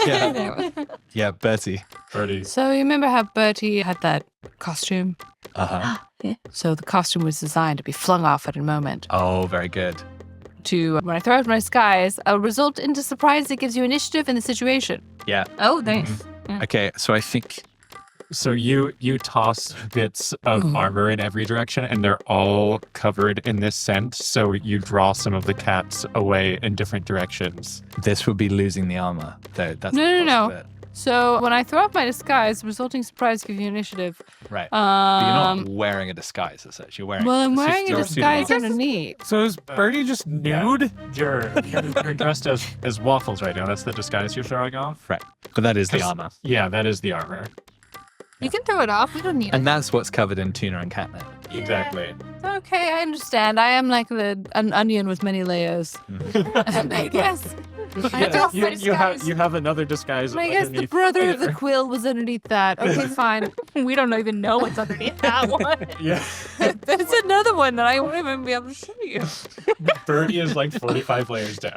Yeah. Yeah, Betty. Birdie. So you remember how Bertie had that costume? Uh-huh. So the costume was designed to be flung off at a moment. Oh, very good. To when I throw out my disguise, a result into surprise that gives you initiative in the situation. Yeah. Oh, nice. Okay, so I think So you toss bits of armor in every direction, and they're all covered in this scent. So you draw some of the cats away in different directions. this would be losing the armor. Though that's No, the no, no. cost of it. So when I throw off my disguise, resulting surprise gives you initiative. Right. But you're not Um, wearing a disguise as such. You're wearing. well, I'm it's just wearing a your disguise suit of underneath. So is Birdie just nude? You're dressed as waffles right now. That's the disguise you're throwing off? armor. Right. But that is the 'Cause- armor. Yeah, that is the armor. You can throw it off. We don't need And that's what's covered in tuna and catnip. Exactly. Okay, I understand. I am like an onion with many layers. I guess. I guess you, my you have disguise- you have another disguise. I guess the underneath brother of the there. quill was underneath that. Okay, fine. it. We don't even know what's underneath that one. Yeah. There's another one that I won't even be able to show you. Birdie is like 45 layers down.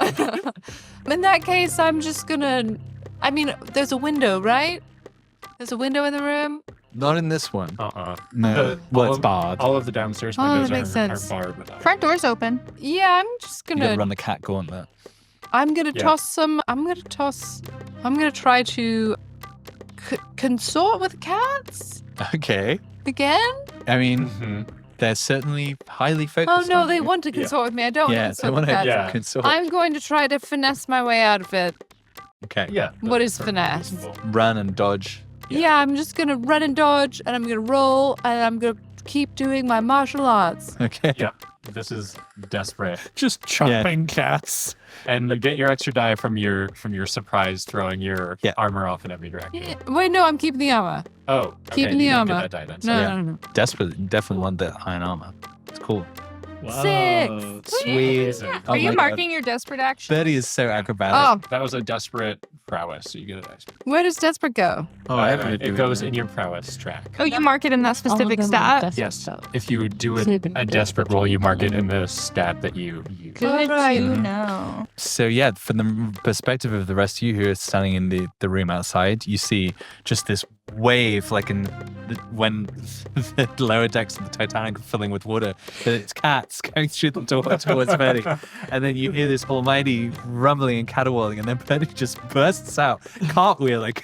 In that case, I'm just gonna. I mean, there's a window, right? There's a window in the room. Not in this one. No. Well, it's barred. All of the downstairs Oh, that windows makes are sense. barred with that. Front door's open. Yeah, I'm just You gotta gonna. run the cat gauntlet. I'm gonna Yeah. toss some. I'm gonna try to consort with cats Okay. again. I mean, Mhm. they're certainly highly Oh focused. no, on they you. want to consort with me. I don't Yeah, want to they consort want with to cats. Yeah. consort. I'm going to try to finesse my way out of it. Okay. Yeah. What is that's finesse? reasonable. Run and dodge. Yeah. I'm just gonna run and dodge, and I'm gonna roll, and I'm gonna keep doing my martial arts. Okay. Yeah. This is desperate. Just chopping cats. And you get your extra die from your surprise throwing your Yeah. armor off in every direction. Wait, no, I'm keeping the armor. Oh, okay. Keeping the you don't get armor. that die then. No, Yeah. no, no. Definitely want the iron armor. It's cool. Six. Sweet. Yeah. Oh Are you my God. marking your desperate action? Betty is so acrobatic. Oh, That was a desperate prowess, so you get a dice. where does Desperate go? Oh, I haven't. It goes in your prowess track. Oh, you mark it in that specific stat? Yes. If you do a desperate roll, you mark it in the stat that you use. Good Alright. to know. So yeah, from the perspective of the rest of you who are standing in the room outside, you see just this wave, like when the lower decks of the Titanic are filling with water, but it's cats going through the door towards Betty, and then you hear this almighty rumbling and caterwauling, and then Betty just bursts out, cartwheeling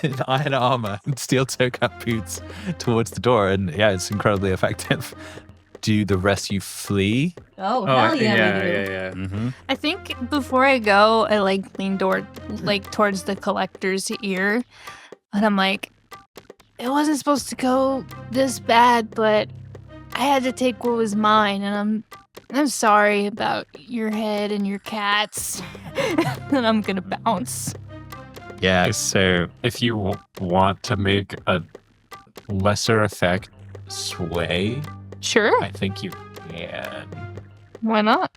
in iron armor and steel toe-cap boots towards the door, and yeah, it's incredibly effective. Do the rest of you flee? Oh, Oh, hell yeah, we do. yeah. Mm-hmm. I think before I go, I lean towards the collector's ear, and I'm like, it wasn't supposed to go this bad, but I had to take what was mine, and I'm sorry about your head and your cats. And I'm gonna bounce. Yeah. So if you want to make a lesser effect sway, Sure, I think you can. why not?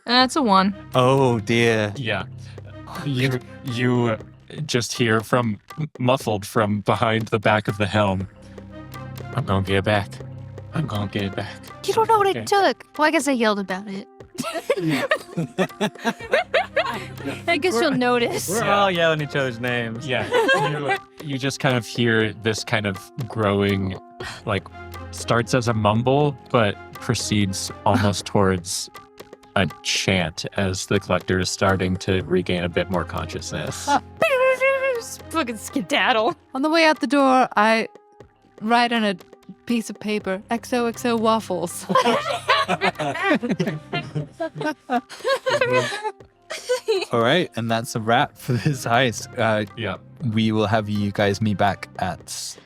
That's a 1. Oh dear. Yeah. You just hear from muffled from behind the back of the helm. I'm gonna get it back. I'm gonna get it back. You don't know what Okay. it took. Well, I guess I yelled about it. I guess you'll notice. We're all yelling each other's names. Yeah. You just kind of hear this kind of growing, like, starts as a mumble, but proceeds almost towards a chant as the collector is starting to regain a bit more consciousness. Fucking skedaddle. On the way out the door, I write on a piece of paper, XOXO waffles. All right, and that's a wrap for this heist. Yeah. We will have you guys meet back at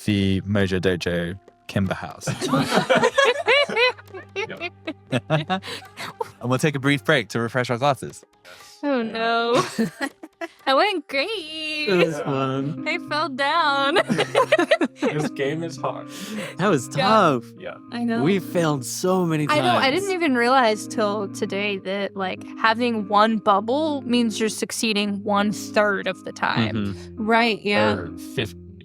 the Mojo Dojo Kimber House. And we'll take a brief break to refresh our glasses. Oh no. I went great. It was fun. I fell down. This game is hard. That was Yeah. tough. Yeah. I know. We failed so many times. I know. I didn't even realize till today that like having one bubble means you're succeeding 1/3 of the time. Mhm. Right, yeah. Or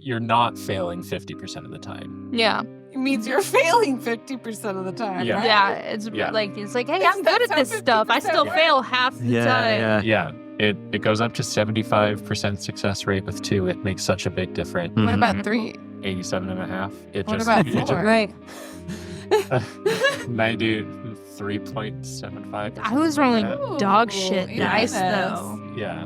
you're not failing 50% of the time. Yeah. It means you're failing 50% of the time. Yeah. right? Yeah. It's Yeah. like hey, Yes, I'm good that's at this how stuff. I 50% still works. fail half the time. Yeah. Yeah. It goes up to 75% succce rate with 2. It makes such a big difference. What Mhm. about 3? 87.5. It What just, about it 4? Right. 93.75. I was rolling Ooh, dog shit dice yes. though. Yeah.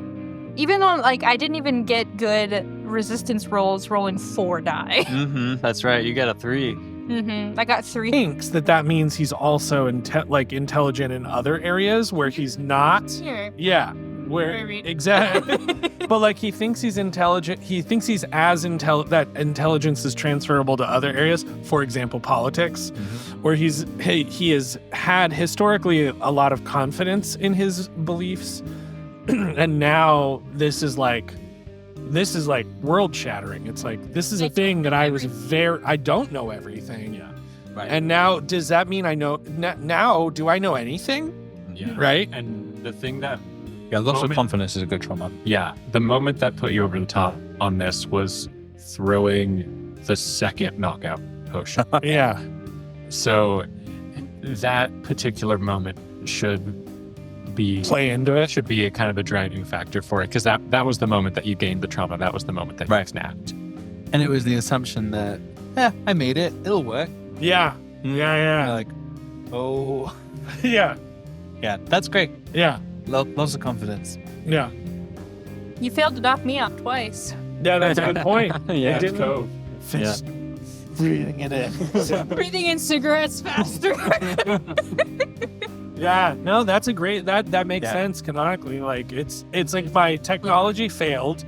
Even though like I didn't even get good resistance rolls rolling 4 die. Mm-hmm. That's right. You got a 3. I got 3. Thinks that means he's also intelligent in other areas where he's not. Here. Yeah, where Very- exactly. But like he thinks he's intelligent. He thinks he's as that intelligence is transferable to other areas. For example, politics, where he has had historically a lot of confidence in his beliefs, and now this is like world shattering. It's like this is a thing that I don't know everything. Yeah. Right. And now, does that mean I know? Now, do I know anything? Yeah. Right? And the thing that, Yeah, loss of Moment. confidence is a good trauma. yeah, the moment that put you over the top on this was throwing the second knockout potion. Yeah. So that particular moment should be Play into it. should be a kind of a driving factor for it, because that was the moment that you gained the trauma. That was the moment that you Right. snapped. And it was the assumption that, I made it. It'll work. Yeah. And like, oh. Yeah. Yeah, that's great. Yeah. Lots of confidence. Yeah. You failed to knock me out twice. Yeah, that's a good point. Yeah. I didn't. Fist breathing it in. Breathing in cigarettes faster. Yeah, no, that's a great that makes Yeah. sense canonically. Like it's like my technology failed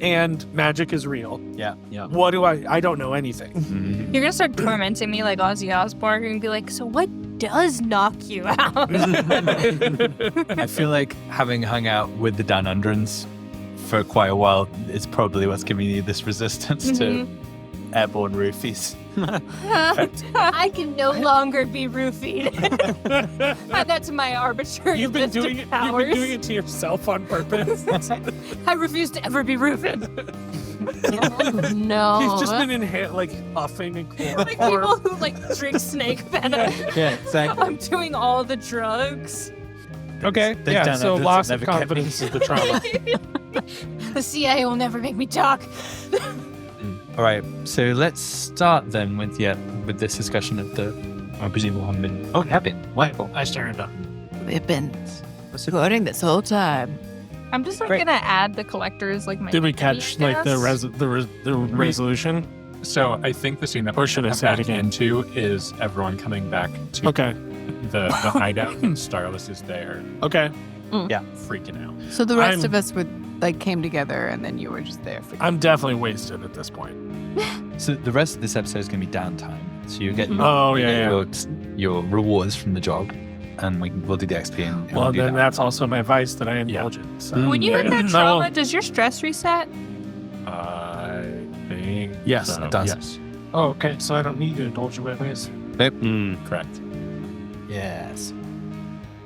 and magic is real. Yeah. What do I don't know anything. You're gonna start tormenting me like Ozzy Osbourne and be like, so what does knock you out? I feel like having hung out with the Down Underans for quite a while is probably what's giving you this resistance to airborne roofies. I can no longer be roofied. That's my arbitrary You've been list of doing it to yourself on purpose. I refuse to ever be roofied. No. You've just been huffing and Like people who like drink snake venom. Yeah, exactly. I'm doing all the drugs. Okay. They've Yeah, done so it, but loss it's of never kept confidence is the trauma. The CIA will never make me talk. All right, so let's start then with this discussion of the. I presume we'll have been. Oh, have been. Wonderful. I started up. We've been recording this whole time. I'm just like Great. gonna add the collectors like my. Did we catch enemy the resolution? So I think the scene that Or we're should I gonna say it come back again? into is everyone coming back to Okay. the hideout, and Starless is there Okay. freaking out. So the rest I'm- of us came together, and then you were just there for. I'm definitely wasted at this point. So the rest of this episode is going to be downtime. So you get Oh, yeah, your rewards from the job, and we'll do the XP. And Well, we'll do then that. that's also my vice that I indulge in. So. When you hit that No. trauma, does your stress reset? I think Yes, so. it does. Yes. Oh, okay. So I don't need to indulge in my vice. Correct. Yes.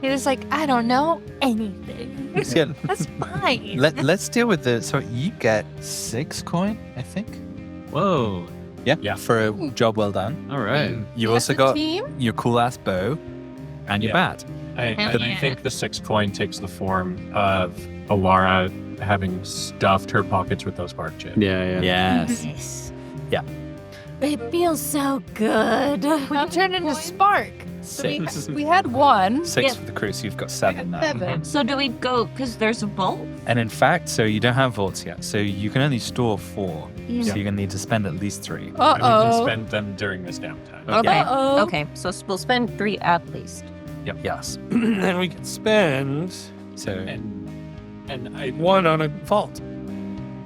You're just like, I don't know anything. Yeah. That's fine. Let's deal with the. So you get 6 coin, I think. Whoa. Yeah. For a job well done. All right. You also got team? your cool ass bow, and your Yeah. bat. I think the 6 coin takes the form of Alara having stuffed her pockets with those bark chips. Yeah. Yes. Nice. Yeah. It feels so good. I'm turned into Spark. We had one. 6 for the crew, so you've got 7 now. 7. So do we go, because there's a vault? And in fact, so you don't have vaults yet, so you can only store 4. So you're gonna need to spend at least 3. And we can Uh-oh. spend them during this downtime. Okay. Uh-oh. Okay, so we'll spend 3 at least. Yes. And we can spend So And I 1 on a vault.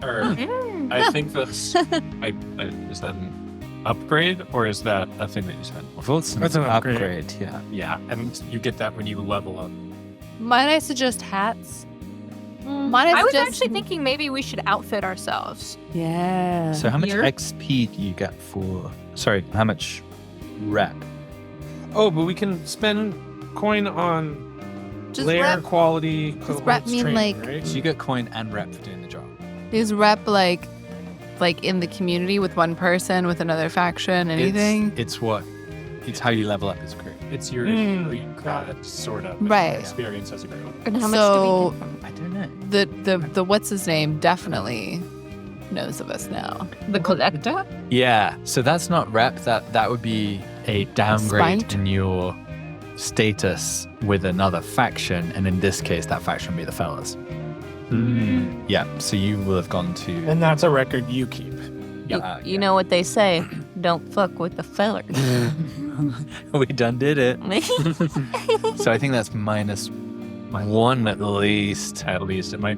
I think that's is that an upgrade, or is that a thing that you spend? vaults That's an upgrade. Yeah. Yeah, and you get that when you level up. Might I suggest hats? Mm. Might I I was suggest- actually thinking maybe we should outfit ourselves. Yeah. So how much Here? XP do you get for? Sorry, how much rep? Oh, but we can spend coin on Just layer rep. quality. Does cohorts rep mean, training, like- right? So you get coin and rep for doing the job. Is rep like in the community with one person, with another faction, anything? It's how you level up as a crew. It's your sort of Right. experience as a group. And how So- much do we get? I don't know. the what's his name definitely knows of us now. The collector? Yeah. So that's not rep. That would be a downgrade Spite? in your status with another faction, and in this case, that faction would be the fellas. Yeah. So you will have gone to. And that's a record you keep. You know what they say, don't fuck with the fellers. We done did it. So I think that's -1 at least. At least it might.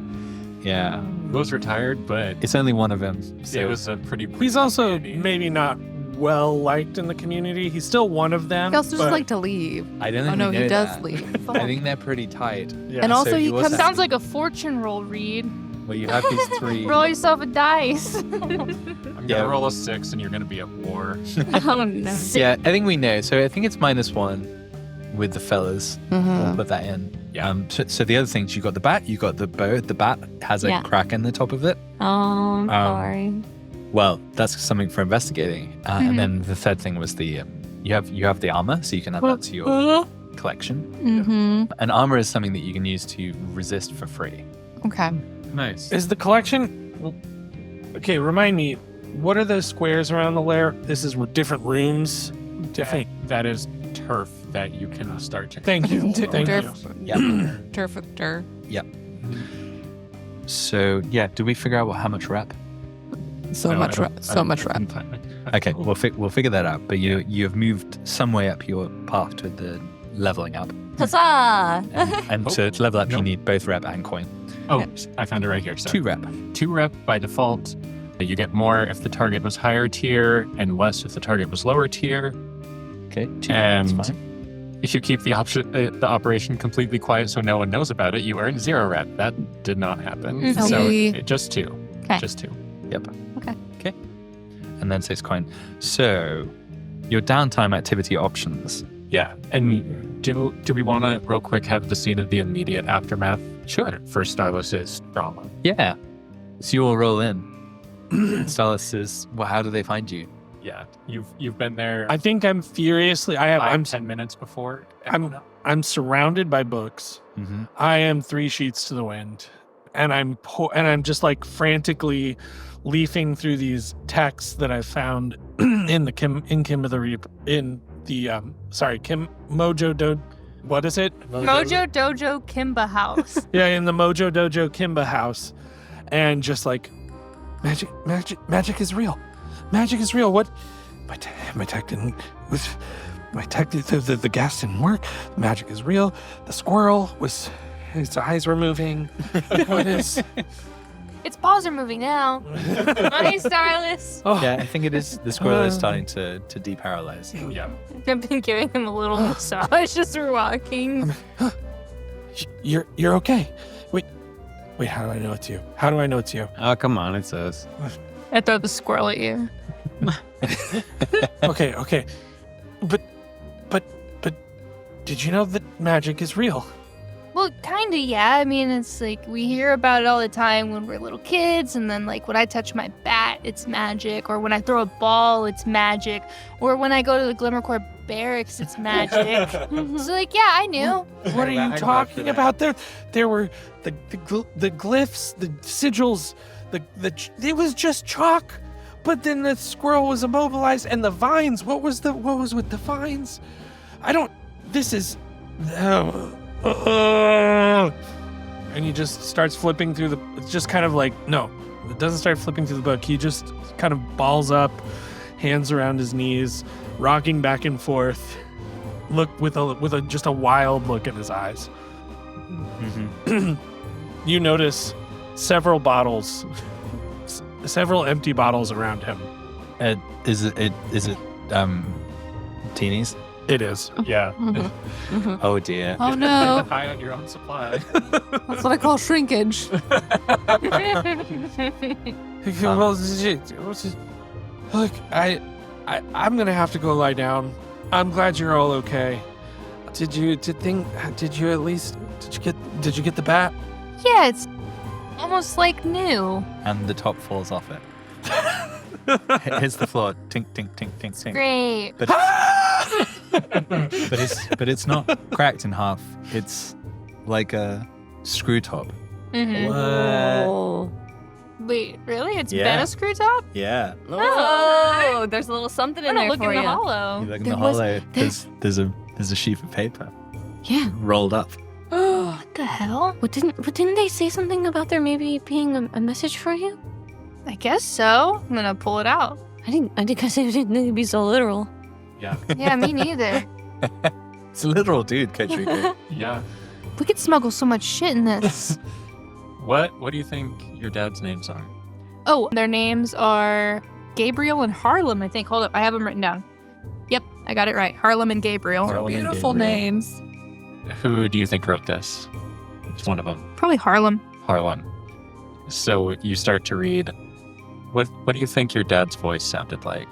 Yeah. Those retired, but It's only one of them. So it was a pretty. He's also maybe not well liked in the community. He's still one of them. He also just but- like to leave. I don't Oh think no, we he know does that. leave. I think they're pretty tight. Yeah. And also So he you comes also- Sounds like a fortune roll, Reed. Well, you have these 3. Roll yourself a dice. I'm gonna Yeah. roll a 6, and you're gonna be at war. Oh no. Yeah, I think we know. So I think it's -1 with the fellas. We'll put that in. Yeah. So the other things, you got the bat, you got the bow. The bat has a Yeah. crack in the top of it. Oh, I'm sorry. Well, that's something for investigating. And then the third thing was the you have the armor, so you can add that to your collection. Mm-hmm. And armor is something that you can use to resist for free. Okay. Nice. Is the collection... Okay, remind me, what are those squares around the lair? This is different rooms? Different... That is turf that you can start to. Thank you. Thank you. Yeah. Turf with dirt. So, yeah, do we figure out how much rep? So much rep. Okay, we'll figure that out. But you have moved some way up your path to the leveling up. Huzzah! And to level up, you need both rep and coin. Oh, I found it right here. So 2 rep. 2 rep by default. You get more if the target was higher tier and less if the target was lower tier. Okay, 2 And that's fine. if you keep the operation completely quiet so no one knows about it, you earn 0 rep. That did not happen. So Okay. just 2. Okay. Just 2. Yep. Okay. Okay. And then 6 coin. So, your downtime activity options. Yeah. And do we want to real quick have the scene of the immediate aftermath? Sure. For Starless's drama. Yeah. So you all roll in. Starless says, well, how do they find you? Yeah. You've been there I think I'm furiously... I'm 10 minutes before. I'm surrounded by books. Mm-hmm. I am 3 sheets to the wind, and I'm just like frantically leafing through these texts that I found in the Kim of the Reap in the Kim Mojo Do. What is it? Mojo Dojo Kimba House. Yeah, in the Mojo Dojo Kimba house, and just like magic is real. Magic is real. What? My tech didn't. The gas didn't work. Magic is real. The squirrel was. His eyes were moving. What is? Its paws are moving now. Hi, Starless. Oh, Yeah, I think it is. The squirrel is starting to deparalyze. Yeah. I've been giving him a little massage as we're walking. You're okay. Wait. How do I know it's you? How do I know it's you? Oh, come on, it's us. I throw the squirrel at you. Okay. But did you know that magic is real? Well, kinda, yeah. I mean, it's like we hear about it all the time when we're little kids, and then like when I touch my bat, it's magic, or when I throw a ball, it's magic, or when I go to the Glimmer Corps barracks, it's magic. So like, yeah, I knew. What are you talking about? There were the glyphs, the sigils, it was just chalk. But then the squirrel was immobilized, and the vines. What was with the vines? This is. And he just starts flipping through it's just kind of like, no, it doesn't start flipping through the book. He just kind of balls up, hands around his knees, rocking back and forth, look with just a wild look in his eyes. Mm-hmm. You notice several empty bottles around him. Is it teenies? It is. Yeah. Oh dear. Oh no. High on your own supply. That's what I call shrinkage. Well, look, I'm gonna have to go lie down. I'm glad you're all okay. Did you get the bat? Yeah, it's almost like new. And the top falls off it. Hits the floor. Tink, tink, tink, tink, tink. Great. But it's not cracked in half. It's like a screw top. Mm-hmm. Oh. Wait, really? It's Yeah. been a screw top? Yeah. Oh, there's a little something in I'm gonna there look for in the you. hollow. You look in There the was- hollow. There's a sheet of paper Yeah. rolled up. What the hell? Didn't they say something about there maybe being a message for you? I guess so. I'm gonna pull it out. I didn't guess it would be so literal. Yeah. Yeah, me neither. It's literal, dude, Coach Rico. Yeah. We could smuggle so much shit in this. What do you think your dad's names are? Oh, their names are Gabriel and Harlem, I think. Hold up, I have them written down. Yep, I got it right. Harlem and Gabriel. Harlem and Beautiful Gabriel. names. Who do you think wrote this? It's one of them. Probably Harlem. Harlan. So you start to read. What do you think your dad's voice sounded like?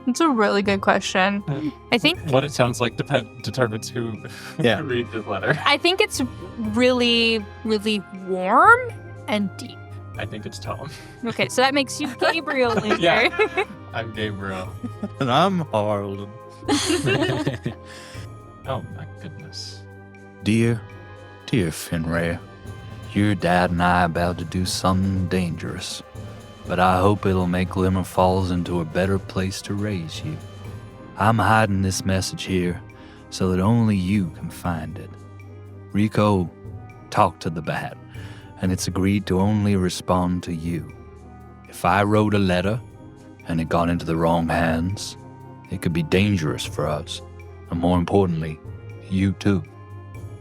That's a really good question. I think What it sounds like determines who Yeah. reads his letter. I think it's really, really warm and deep. I think it's Tom. Okay, so that makes you Gabriel later. Yeah. I'm Gabriel. And I'm Harlan. Oh my goodness. Dear Finray, your dad and I are about to do something dangerous, but I hope it'll make Glimmer Falls into a better place to raise you. I'm hiding this message here so that only you can find it. Rico talked to the bat, and it's agreed to only respond to you. If I wrote a letter and it got into the wrong hands, it could be dangerous for us, and more importantly, you too.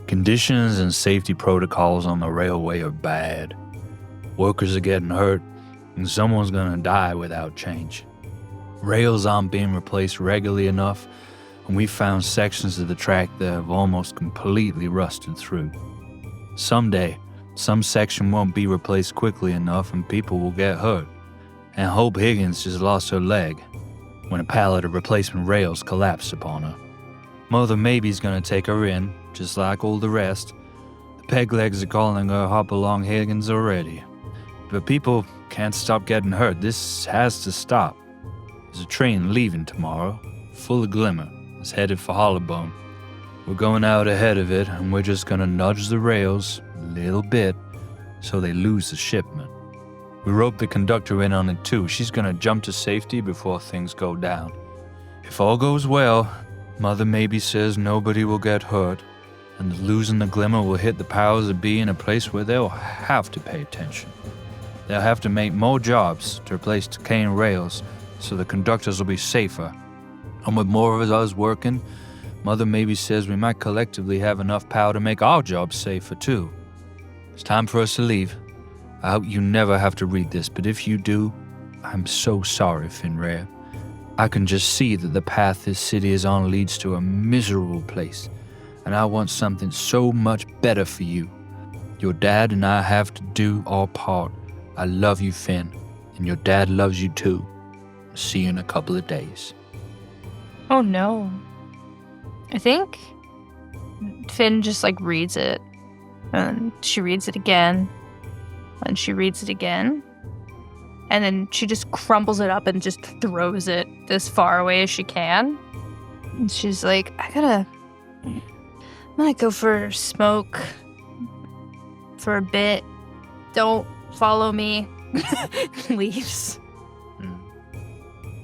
Conditions and safety protocols on the railway are bad. Workers are getting hurt, and someone's gonna die without change. Rails aren't being replaced regularly enough, and we found sections of the track that have almost completely rusted through. Someday, some section won't be replaced quickly enough and people will get hurt. And Hope Higgins just lost her leg when a pallet of replacement rails collapsed upon her. Mother Maybe's gonna take her in, just like all the rest. The peg legs are calling her Hop-along Higgins already. But people can't stop getting hurt. This has to stop. There's a train leaving tomorrow, full of Glimmer. It's headed for Hollowbone. We're going out ahead of it, and we're just gonna nudge the rails a little bit so they lose the shipment. We roped the conductor in on it too. She's gonna jump to safety before things go down. If all goes well, Mother Maybe says nobody will get hurt, and that losing the Glimmer will hit the powers that be in a place where they'll have to pay attention. They'll have to make more jobs to replace decaying rails so the conductors will be safer. And with more of us working, Mother Maybe says we might collectively have enough power to make our jobs safer too. It's time for us to leave. I hope you never have to read this, but if you do, I'm so sorry, Finrare. I can just see that the path this city is on leads to a miserable place, and I want something so much better for you. Your dad and I have to do our part. I love you, Finn, and your dad loves you too. See you in a couple of days. Oh no. I think Finn just reads it, and she reads it again, and she reads it again, and then she just crumbles it up and just throws it as far away as she can. And she's like, I'm gonna go for a smoke for a bit. Don't follow me. Leaves.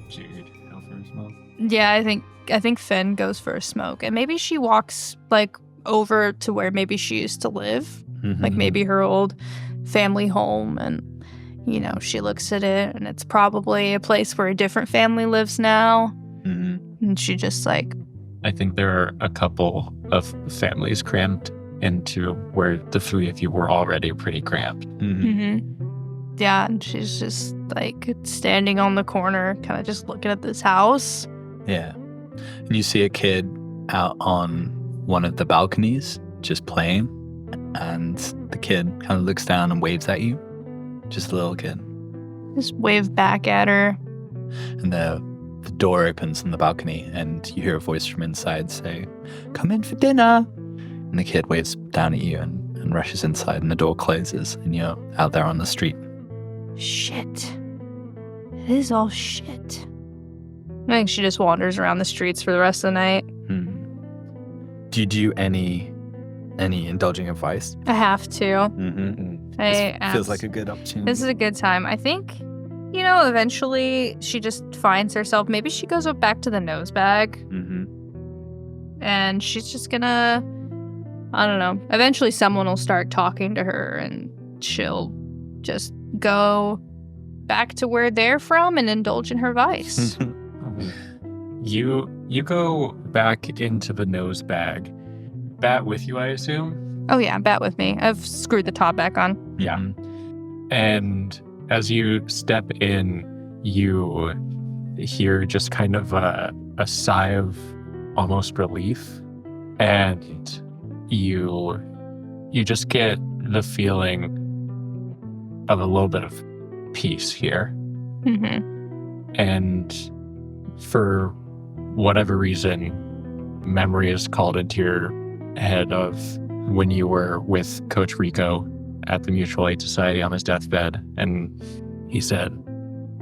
Jude, go for a smoke. Yeah, I think Finn goes for a smoke, and maybe she walks over to where maybe she used to live, maybe her old family home, and she looks at it, and it's probably a place where a different family lives now, and she just I think there are a couple of families crammed into where the three of you were already pretty cramped. Yeah, and she's just standing on the corner, kind of just looking at this house. Yeah. And you see a kid out on one of the balconies just playing, and the kid kind of looks down and waves at you. Just a little kid. Just wave back at her. And the door opens on the balcony, and you hear a voice from inside say, "Come in for dinner." And the kid waves down at you and rushes inside, and the door closes, and you're out there on the street. Shit. It is all shit. I think she just wanders around the streets for the rest of the night. Do you do any indulging advice? I have to. Feels like a good opportunity. This is a good time. I think, eventually she just finds herself. Maybe she goes back to the nose bag. And she's just gonna, I don't know. Eventually someone will start talking to her, and she'll just go back to where they're from and indulge in her vice. You go back into the nose bag. Bat with you, I assume? Oh yeah, bat with me. I've screwed the top back on. Yeah. And as you step in, you hear just kind of a sigh of almost relief. And you just get the feeling of a little bit of peace here. And for whatever reason, memory is called into your head of when you were with Coach Rico at the Mutual Aid Society on his deathbed, and he said,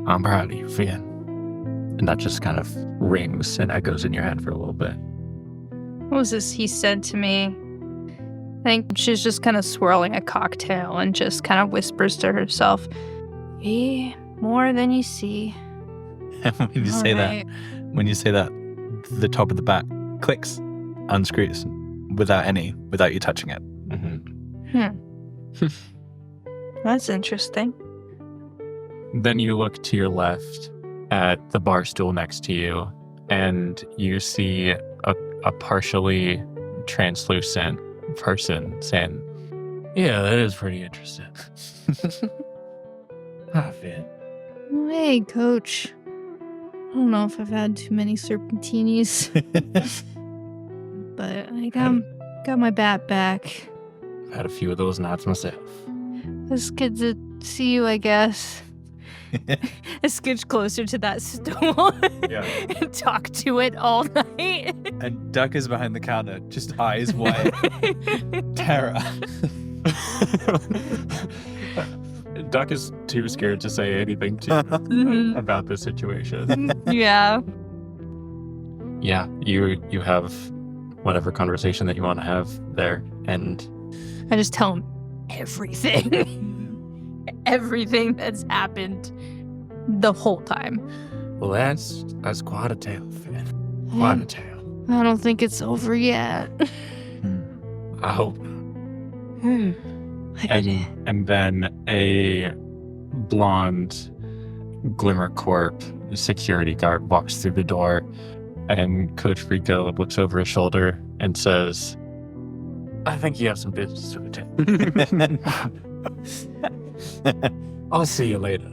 "I'm proud of you, Finn. And that just kind of rings and echoes in your head for a little bit. What was this he said to me? I think she's just kind of swirling a cocktail and just kind of whispers to herself, "Be more than you see." And when you say that, the top of the bat clicks, unscrews without you touching it. That's interesting. Then you look to your left at the bar stool next to you, and you see a partially translucent person saying, "Yeah, that is pretty interesting." Finn. Hey, Coach. I don't know if I've had too many serpentinis, but I got my bat back. I've had a few of those nights myself. It's good to see you, I guess. I scooch closer to that stool and talk to it all night. And Duck is behind the counter, just eyes wide. Terror. Duck is too scared to say anything to you about the situation. Yeah. Yeah, you have whatever conversation that you want to have there, and I just tell him everything. Everything that's happened the whole time. well, that's quite a tale, Finn. Quite a tale. I don't think it's over yet. I hope. And then a blonde Glimmer Corp security guard walks through the door, and Coach Rico looks over his shoulder and says, "I think you have some business to attend. I'll see you later."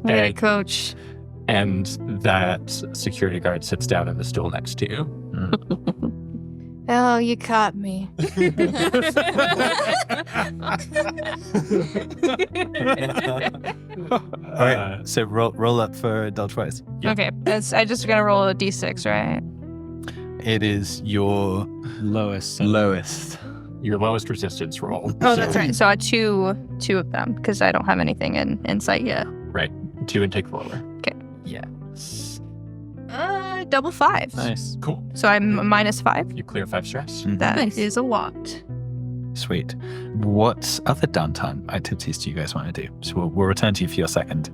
Hey, Coach. And that security guard sits down in the stool next to you. Oh, you caught me. All right, so roll up for Indulge Vice. Okay, I just gonna roll a d6, right? It is your Lowest. Your lowest resistance roll. Oh, that's right. So I two of them because I don't have anything in insight yet. Right. 2 and take the lower. yes. Double 5. Nice. Cool. So I'm -5. You clear 5 stress. That is a lot. Sweet. What other downtime activities do you guys want to do? So we'll return to you for your second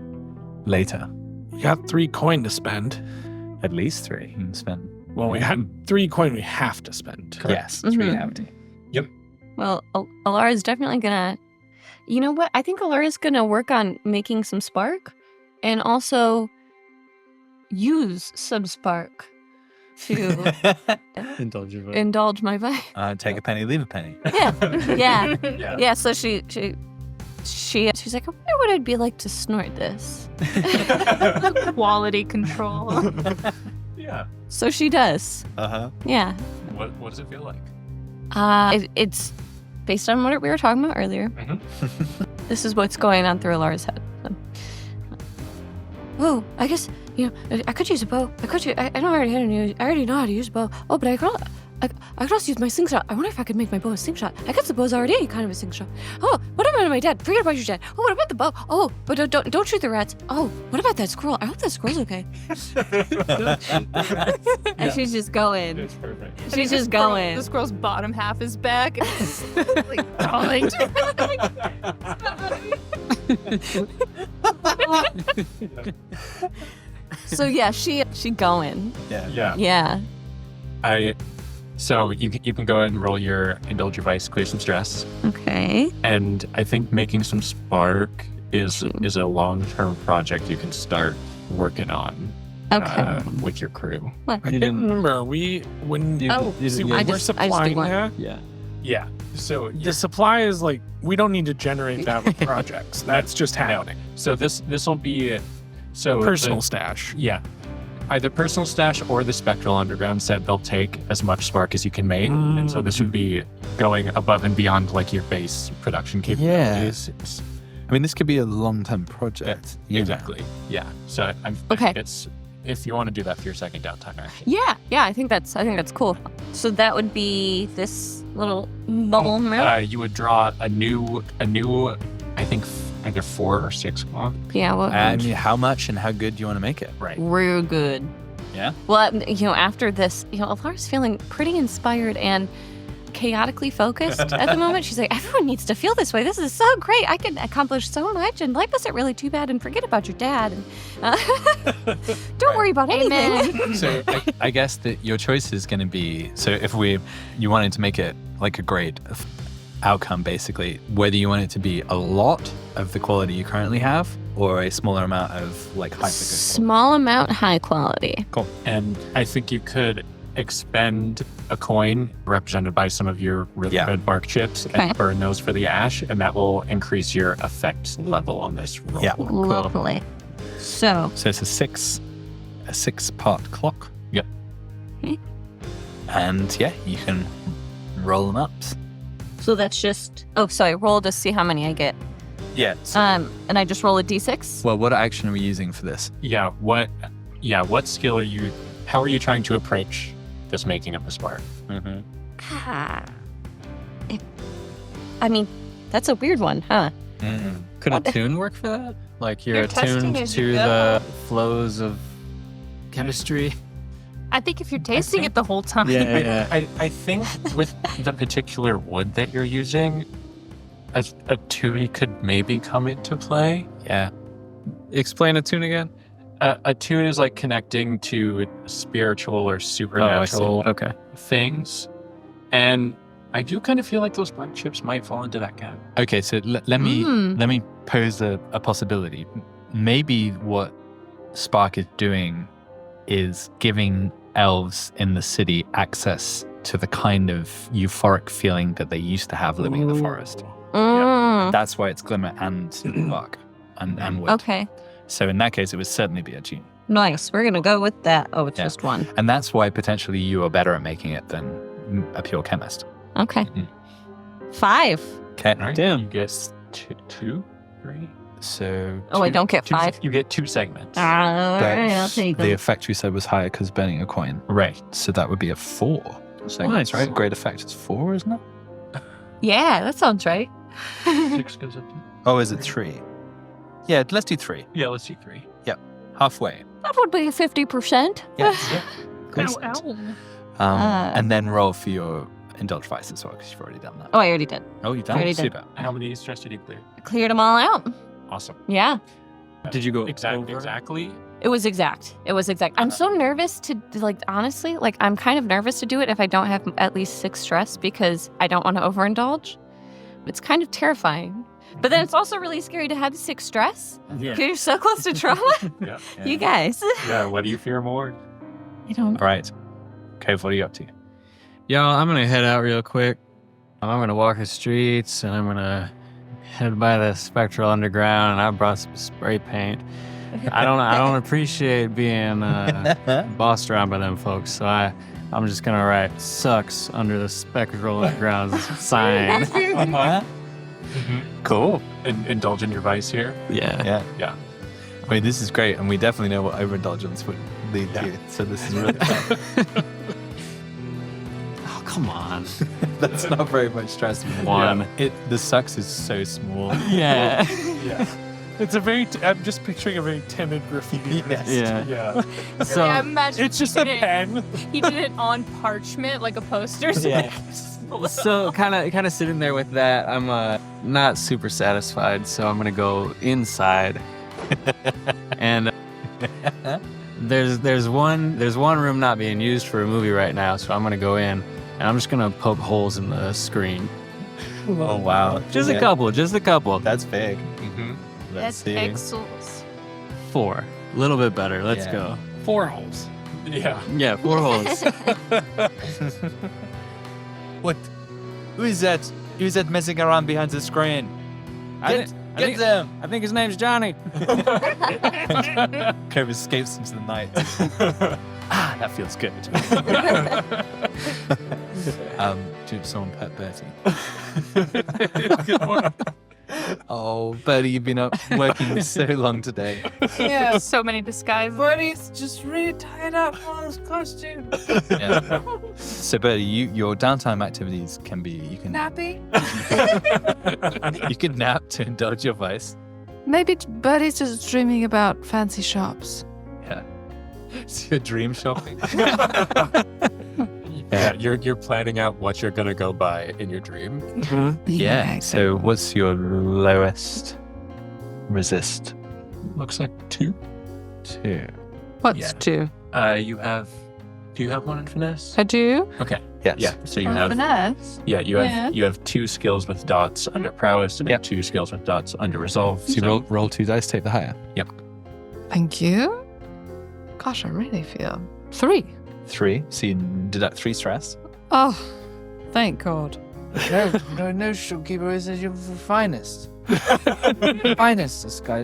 later. We got 3 coin to spend. At least 3 and spend. Well, we had 3 coin we have to spend. Yes, 3 have to. Well, Alara's definitely gonna. You know what? I think Alara's gonna work on making some spark, and also use some spark to Indulge your vote. indulge my vibe. Take a penny, leave a penny. Yeah. So she's like, I wonder what it'd be like to snort this. Quality control. Yeah. So she does. Yeah. What does it feel like? It's based on what we were talking about earlier. This is what's going on through Alara's head. So. Oh, I guess I could use a bow. I already know how to use a bow. Oh, but I could also use my slingshot. I wonder if I could make my bow a slingshot. I guess the bow's already kind of a slingshot. Oh, what about my dad? Forget about your dad. Oh, what about the bow? Oh, but don't shoot the rats. Oh, what about that squirrel? I hope that squirrel's okay. And she's just going. It's perfect. She's just going. The squirrel's bottom half is back. It's like crawling. So yeah, she going. Yeah. So you can go ahead and roll your Indulge Your Vice, clear some stress. Okay. And I think making some spark is a long-term project you can start working on. Okay. With your crew. I didn't remember. We're supplying that. Yeah. So The supply is like, we don't need to generate that with projects. That's just happening. So this will be Personal stash. Yeah. Either personal stash or the Spectral Underground said they'll take as much spark as you can make. And so this would be going above and beyond like your base production capabilities. I mean, this could be a long-term project. Exactly. Yeah. So I think it's, if you want to do that for your second downtime action. Yeah. I think that's cool. So that would be this little bubble. You would draw a new, I think either 4 or 6 o'clock. Yeah, well, I mean, how much and how good do you want to make it? Right. real good. Yeah? Well, after this, Alara's feeling pretty inspired and chaotically focused at the moment. She's like, everyone needs to feel this way. This is so great. I can accomplish so much, and life isn't really too bad. And forget about your dad. And don't worry about anything. So I guess that your choice is going to be, so if you wanted to make it like a great outcome, basically, whether you want it to be a lot of the quality you currently have or a smaller amount of like hyper good Small amount, high quality. Cool. And I think you could expend a coin represented by some of your really good bark chips and burn those for the ash, and that will increase your effect level on this roll. Yeah. Lovely. So it's a six part clock. Yep. Okay. And yeah, you can roll them up. So that's just, roll to see how many I get. Yeah. And I just roll a d6? Well, what action are we using for this? Yeah. What skill how are you trying to approach this making of the spark? Mm-hmm. I mean, that's a weird one, huh? Mm-hmm. Could a tune work for that? Like you're You're testing attuned as you to go. the flows of chemistry. I think if you're tasting it the whole time. Yeah. I think with the particular wood that you're using, a tui could maybe come into play. Yeah. Explain a tune again. A tune is like connecting to spiritual or supernatural Okay. things. And I do kind of feel like those bark chips might fall into that category. Okay, so let me pose a possibility. Maybe what Spark is doing is giving elves in the city access to the kind of euphoric feeling that they used to have living in the forest. That's why it's Glimmer and Spark and wood. Okay. So in that case, it would certainly be a tune. Nice. We're going to go with that. Oh, it's just one. And that's why potentially you are better at making it than a pure chemist. Okay. Mhm. 5. Okay. All right. Damn. You get 2, 3. So Oh, I don't get two- 5. You get 2 segments. All right, I'll but take the them. effect we said was higher because burning a coin. Right. So that would be a 4 segments, Nice. right? Great effect is 4, isn't it? Yeah, that sounds right. 6 goes up to. Oh, is it 3? Yeah, let's do 3. Yeah, let's do 3. Halfway. That would be 50%. Yes. Ow, ow. And then roll for your indulge vice as well because you've already done that. Oh, I already did. Oh, you've I done already it? did. Super. How many stress did you clear? Cleared them all out. Awesome. Yeah. Did you go Exactly. It was exact. I'm so nervous to, honestly, I'm kind of nervous to do it if I don't have at least 6 stress because I don't want to overindulge. It's kind of terrifying. But then it's also really scary to have 6 stress. Yeah. You're so close to trauma. Yeah. You guys. Yeah. What do you fear more? I don't. All right. Okay, what are you up to? Yo, I'm gonna head out real quick. I'm gonna walk the streets and I'm gonna head by the Spectral Underground. And I brought some spray paint. I don't appreciate being bossed around by them folks, so I'm just gonna write "sucks" under the Spectral Underground sign. Cool. Indulge in your vice here. Yeah. Yeah. Wait, this is great, and we definitely know what overindulgence would lead to. So this is really fun. Oh, come on. That's not very much stress. One. The sucks is so small. Yeah. Yeah. It's I'm just picturing a very timid graffiti. Yeah. Yeah. So Yeah, imagine It's just he a did it- pen. He did it on parchment, like a poster. So kind of sitting there with that, I'm not super satisfied, so I'm gonna go inside. And there's one room not being used for a movie right now, so I'm gonna go in and I'm just gonna poke holes in the screen. Oh wow. Just a couple. That's big. Mm-hmm. Let's That's see. excellent. 4. A little bit better. Let's Yeah. go. 4 holes. Yeah. Yeah, 4 holes. What? Who is that? Who's that messing around behind the screen? Get them! I think his name's Johnny. Cove escapes into the night. That feels good. Did someone pet Bertie? Oh, Bertie, you've been up working so long today. Yeah, so many disguises. Buddy's just really tied up on his costume. Yeah. So, Bertie, your downtime activities can be you can Napping. you can nap to indulge your vice. Maybe Birdie's just dreaming about fancy shops. It's your dream shopping. Yeah, you're planning out what you're gonna go buy in your dream. Yeah. So what's your lowest resist? Looks like 2. 2. What's Yeah. 2? Do you have one in finesse? I do. Okay. Yes. Yeah. So you have finesse. you have 2 skills with dots under prowess and Yep. 2 skills with dots under resolve. So you roll 2 dice, take the higher. Thank you. Gosh, I really feel 3. 3. So you deduct 3 stress. Oh, thank God. No, shopkeeper is your finest. Finest, this guy.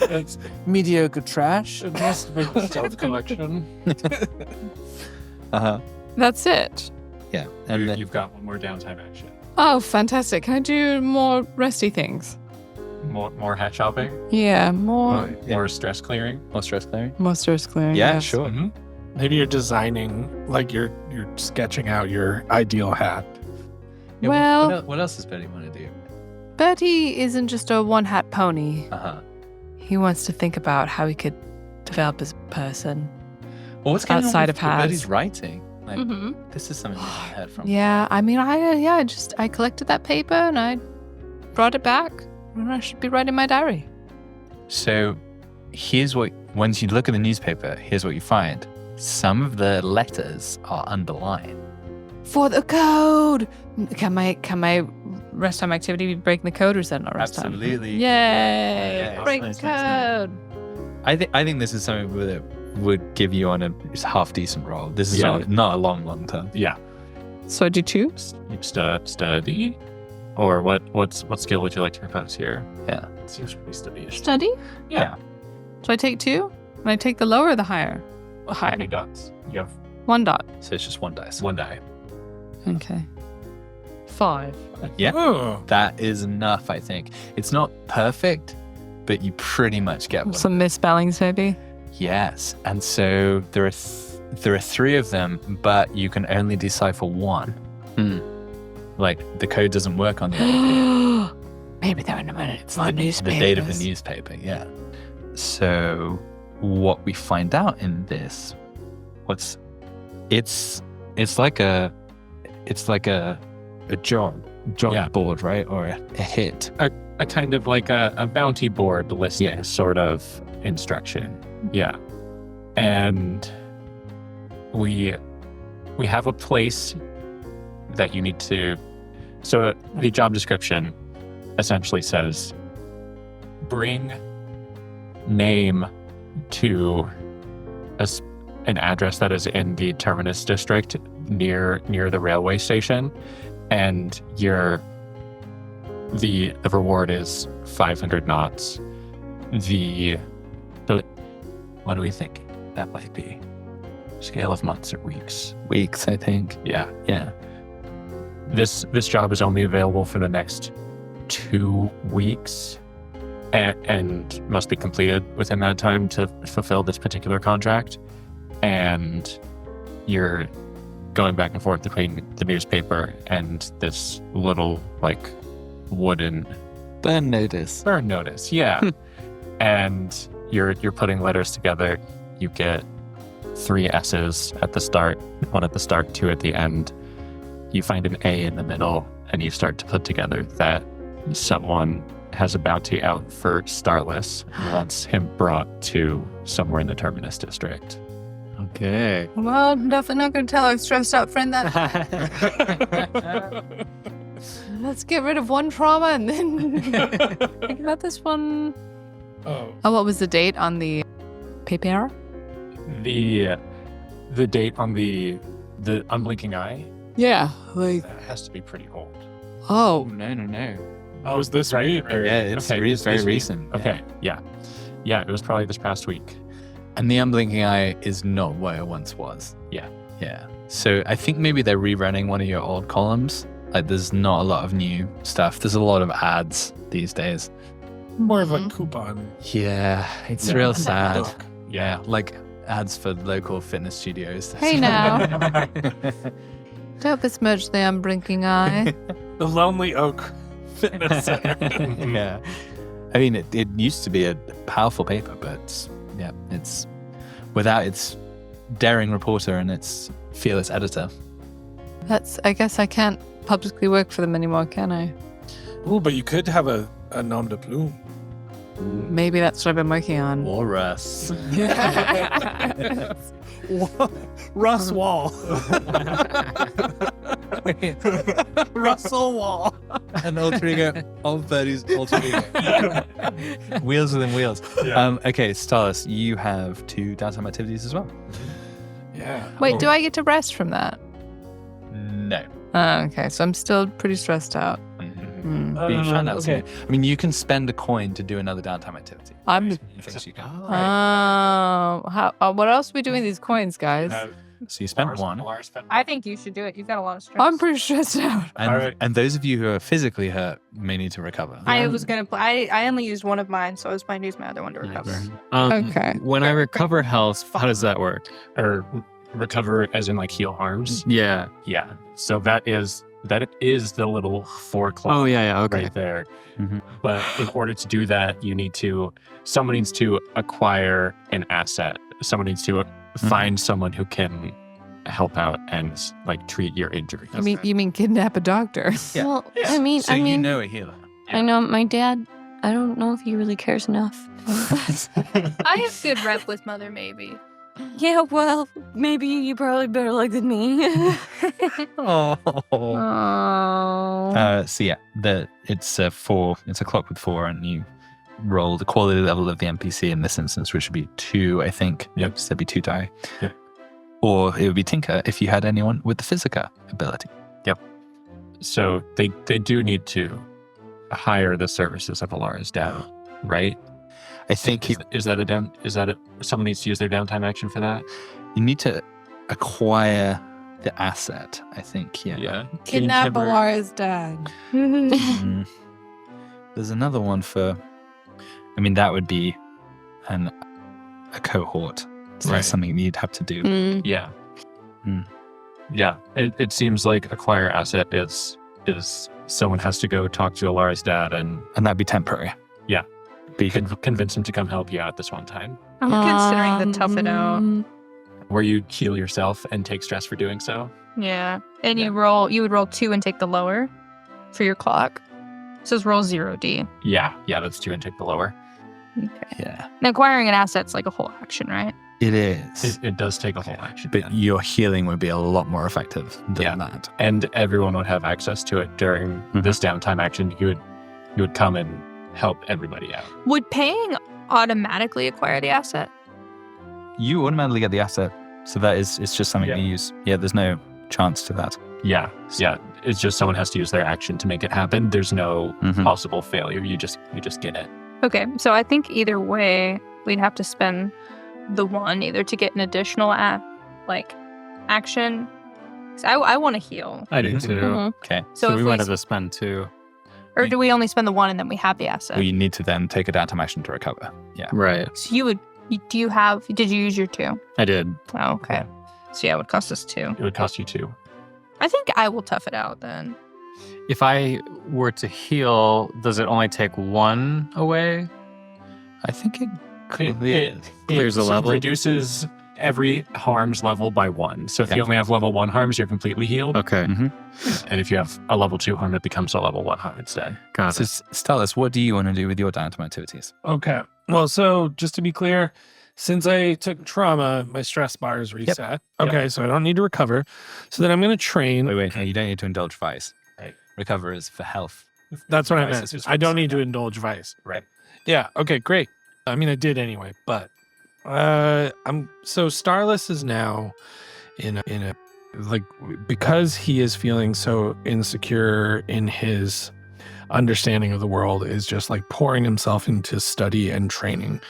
It's mediocre trash. Stealth collection. That's it. Yeah. And then You've got one more downtime action. Oh, fantastic. Can I do more resty things? More hat shopping. Yeah, more More stress clearing. more stress clearing. more stress clearing. Yeah, yes. sure. Maybe you're designing, like you're sketching out your ideal hat. Yeah, Well- what else does Betty want to do? Bertie isn't just a one-hat pony. He wants to think about how he could develop as a person. Well, what's going Outside on of with hats. Betty's writing? Like, Mm-hmm. this is something I heard from. Yeah, I mean, I collected that paper and I brought it back, and I should be writing my diary. So here's what, once you look at the newspaper, here's what you find. Some of the letters are underlined. For the code. Can my rest time activity be breaking the code, or is that not rest time? Absolutely. Yay! Yeah, Break nice, the nice, code. I think this is something that would give you on a half decent roll. This is Yeah. not a long term. Yeah. So I do 2. Study. Or what skill would you like to propose here? Yeah. It seems pretty study-ish. Study. Yeah. So I take 2, and I take the lower or the higher. How many dots? You have 1 dot. So it's just 1 dice. 1 die. Okay. 5. Yeah. Oh, That is enough, I think. It's not perfect, but you pretty much get one. Some misspellings, maybe. Yes. And so there are 3 of them, but you can only decipher 1. Like the code doesn't work on the other. Maybe they're in a minute. It's the date of the newspaper, yeah. So what we find out in this, it's like a job Yeah. board, right? Or a hit. A kind of like a bounty board listing sort of instruction. Yeah. And we have a place that you need to. So the job description essentially says bring name to an address that is in the Terminus district near the railway station, and the reward is 500 knots. What do we think that might be? Scale of months or weeks? Weeks, I think. Yeah. Yeah. This job is only available for the next 2 weeks and must be completed within that time to fulfill this particular contract. And you're going back and forth between the newspaper and this little like wooden Burn notice. burn notice. Yeah. And you're putting letters together. You get 3 S's at the start, 1 at the start, 2 at the end. You find an A in the middle, and you start to put together that someone has a bounty out for Starless and wants him brought to somewhere in the Terminus district. Okay. Well, I'm definitely not going to tell our stressed out friend that. Let's get rid of one trauma and then think about this one. oh. What was the date on the paper? The date on the unblinking eye Yeah, like, has to be pretty old. oh, No. Oh, was this right? Yeah, it's very this week. recent. Okay, yeah. Yeah, it was probably this past week. And the unblinking eye is not what it once was. Yeah. Yeah. So I think maybe they're rerunning one of your old columns. Like there's not a lot of new stuff. There's a lot of ads these days. More of a coupon. Yeah, it's Yeah. real sad. Book. Yeah, like ads for local fitness studios. hey now. Don't besmirch the unblinking eye. The Lonely Oak Fitness Center. Yeah. I mean, it used to be a powerful paper, but yeah, it's without its daring reporter and its fearless editor. I guess I can't publicly work for them anymore, can I? Oh, but you could have a nom de plume. Maybe that's what I've been working on. Or Russ. Russ Wall. Russell Wall. An alter ego of Birdie's alter ego. Wheels within wheels. Yeah. Okay, Starless, you have 2 downtime activities as well. Yeah. Wait, do I get to rest from that? No. Okay, so I'm still pretty stressed out. But you found out okay. something. I mean, you can spend a coin to do another downtime activity. I'm. Things you can. What else are we doing with these coins, guys? So you spent 1. I think you should do it. You've got a lot of stress. I'm pretty stressed out. And, All right. and those of you who are physically hurt may need to recover. I was gonna play. I only used one of mine, so I was planning to use my other one to recover. Okay. When I recover health, how does that work? Or recover as in like heal harms. Yeah. Yeah. So that is the little 4 clock Oh, yeah. Okay. right there. Mhm. But in order to do that, someone needs to acquire an asset. Someone needs to find someone who can help out and like treat your injury. You mean kidnap a doctor? Yeah. Well, I mean, So you know a healer. I know my dad. I don't know if he really cares enough. I have good rep with Mother, maybe. Yeah, well, maybe you probably better luck than me. Oh. Oh. So yeah, it's a 4. It's a clock with 4, and you roll the quality level of the NPC in this instance, which would be 2, I think. Yep. So there'd be 2 die. Yep. Or it would be Tinker if you had anyone with the Physica ability. So they do need to hire the services of Alara's dad, right? I think Is that someone needs to use their downtime action for that? you need to acquire the asset, I think. Yeah. Yeah. Kidnap Timber. Alara's dad. Mm. There's another one for. I mean, that would be a cohort. So Right. that's something you'd have to do. Yeah. Hmm. Yeah. It seems like acquire asset is someone has to go talk to Alara's dad and And that'd be temporary. Yeah. But you could convince him to come help you out this one time. I'm considering the tough it out. Where you heal yourself and take stress for doing so. Yeah, and you would roll 2 and take the lower for your clock. It says roll 0D. Yeah. Yeah, that's 2 and take the lower. Okay. Yeah. And acquiring an asset's like a whole action, right? It is. It does take a whole action. But your healing would be a lot more effective than that. And everyone would have access to it during this downtime action. You would come and help everybody out. Would paying automatically acquire the asset? You automatically get the asset. So it's just something you use. Yeah, there's no chance to that. Yeah. Yeah. It's just someone has to use their action to make it happen. There's no possible failure. You just get it. Okay, so I think either way, we'd have to spend the 1 either to get an additional action. 'Cause I want to heal. I do too. Okay. So So if we we might have to spend 2. Or do we only spend the 1 and then we have the asset? Well, you need to then take a downtime action to recover. Yeah. Right. So did you use your 2? I did. Oh, okay. So yeah, it would cost us 2. It would cost you 2. I think I will tough it out then. If I were to heal, does it only take 1 away? I think it Clears the level. Reduces every harms level by 1. So if you only have level 1 harms, you're completely healed. Okay. And if you have a level 2 harm, it becomes a level 1 harm instead. Got So, Stelis, what do you want to do with your downtime activities? Okay. Well, so just to be clear, since I took trauma, my stress bar is reset. Okay, so I don't need to recover. So then I'm going to train. Wait. No, you don't need to indulge vice. Right. Recover is for health. That's what I Vice meant. is just I don't for need to indulge vice. Right. Yeah. Okay. Great. I mean, I did anyway. But so Starless is now in a because he is feeling so insecure in his understanding of the world, is just like pouring himself into study and training.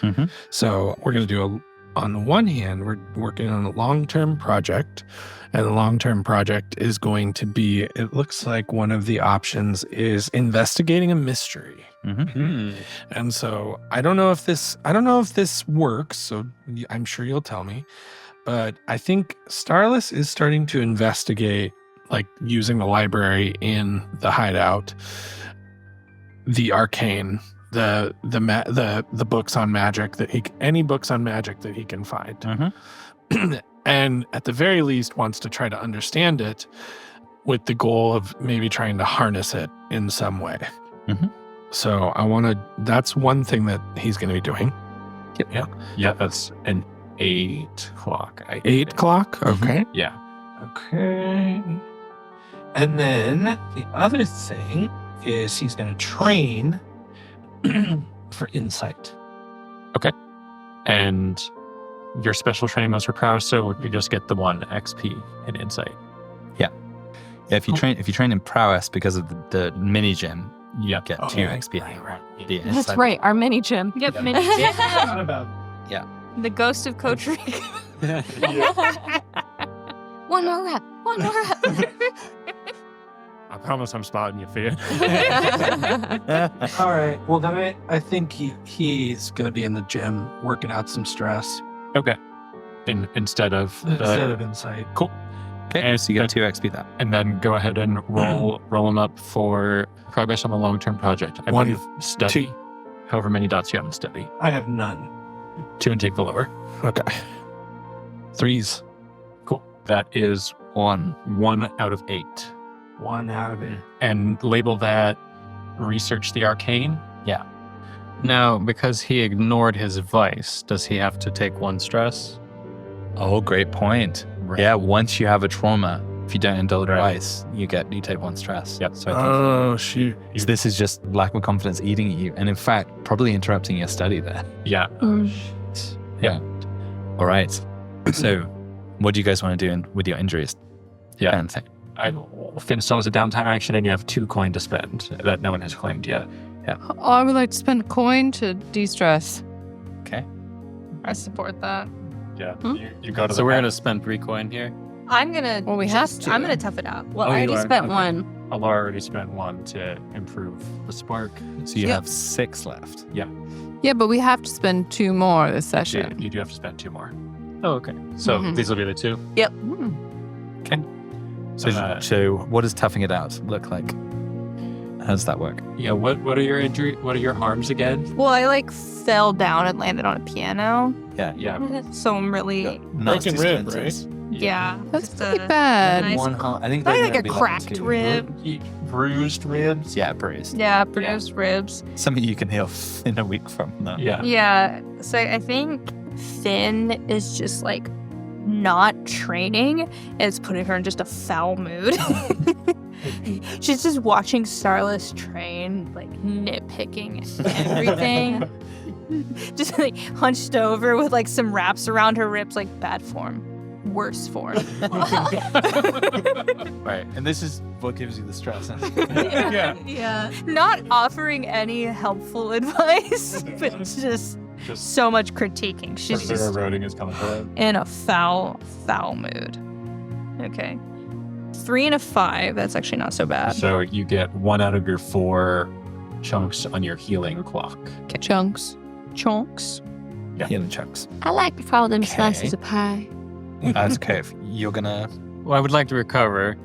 So we're going to do on the one hand, we're working on a long-term project, and the long-term project is going to be, it looks like one of the options is investigating a mystery. And so I don't know if this works, so I'm sure you'll tell me, but I think Starless is starting to investigate, like using the library in the hideout, the arcane the books on magic any books on magic that he can find. Mm-hmm. And at the very least wants to try to understand it with the goal of maybe trying to harness it in some way. Mhm. So that's one thing that he's going to be doing. Yeah, that's an 8 o'clock. 8 o'clock? Okay. Yeah. Okay. And then the other thing is he's going to train for insight. And your special training modes for prowess, so you just get the 1 XP in insight. Yeah, if you train in prowess because of the mini gym, you Yeah. get 2 XP. The That's inside- right, our mini gym. Yep, Not about the ghost of Coach Rick. One more rep. One more rep. I promise I'm spotting you, Fia. All right. Well, then I think he's going to be in the gym working out some stress Okay. Instead of insight. Cool. Okay, And so you get 2 XP that. And then go ahead and roll them up for progress on the long-term project. I 1, believe study. However many dots you have in study. I have none. 2 and take the lower. Okay. 3s. Cool. That is 1 out of 8. 1 out of it. And label that research the arcane. Now, because he ignored his vice, does he have to take 1 stress? Oh, great point. Yeah, once you have a trauma, if you don't indulge twice, you take 1 stress. Yep. So, I think, Oh, shoot. so this is just lack of confidence eating at you, and in fact, probably interrupting your study there. Yeah. Yeah. All right. So, what do you guys want to do with your injuries? Yeah. And thing? Finn still has a downtime action, and you have 2 coin to spend that no one has claimed yet. I would like to spend a coin to de-stress. Okay. I support that. Yeah. You go to So we're going to spend 3 coin here? I'm gonna. Well, we have to. I'm gonna tough it out. Well, Oh, I you already are? spent Okay. 1. Alar already spent 1 to improve the spark. So you Yep. have 6 left. Yeah, but we have to spend 2 more this Yeah, session. you do have to spend 2 more. Oh, okay. So Mhm. these will be the 2? So, so what does toughing it out look like? How does that work? Yeah. What are your What are your harms again? Well, I fell down and landed on a piano, Yeah. so I'm really Broken rib, right? yeah. That's just pretty a bad. nice- I think Probably like a cracked rib. Bruised ribs. Yeah, bruised. Yeah, bruised ribs. Something you can heal in a week from now. Yeah. Yeah. So I think Finn is just not training. It's putting her in just a foul mood. She's just watching Starless train, nitpicking everything. Just hunched over with some wraps around her ribs, bad form. Worse form. Right. And this is what gives you the stress. Yeah. Not offering any helpful advice, but just so much critiquing. She's Further just eroding is coming through. in a foul mood. Okay. 3 and a 5. That's actually not so bad. So you get 1 out of your 4 chunks on your healing clock. Chunks. Chunks. Yeah. Healing chunks. I like to follow them Okay. slices of pie. That's okay. If you're gonna, Well, I would like to recover,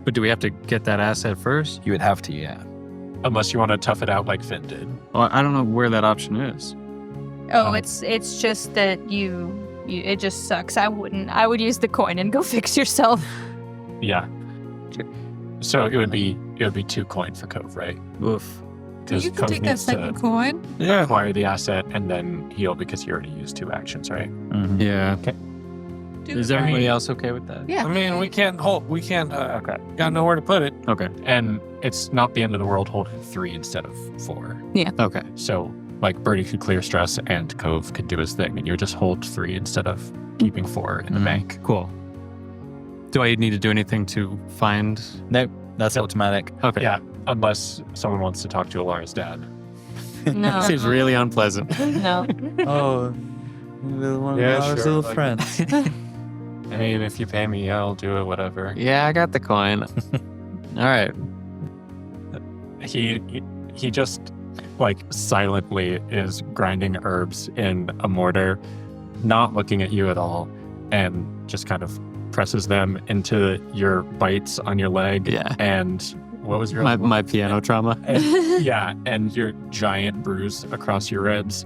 but do we have to get that asset first? you would have to, yeah. Unless you want to tough it out like Finn did. Well, I don't know where that option is. Oh, it's just that you it just sucks. I would use the coin and go fix yourself. Yeah. So it would be 2 coin for Cove, right? Oof. Because You can Cove take that needs to second coin. acquire the asset and then heal because you already used 2 actions, right? Yeah. Okay. Is everybody else okay with that? Yeah. I mean, we can't, Okay. got nowhere to put it. Okay. And it's not the end of the world holding 3 instead of 4. Okay. So Birdie could clear stress and Cove could do his thing, and you would just hold 3 instead of keeping 4 in the bank. Cool. Do I need to do anything to find? Nope, that's automatic. Okay. Yeah, unless someone wants to talk to Alara's dad. No. Seems really unpleasant. No. Oh, one Yeah, of our sure, little like- friends. I mean, if you pay me, I'll do it, whatever. Yeah, I got the coin. All right. He just silently is grinding herbs in a mortar, not looking at you at all, and just kind of presses them into your bites on your leg Yeah. and what was your My piano trauma. Yeah, and your giant bruise across your ribs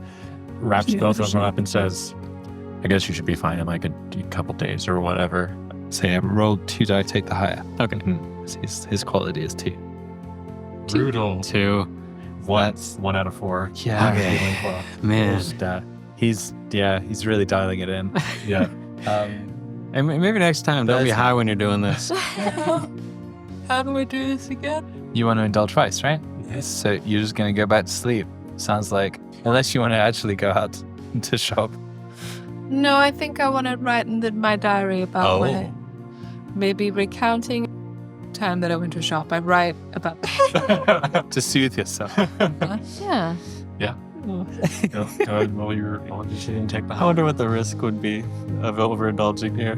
wraps both of them up and says, I guess you should be fine in like a couple days or whatever. So yeah, roll 2 die, take the higher. Okay. His quality is 2. Brutal. 2. That's 1 out of 4. Yeah. Okay. Okay. Man. He's really dialing it in. Yeah. And maybe next time, don't be That's- high when you're doing this. How do we do this again? You want to indulge vice, right? Yes. So you're just gonna go back to sleep. Sounds like, unless you want to actually go out to shop. No, I think I want to write in my diary about Oh. maybe recounting time that I went to shop. I write about To soothe yourself. Yeah. Go ahead, while you're sitting, take the I wonder what the risk would be of overindulging here.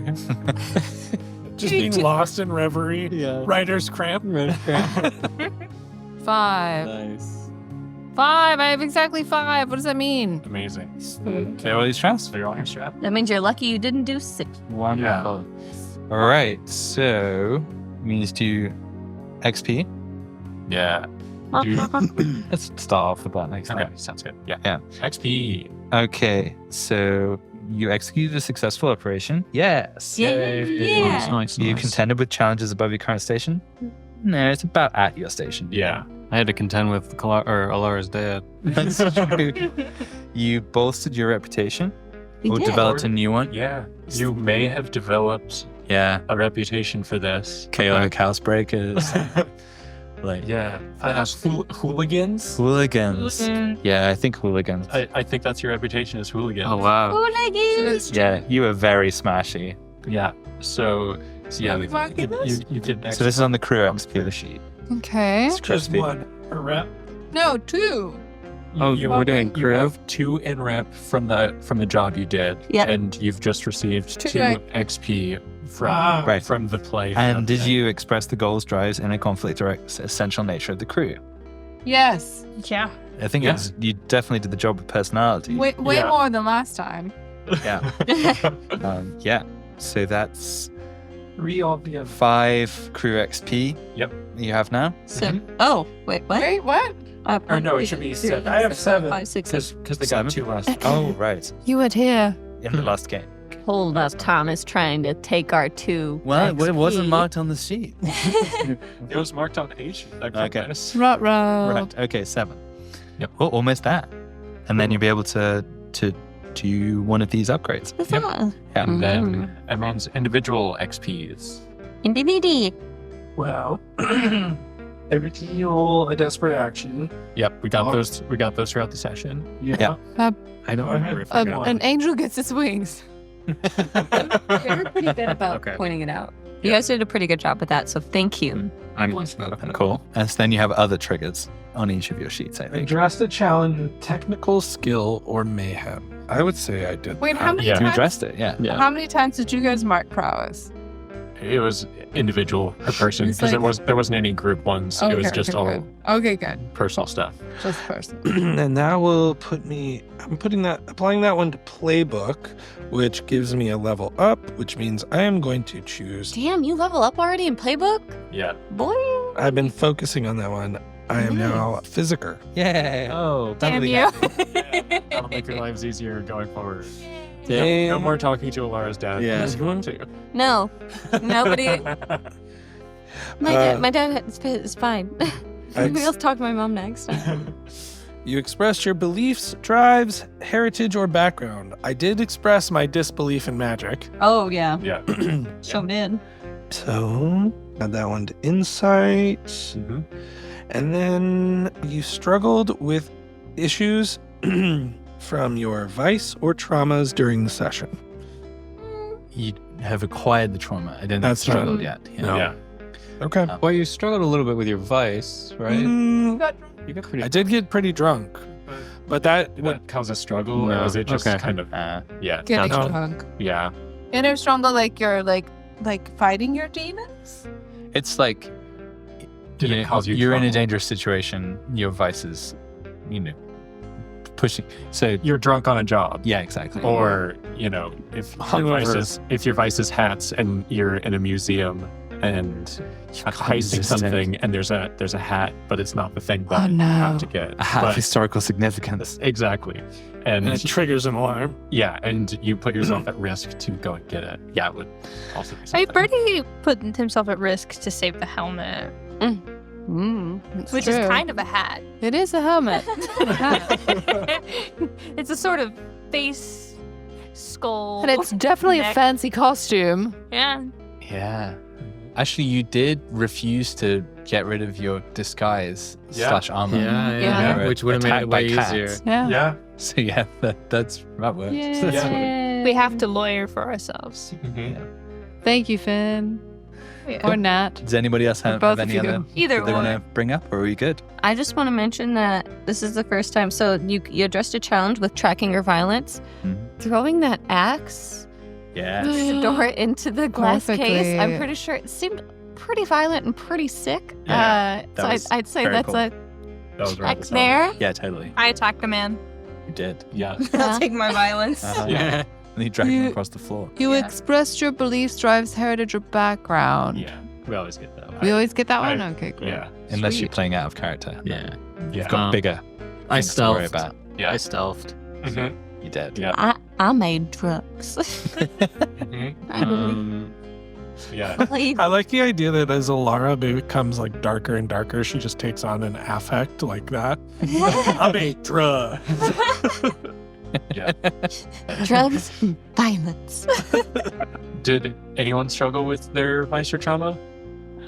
Just being lost in reverie. Yeah. Writer's cramp. 5. Nice. 5. I have exactly 5. What does that mean? Amazing. Okay, all these traps. So you're on your strap. That means you're lucky you didn't do 6. Wonderful. All right, so means do XP. Yeah. Let's start off with that next Okay, time. sounds good. Yeah. Yeah. XP. Okay, so you executed a successful operation. Yes. Yeah. Nice. You contended with challenges above your current station. No, it's about at your station. Yeah. I had to contend with Alara's dad. That's true. You bolstered your reputation or did. developed a new one. Yeah. You may have developed Yeah. a reputation for this. Chaotic housebreakers. Like Yeah. Hooligans? hooligans. Yeah, I think hooligans. I think that's your reputation as hooligans. Oh, wow. Yeah, you were very smashy. Yeah. So yeah, you did So this is on the crew XP sheet. Okay. It's crispy. a rep. No, 2. Oh, we're doing You crew? have 2 in rep from the job you did. Yep. And you've just received 2 XP from Right. from the play. And did you express the goals, drives, and a conflict or essential nature of the crew? Yes. Yeah. I think Yeah. you definitely did the job with personality. Way Yeah. more than last time. Yeah. Yeah. So that's 3 of the 5 crew XP. Yep. You have now. Oh, wait, what? Wait, what? Or no, it should be 7. I have 7. 5, 6. Because they 7? got 2 last. Oh, right. You were here. In the last game. Hold up, Thomas trying to take our 2. Well, it wasn't XP. marked on the sheet. It was marked on H. Okay. Rut road. Right. Okay, 7. Yep. Oh, almost that. And then you'll be able to do one of these upgrades. That's Yep. all. Yeah. And then it means individual XPs. Indeed. Well, every time you roll a desperate action. Yep, we got those. We got those throughout the session. Yeah. I don't remember if I got An angel gets its wings. You're pretty good about pointing it out. You guys did a pretty good job with that, so thank you. Cool. And then you have other triggers on each of your sheets, I think. Address the challenge. Technical skill or mayhem. I would say I did. Wait, how many Yeah. You times? addressed it, yeah. Yeah. How many times did you guys mark prowess? It was individual per person It's because like- there wasn't any group ones. It was just all good. Okay, good. personal stuff. Just person. And that will put me. I'm applying that one to playbook, which gives me a level up, which means I am going to choose. Damn, you level up already in Playbook? Yeah. Boy. I've been focusing on that one. I am now a physicker. Yay. Oh, Damn you. That'll make your lives easier going forward. Damn. No more talking to Alara's dad. Yeah. He's going to. No. Nobody. My dad is fine. Maybe I'll talk to my mom next time. You expressed your beliefs, drives, heritage, or background. I did express my disbelief in magic. Oh, yeah. Yeah. Shown in. So, add that one to insight. Mm-hmm. And then you struggled with issues from your vice or traumas during the session. You have acquired the trauma. I didn't That's struggle right. yet. No. Yeah. Okay. well, you struggled a little bit with your vice, right? You got pretty. I did get pretty drunk, but that Did that cause a struggle, or No. was it just Okay. kind of? Yeah. Getting No. drunk. Yeah. Inner stronger, like you're like fighting your demons. It's like Did it cause you you're in a trouble? dangerous situation. Your vice is, pushing. So You're drunk on a job. yeah, exactly. Or, if your vice is hats and you're in a museum and can't heisting resist it. something, and there's a hat, but it's not the thing that Oh, you no. have to get. A hat But- of historical significance. Exactly. And And it triggers an alarm. yeah, and you put yourself at risk to go and get it. Yeah, it would also be Hey, something. Birdie put himself at risk to save the helmet, It's which true. is kind of a hat. It is a helmet. It's a sort of face skull. And it's definitely a neck. fancy costume. Yeah. Yeah. Actually, you did refuse to get rid of your disguise / armor. Yeah. You were Which would have made it attacked by way cats. easier. Yeah. Yeah. So yeah, that works. We have to lawyer for ourselves. Thank you, Finn. Yeah. Or Nat. Does anybody else have both any of you. other Either that they want or. to bring up, or are we good? I just want to mention that this is the first time. So you addressed a challenge with tracking your violence. Mhm. Throwing that axe Yeah. the door into the glass case. Perfectly. I'm pretty sure it seemed pretty violent and pretty sick. Yeah, that So was I'd say very that's cool. a That was check right. there. Yeah, totally. I attacked a man. You did. Yeah. I'll take my violence. Yeah. And you dragged him You- across the floor. You Yeah. expressed your beliefs, drives, heritage, or background. Yeah. We always get that. We always get that one? I- Okay, cool. Yeah. Unless you're Sweet. playing out of character. Yeah. Yeah. You've got bigger I things to worry stealthed. about. Yeah. I stealthed. Mhm. You did. Yeah. I made drugs. Mhm. I believe. Yeah. believe. I like the idea that as Alara becomes like darker and darker, she just takes on an affect like that. I made drugs. Yeah. Drugs and violence. Did anyone struggle with their vice or trauma?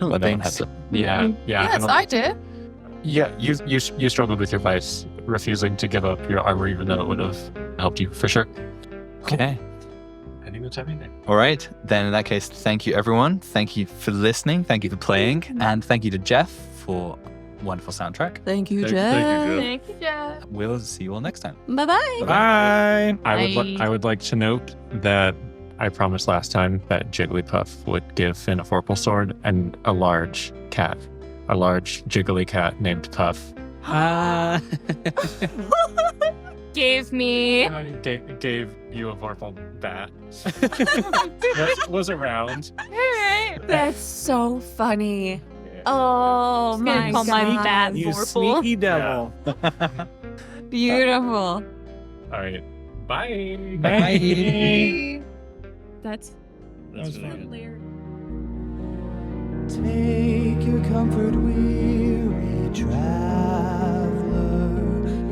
Well, they had to. Yeah. Yeah. Yes, don't- I did. Yeah, you struggled with your vice, refusing to give up your armor, even though it would have helped you for sure. Okay. I think that's everything. All right. Then in that case, thank you, everyone. Thank you for listening. Thank you for playing. And thank you to Jeff for wonderful soundtrack. Thank you, Thank Jeff. you. Thank you, Jeff. We'll see you all next time. Bye-bye. Bye. I would like to note that I promised last time that Jigglypuff would give Finn a Vorpal sword and a large cat, a large jiggly cat named Puff. Gave me. Gave you a Vorpal bat. That was around. Alright. That's so funny. Oh my Call my god. bat Vorpal. devil. Beautiful. All right. Bye. Bye. That's hilarious. Take your comfort, weary traveler,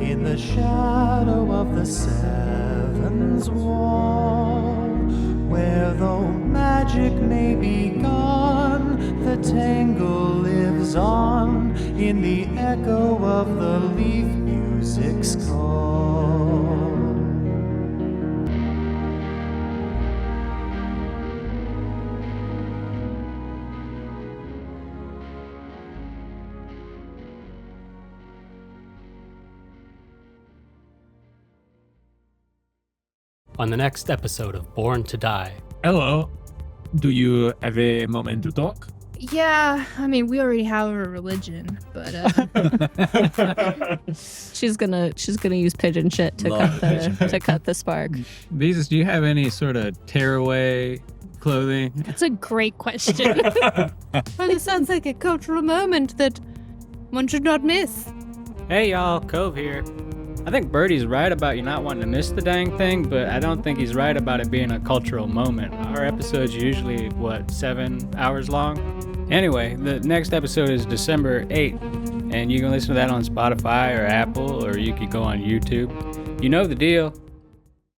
in the shadow of the Seven's Wall, where though magic may be gone, the tangle lives on in the echo of the leaf music's call. On the next episode of Born to Die. Hello. Do you have a moment to talk? Yeah, I mean, we already have a religion, but She's gonna use pigeon shit to Love pigeon shit. cut the spark. Beezus, do you have any sort of tearaway clothing? that's a great question. Well, it sounds like a cultural moment that one should not miss. Hey y'all, Cove here. I think Birdie's right about you not wanting to miss the dang thing, but I don't think he's right about it being a cultural moment. Our episode's usually, 7 hours long? Anyway, the next episode is December 8th, and you can listen to that on Spotify or Apple, or you could go on YouTube. You know the deal.